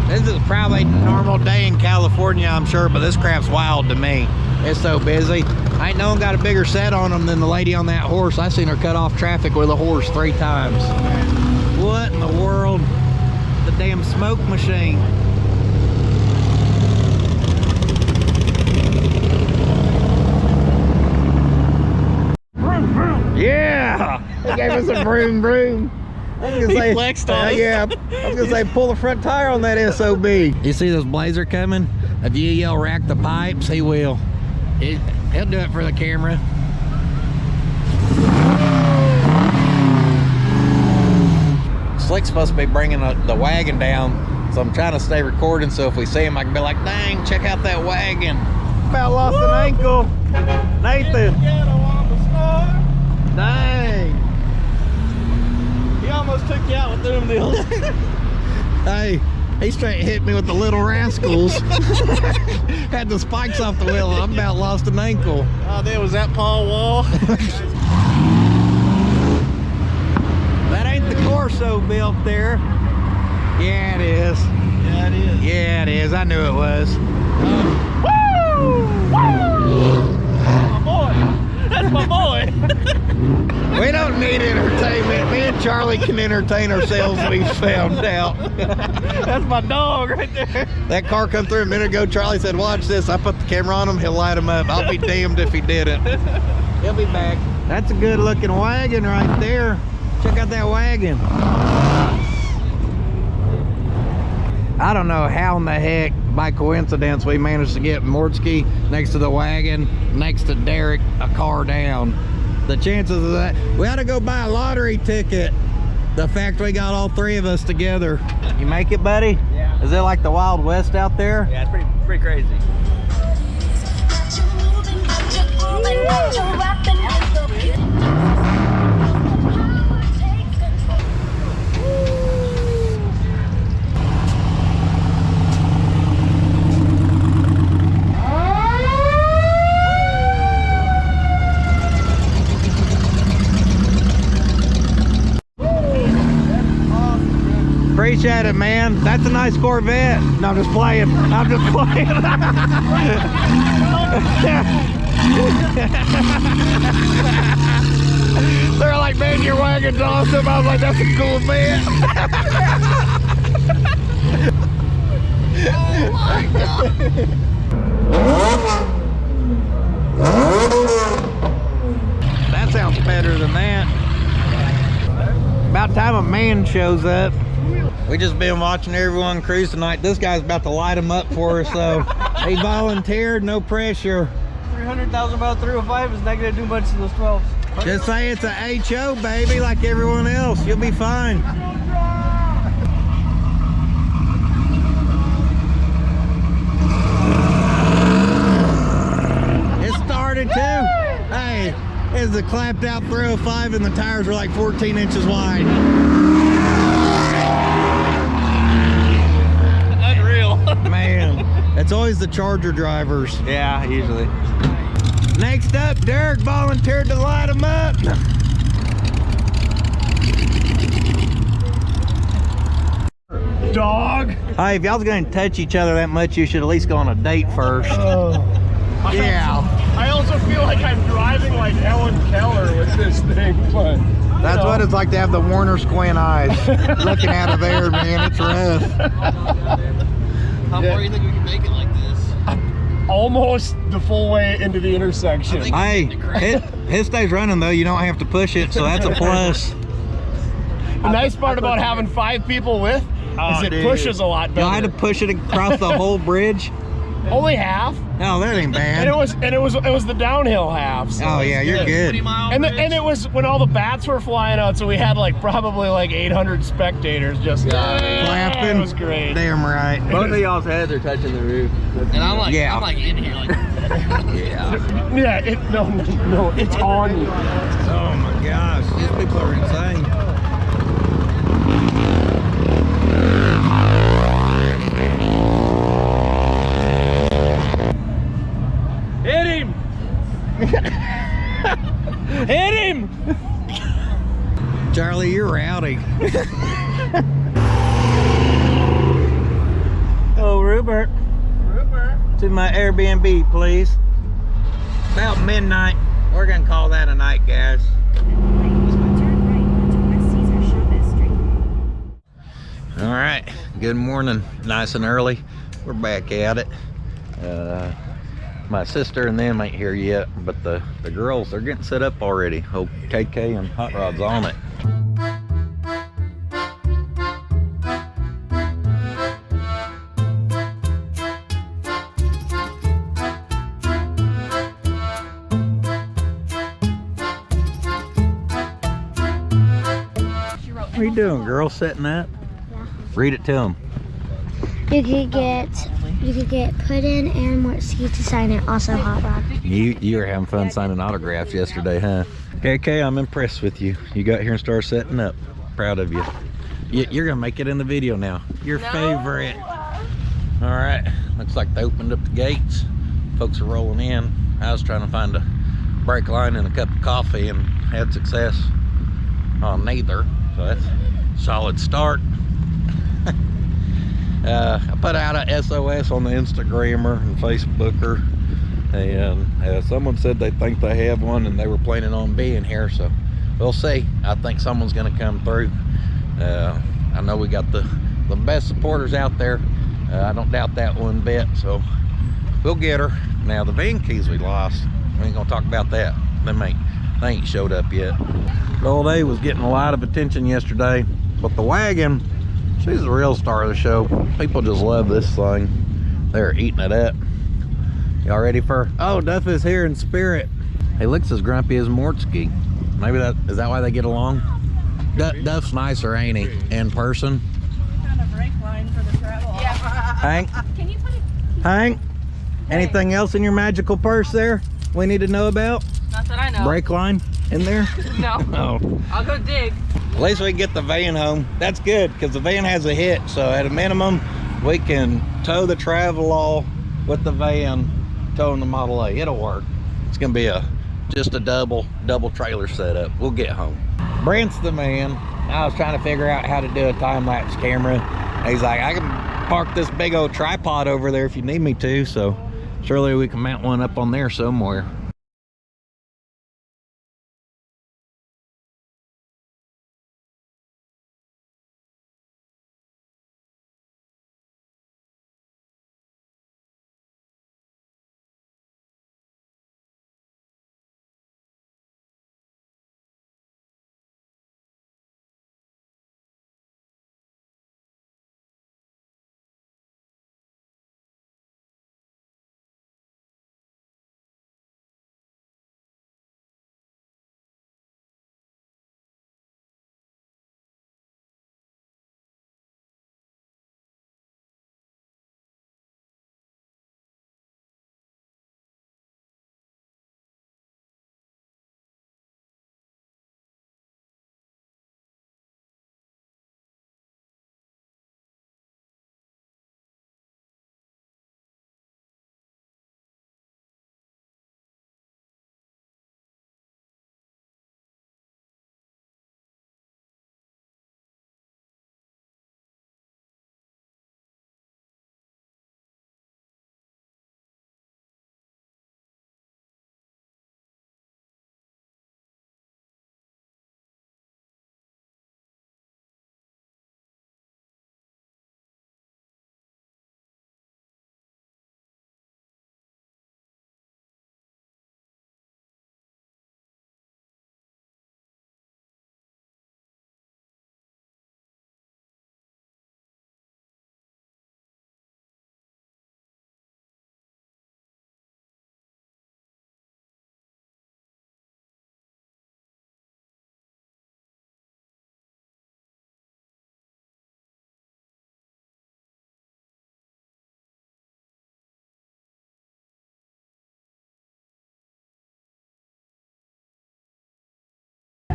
This is probably a normal day in California, I'm sure, but this crap's wild to me. It's so busy. Ain't no one got a bigger set on them than the lady on that horse. I seen her cut off traffic with a horse 3 times. What in the world? The damn smoke machine. Yeah! They gave us a vroom vroom. I was gonna say, flexed on us. yeah, I was gonna say pull the front tire on that SOB. You see this Blazer coming? If you yell rack the pipes, he will. He'll do it for the camera. Slick's supposed to be bringing the wagon down, so I'm trying to stay recording, so if we see him I can be like, dang, check out that wagon. About lost an ankle. Nathan. Dang. He almost took you out with them deals. Hey, he straight hit me with the little rascals. Had the spikes off the wheel. I'm about lost an ankle. Oh, there was that Paul Wall. That ain't the Corso built there. Yeah, it is. Yeah, it is. Yeah, it is. I knew it was. Woo! Woo! My boy. That's my boy. We don't need entertainment. Me and Charlie can entertain ourselves, we found out. That's my dog right there. That car come through a minute ago. Charlie said, watch this. I put the camera on him. He'll light him up. I'll be damned if he didn't. He'll be back. That's a good looking wagon right there. Check out that wagon. I don't know how in the heck, by coincidence, we managed to get Mortsky next to the wagon, next to Derek, a car down. The chances of that, we ought to go buy a lottery ticket. The fact we got all 3 of us together. You make it, buddy? Yeah. Is it like the Wild West out there? Yeah, it's pretty crazy. Appreciate it, man. That's a nice Corvette. No, I'm just playing. I'm just playing. They're like, man, your wagon's awesome. I was like, that's a cool van. Oh my God. That sounds better than that. About time a man shows up. We just been watching everyone cruise tonight. This guy's about to light them up for us, so he volunteered, no pressure. 300,000 about 305 is not going to do much to those 12s. Just say it's a HO, baby, like everyone else. You'll be fine. It started too. Hey, it's a clapped out 305 and the tires were like 14 inches wide. Unreal. Man, it's always the Charger drivers. Yeah, usually. Next up, Derek volunteered to light them up. dog. Hey, if y'all's gonna touch each other that much, you should at least go on a date first. Yeah. I also feel like I'm driving like Ellen Keller with this thing, but That's what it's like to have the Warner squint eyes. Looking out of there, man, it's rough. How far do you think we can make it like this? almost the full way into the intersection. Hey, it stays running though. You don't have to push it, so that's a plus. The nice part about having 5 people with is it pushes a lot better. I had to push it across the whole bridge. Only half. Oh, that ain't bad. And it was the downhill half. So oh yeah, you're good. And it was when all the bats were flying out, so we had probably 800 spectators just clapping. It was great. Damn right. Both of y'all's heads are touching the roof. And I'm like, yeah. I'm like in here, like, yeah. Yeah. No, it's on you. Oh my gosh, these people are insane. Hit him! Hit him! Charlie, you're rowdy. Oh, Rupert. To my Airbnb, please. About midnight. We're gonna call that a night, guys. All right, good morning. Nice and early. We're back at it. My sister and them ain't here yet, but the girls, they're getting set up already. Hope KK and Hot Rod's on it. What are you doing, girl? Setting up? Yeah. Read it to them. You could get puddin and Mortski to sign it. Also, Hot Rod. You were having fun signing autographs yesterday, huh? KK, I'm impressed with you. You got here and started setting up. Proud of you. You're gonna make it in the video now. Your favorite. All right. Looks like they opened up the gates. Folks are rolling in. I was trying to find a brake line and a cup of coffee and had success on neither. So that's a solid start. I put out a SOS on the Instagrammer and Facebooker, and someone said they think they have one and they were planning on being here, so we'll see. I think someone's gonna come through. I know we got the best supporters out there. I don't doubt that one bit, so we'll get her. Now the van keys we lost, we ain't gonna talk about that. They ain't showed up yet. Old A was getting a lot of attention yesterday, but the wagon, she's the real star of the show. People just love this thing. They're eating it up. Y'all ready for? Oh, Duff is here in spirit. He looks as grumpy as Mortski. Maybe is that why they get along? Duff's nicer, ain't he? In person. Kind of brake line for the Travelall. Yeah. Hank? Can you put it? Hank? Anything else in your magical purse there we need to know about? Not that I know. Brake line in there? No. Oh. I'll go dig. At least we can get the van home. That's good, because the van has a hitch, so at a minimum we can tow the Travelall with the van towing the Model A. It'll work. It's gonna be just a double trailer setup. We'll get home. Brent's the man. I was trying to figure out how to do a time-lapse camera. He's like, I can park this big old tripod over there if you need me to, so surely we can mount one up on there somewhere.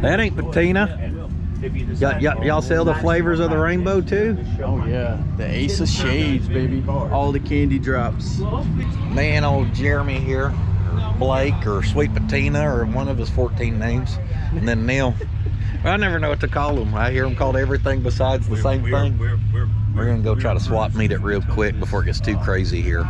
That ain't patina. Y'all sell the flavors of the rainbow too? Oh yeah, the Ace of Shades, baby. All the candy drops. Man, old Jeremy here, or Blake, or Sweet Patina, or one of his 14 names, and then Neil. I never know what to call them. I hear them called everything besides the same thing. We're gonna go try to swap meet it real quick before it gets too crazy here.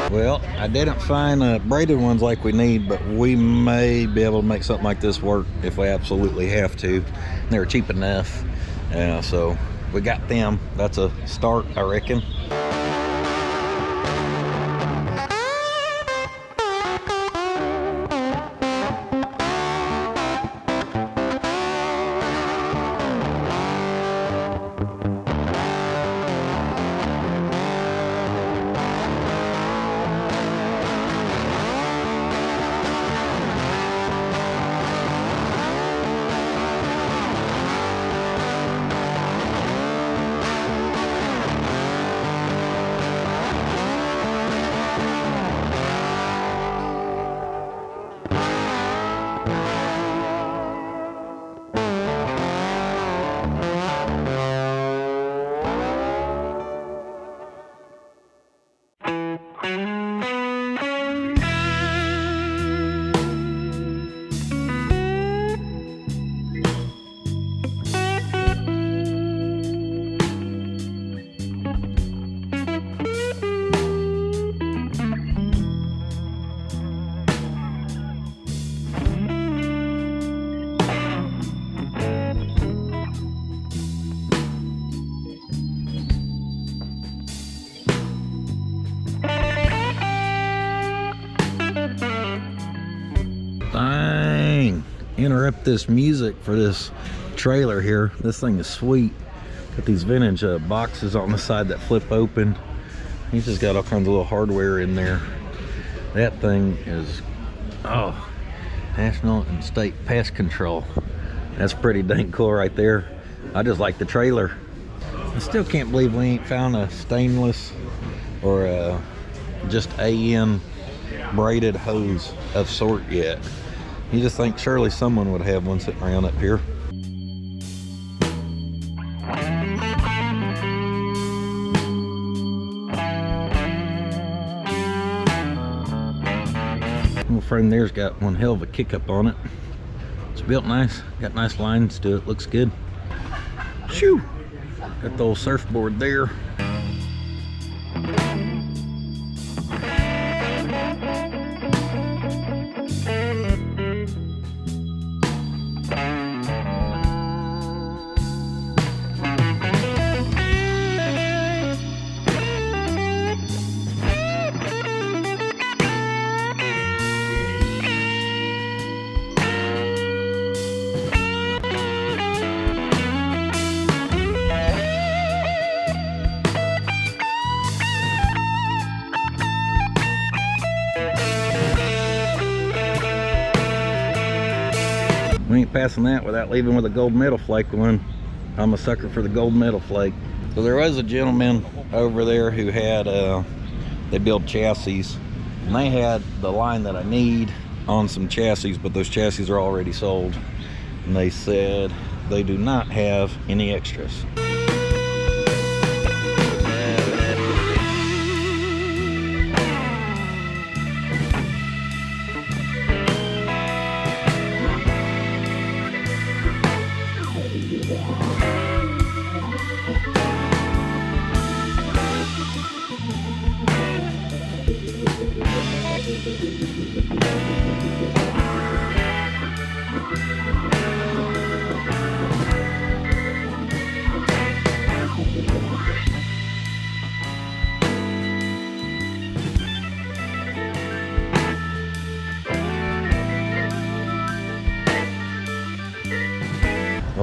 Well, I didn't find braided ones like we need, but we may be able to make something like this work if we absolutely have to. They're cheap enough, so we got them. That's a start, I reckon. Dang, interrupt this music for this trailer here. This thing is sweet. Got these vintage boxes on the side that flip open. He's just got all kinds of little hardware in there. That thing is, oh, National and State Pest Control. That's pretty dang cool right there. I just like the trailer. I still can't believe we ain't found a stainless or just AN braided hose of sort yet. You just think surely someone would have one sitting around up here. Little friend there's got one hell of a kick up on it. It's built nice, got nice lines to it, looks good. Shoo! Got the old surfboard there. We ain't passing that without leaving with a gold metal flake one. I'm a sucker for the gold metal flake. So there was a gentleman over there who had, they build chassis, and they had the line that I need on some chassis, but those chassis are already sold. And they said they do not have any extras.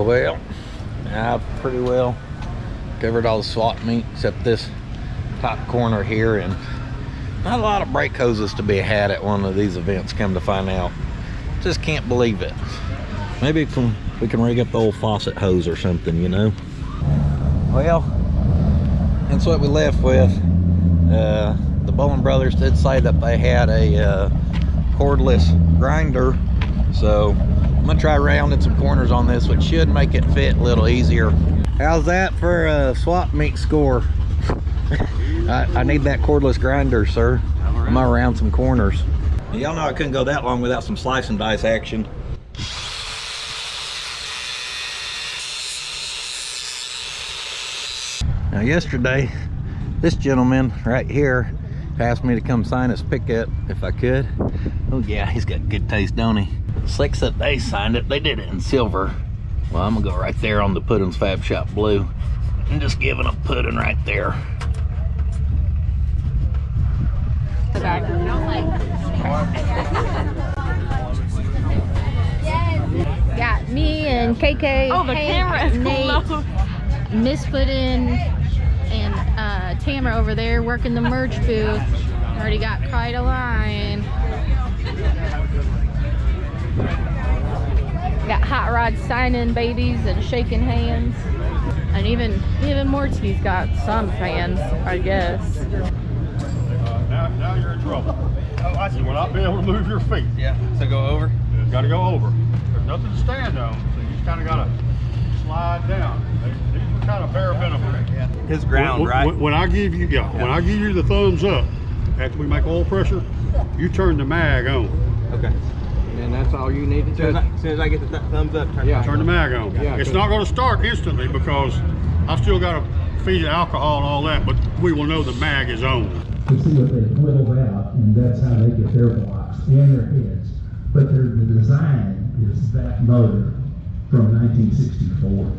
Well, I've pretty well covered all the swap meat except this top corner here, and not a lot of brake hoses to be had at one of these events, come to find out. Just can't believe it. Maybe we can rig up the old faucet hose or something, you know. Well, that's what we left with. The Bowling Brothers did say that they had a cordless grinder, so I'm gonna try rounding some corners on this, which should make it fit a little easier. How's that for a swap meet score? I need that cordless grinder, sir. I'm gonna round some corners. Y'all know I couldn't go that long without some slice and dice action. Now yesterday, this gentleman right here asked me to come sign his pickup if I could. Oh yeah, he's got good taste, don't he? Six that they signed it, they did it in silver. Well, I'm gonna go right there on the puddins.fab.shop blue and just give it a pudding right there. Got me and KK, Oh, the camera is Nate, close. Miss Puddin, and Tamara over there working the merch booth. Already got quite a line. Got Hot Rod signing babies and shaking hands. And even Morty's got some fans, I guess. Now you're in trouble. You will not be able to move your feet. Yeah, so go over? You got to go over. There's nothing to stand on, so you just kind of got to slide down. These are kind of bare minimum. Yeah. His ground, right? When I give you, when I give you the thumbs up, after we make oil pressure, you turn the mag on. Okay. And that's all you need to do. As soon as I get the thumbs up, Turn the mag on. Yeah, It's not going to start instantly because I've still got to feed it alcohol and all that, but we will know the mag is on. You see what they whittled out, and that's how they get their blocks and their heads. But the design is that motor from 1964.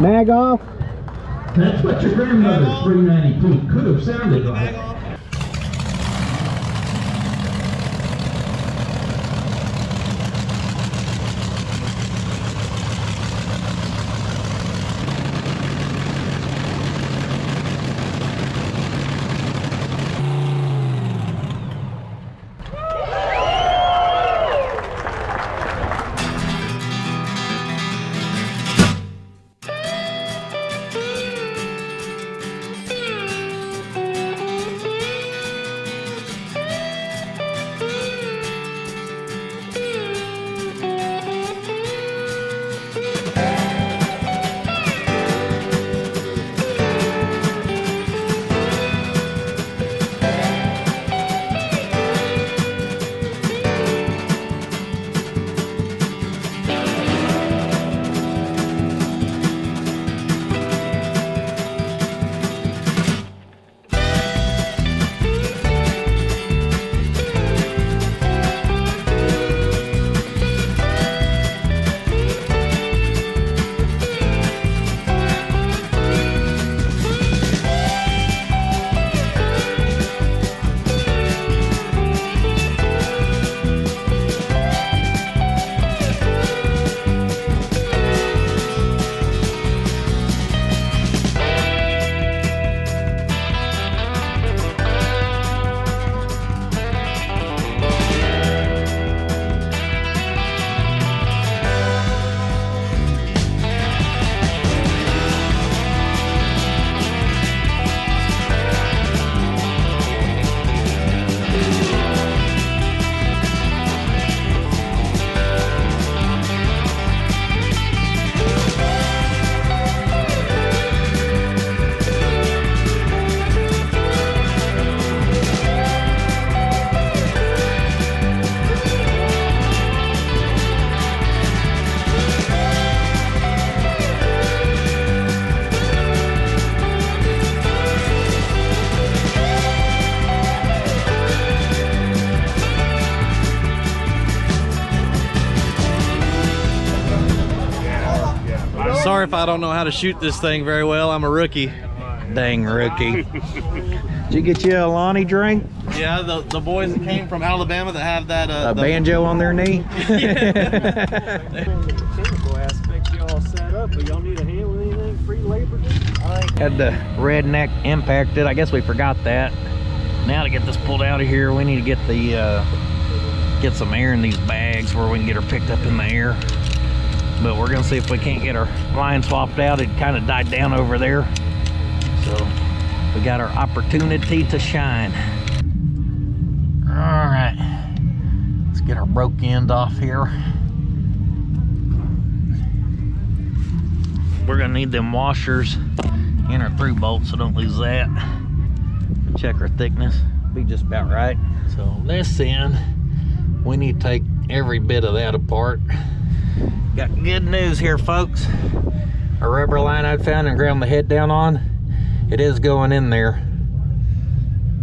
Mag off. That's what your grandmother's 390P could have sounded like. sorry if I don't know how to shoot this thing very well. I'm a rookie. Dang rookie. Did you get you a Lonnie drink? Yeah, the boys that came from Alabama that have that a banjo on their knee. Technical aspects y'all set up, but y'all need a hand with anything? Free labor? Had the redneck impacted. I guess we forgot that. Now to get this pulled out of here, we need to get the get some air in these bags where we can get her picked up in the air. But we're gonna see if we can't get our line swapped out. It kind of died down over there, so we got our opportunity to shine. All right, let's get our broke end off here. We're gonna need them washers and our through bolts, so don't lose that. Check our thickness, be just about right. So this end, we need to take every bit of that apart. Got good news here, folks. A rubber line I found and ground the head down on, it is going in there.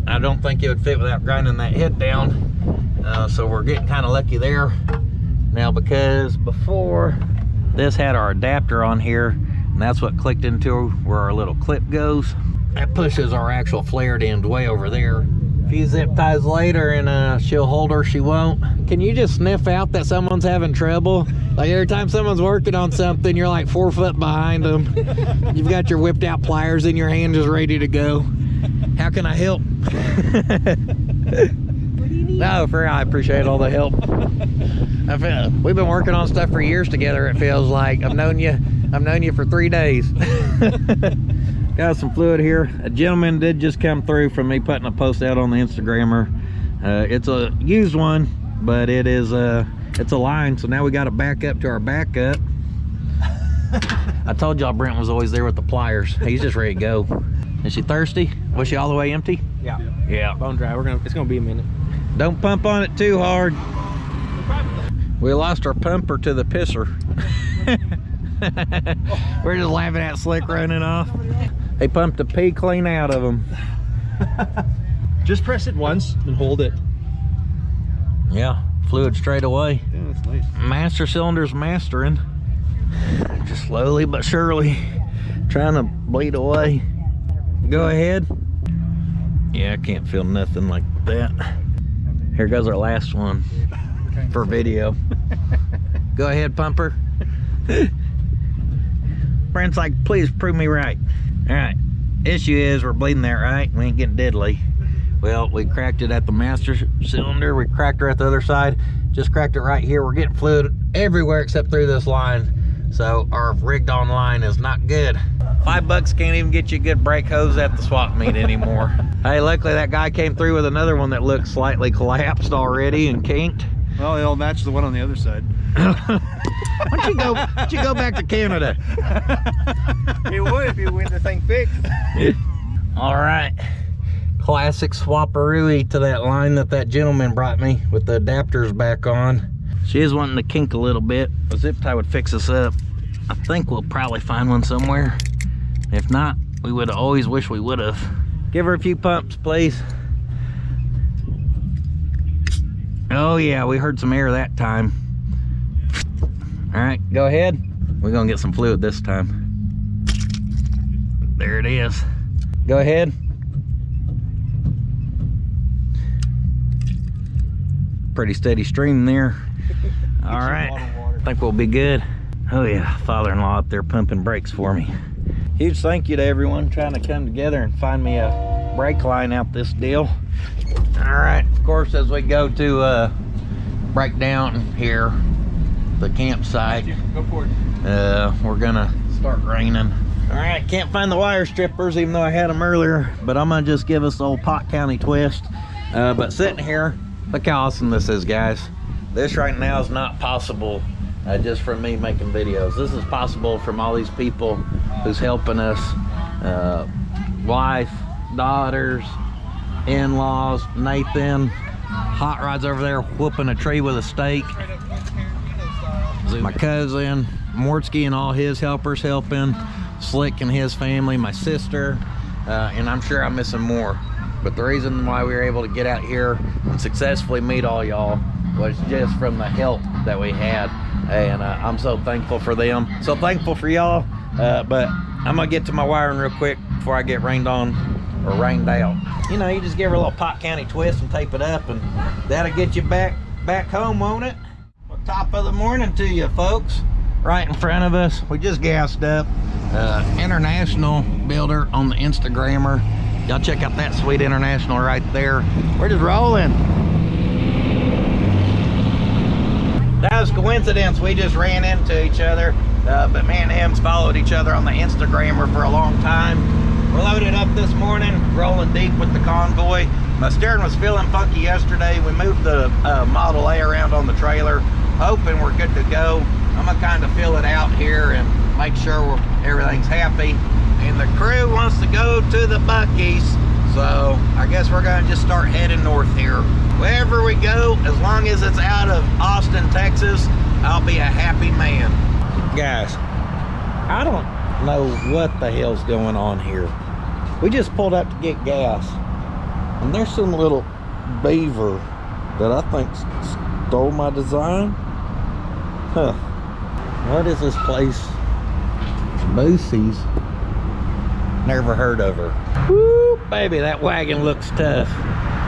I don't think it would fit without grinding that head down, so we're getting kind of lucky there. Now, because before this had our adapter on here, and that's what clicked into where our little clip goes. That pushes our actual flared end way over there. A few zip ties later and she'll hold her, she won't. Can you just sniff out that someone's having trouble? Like every time someone's working on something, you're like 4 foot behind them. You've got your whipped out pliers in your hand just ready to go. How can I help? No, I appreciate all the help. We've been working on stuff for years together, it feels like. I've known you for 3 days. Got some fluid here. A gentleman did just come through from me putting a post out on the Instagrammer. It's a used one, but it's a line, so now we got to back up to our backup. I told y'all Brent was always there with the pliers. He's just ready to go. Is she thirsty? Was she all the way empty? Yeah. Yeah. Bone dry. It's gonna be a minute. Don't pump on it too hard. We lost our pumper to the pisser. We're just laughing at Slick running off. They pumped the pee clean out of them. Just press it once and hold it. Yeah, fluid straight away. Yeah, that's nice. Master cylinder's mastering. Just slowly but surely trying to bleed away. Go ahead. Yeah, I can't feel nothing like that. Here goes our last one for video. Go ahead, pumper. Brent's like, please prove me right. All right, issue is we're bleeding that right. We ain't getting diddly. Well, we cracked it at the master cylinder. We cracked her at the other side. Just cracked it right here. We're getting fluid everywhere except through this line. So our rigged on line is not good. $5 can't even get you a good brake hose at the swap meet anymore. Hey, luckily that guy came through with another one that looks slightly collapsed already and kinked. Well, it'll match the one on the other side. Why don't you go back to Canada? It would if you went the thing fixed. All right, classic swapperooey to that line that gentleman brought me with the adapters back on. She is wanting to kink a little bit. A zip tie would fix us up. I think we'll probably find one somewhere. If not, we would always wish we would have. Give her a few pumps, please. Oh yeah, we heard some air that time. All right, go ahead. We're gonna get some fluid this time. There it is. Go ahead. Pretty steady stream there. All right, I think we'll be good. Oh yeah, father-in-law up there pumping brakes for me. Huge thank you to everyone trying to come together and find me a brake line out this deal. All right, of course, as we go to break down here, the campsite, Go for it. we're gonna start raining. All right, can't find the wire strippers, even though I had them earlier, but I'm gonna just give us the old Pot County twist. But sitting here, look how awesome this is, guys. This right now is not possible just from me making videos. This is possible from all these people who's helping us, wife, daughters, in-laws, Nathan, Hot Rod's over there whooping a tree with a stake, my cousin, Mortsky and all his helpers helping, Slick and his family, my sister, and I'm sure I'm missing more. But the reason why we were able to get out here and successfully meet all y'all was just from the help that we had. And I'm so thankful for them. So thankful for y'all. But I'm gonna get to my wiring real quick before I get rained on or rained out. You know, you just give her a little pot county twist and tape it up, and that'll get you back home, won't it? Well, top of the morning to you, folks. Right in front of us, we just gassed up. International builder on the Instagrammer. Y'all check out that sweet International right there. We're just rolling. That was coincidence. We just ran into each other. But me and him's followed each other on the Instagrammer for a long time. We're loaded up this morning, rolling deep with the Convoy. My steering was feeling funky yesterday. We moved the Model A around on the trailer, hoping we're good to go. I'm gonna kind of fill it out here and make sure everything's happy. And the crew wants to go to the Buc-ee's, so I guess we're gonna just start heading north here. Wherever we go, as long as it's out of Austin, Texas, I'll be a happy man. Guys, I don't know what the hell's going on here. We just pulled up to get gas, and there's some little beaver that I think stole my design. Huh. What is this place? Boosie's. Never heard of her. Woo, baby, that wagon looks tough.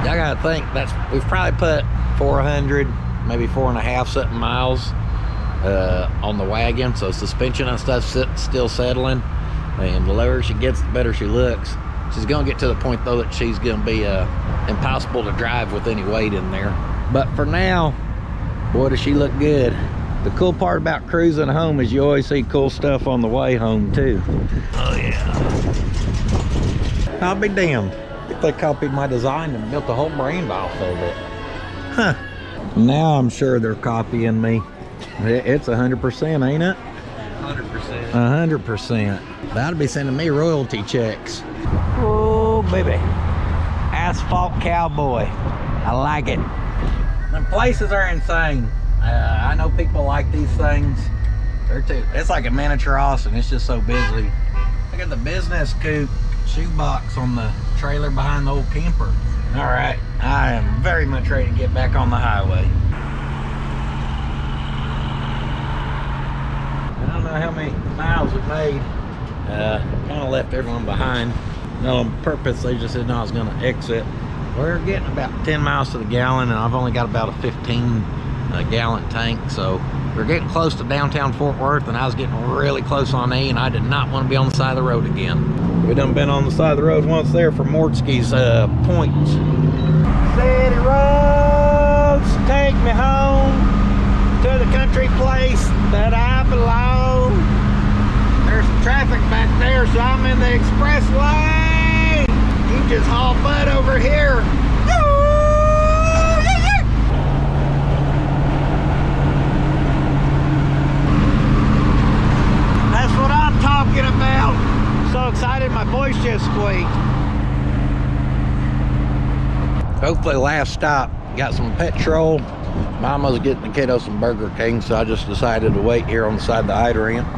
Y'all gotta think, we've probably put 400, maybe 4.5 something miles on the wagon, so suspension and stuff still settling. And the lower she gets, the better she looks. She's gonna get to the point though that she's gonna be impossible to drive with any weight in there. But for now, boy, does she look good. The cool part about cruising home is you always see cool stuff on the way home too. Oh yeah. I'll be damned if they copied my design and built a whole brand off of it. Huh. Now I'm sure they're copying me. It's 100%, ain't it? 100%. 100%. That'll be sending me royalty checks. Oh, baby. Asphalt cowboy. I like it. The places are insane. I know people like these things. It's like a miniature Austin. It's just so busy. Look at the business coupe shoebox on the trailer behind the old camper. All right, I am very much ready to get back on the highway. I don't know how many miles we made. Kind of left everyone behind. Not on purpose, they just said no, I was gonna exit. We're getting about 10 miles to the gallon, and I've only got about a 15 gallon tank, so we're getting close to downtown Fort Worth, and I was getting really close on E, and I did not want to be on the side of the road again. We done been on the side of the road once there for Mortsky's points. City roads take me home to the country place that I belong. There's some traffic back there, so I'm in the expressway. You just haul butt over here. That's what I'm talking about. So excited my voice just squeaked. Hopefully last stop, got some petrol. Mama's getting the kiddo some Burger King, so I just decided to wait here on the side of the on-ramp,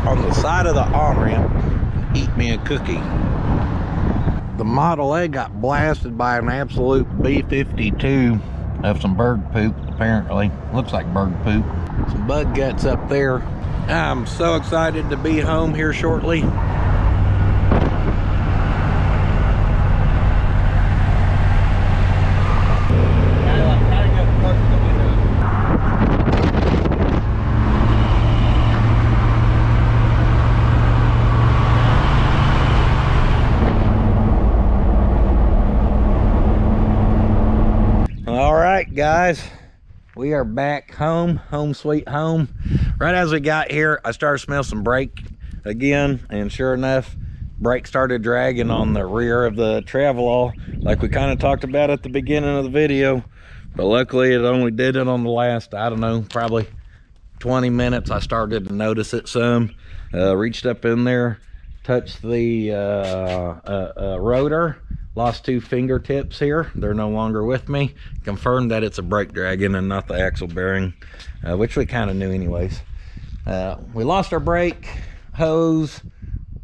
on the side of the on-ramp, and eat me a cookie. The Model A got blasted by an absolute B-52 of some bird poop, apparently. Looks like bird poop. Some bug guts up there. I'm so excited to be home here shortly. All right, guys, we are back home sweet home. Right as we got here, I started to smell some brake again, and sure enough, brake started dragging on the rear of the Travelall, like we kind of talked about at the beginning of the video. But luckily, it only did it on the last, I don't know, probably 20 minutes. I started to notice it some. Reached up in there, touched the rotor. Lost 2 fingertips here. They're no longer with me. Confirmed that it's a brake dragging and not the axle bearing, which we kind of knew anyways. We lost our brake hose.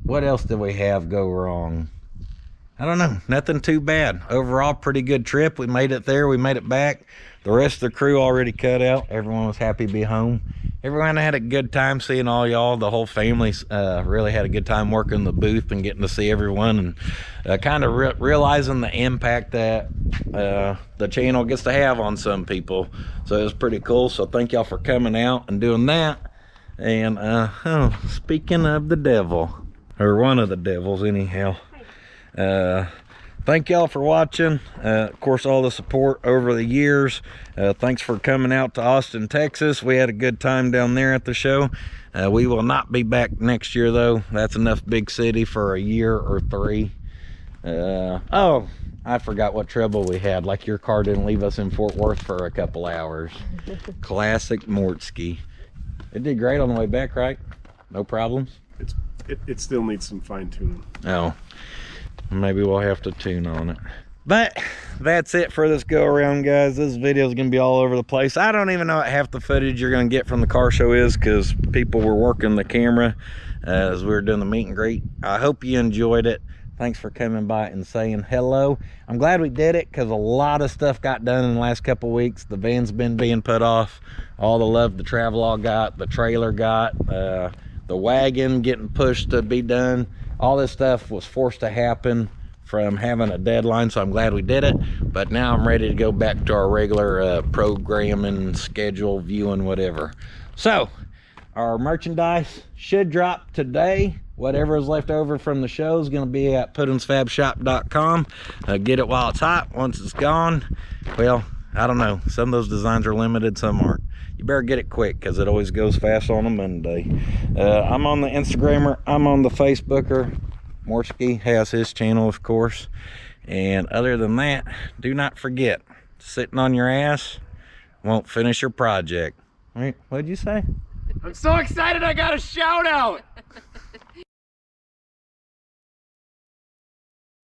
What else did we have go wrong? I don't know. Nothing too bad. Overall, pretty good trip. We made it there. We made it back. The rest of the crew already cut out. Everyone was happy to be home. everyone had a good time seeing all y'all. The whole family really had a good time working the booth and getting to see everyone, and kind of realizing the impact that the channel gets to have on some people. So it was pretty cool. So thank y'all for coming out and doing that. And speaking of the devil, or one of the devils anyhow, thank y'all for watching. Of course, all the support over the years. Thanks for coming out to Austin, Texas. We had a good time down there at the show. We will not be back next year though. That's enough big city for a year or 3. Oh, I forgot what trouble we had. Like your car didn't leave us in Fort Worth for a couple hours. Classic Mortski. It did great on the way back, right? No problems? It still needs some fine tuning. Oh, maybe we'll have to tune on it. But that's it for this go around, guys. This video is gonna be all over the place. I don't even know what half the footage you're gonna get from the car show is, because people were working the camera as we were doing the meet and greet. I hope you enjoyed it. Thanks for coming by and saying hello. I'm glad we did it, because a lot of stuff got done in the last couple weeks. The van's been being put off. All the love the Travelall got, the trailer got, the wagon getting pushed to be done. All this stuff was forced to happen from having a deadline, so I'm glad we did it. But now I'm ready to go back to our regular programming, schedule, viewing, whatever. So our merchandise should drop today. Whatever is left over from the show is going to be at puddins.fab.shop. Get it while it's hot. Once it's gone, well, I don't know. Some of those designs are limited, some aren't. You better get it quick, because it always goes fast on a Monday. I'm on the Instagrammer. I'm on the Facebooker. Morski has his channel, of course. And other than that, do not forget, sitting on your ass won't finish your project. All right, what'd you say? I'm so excited I got a shout out.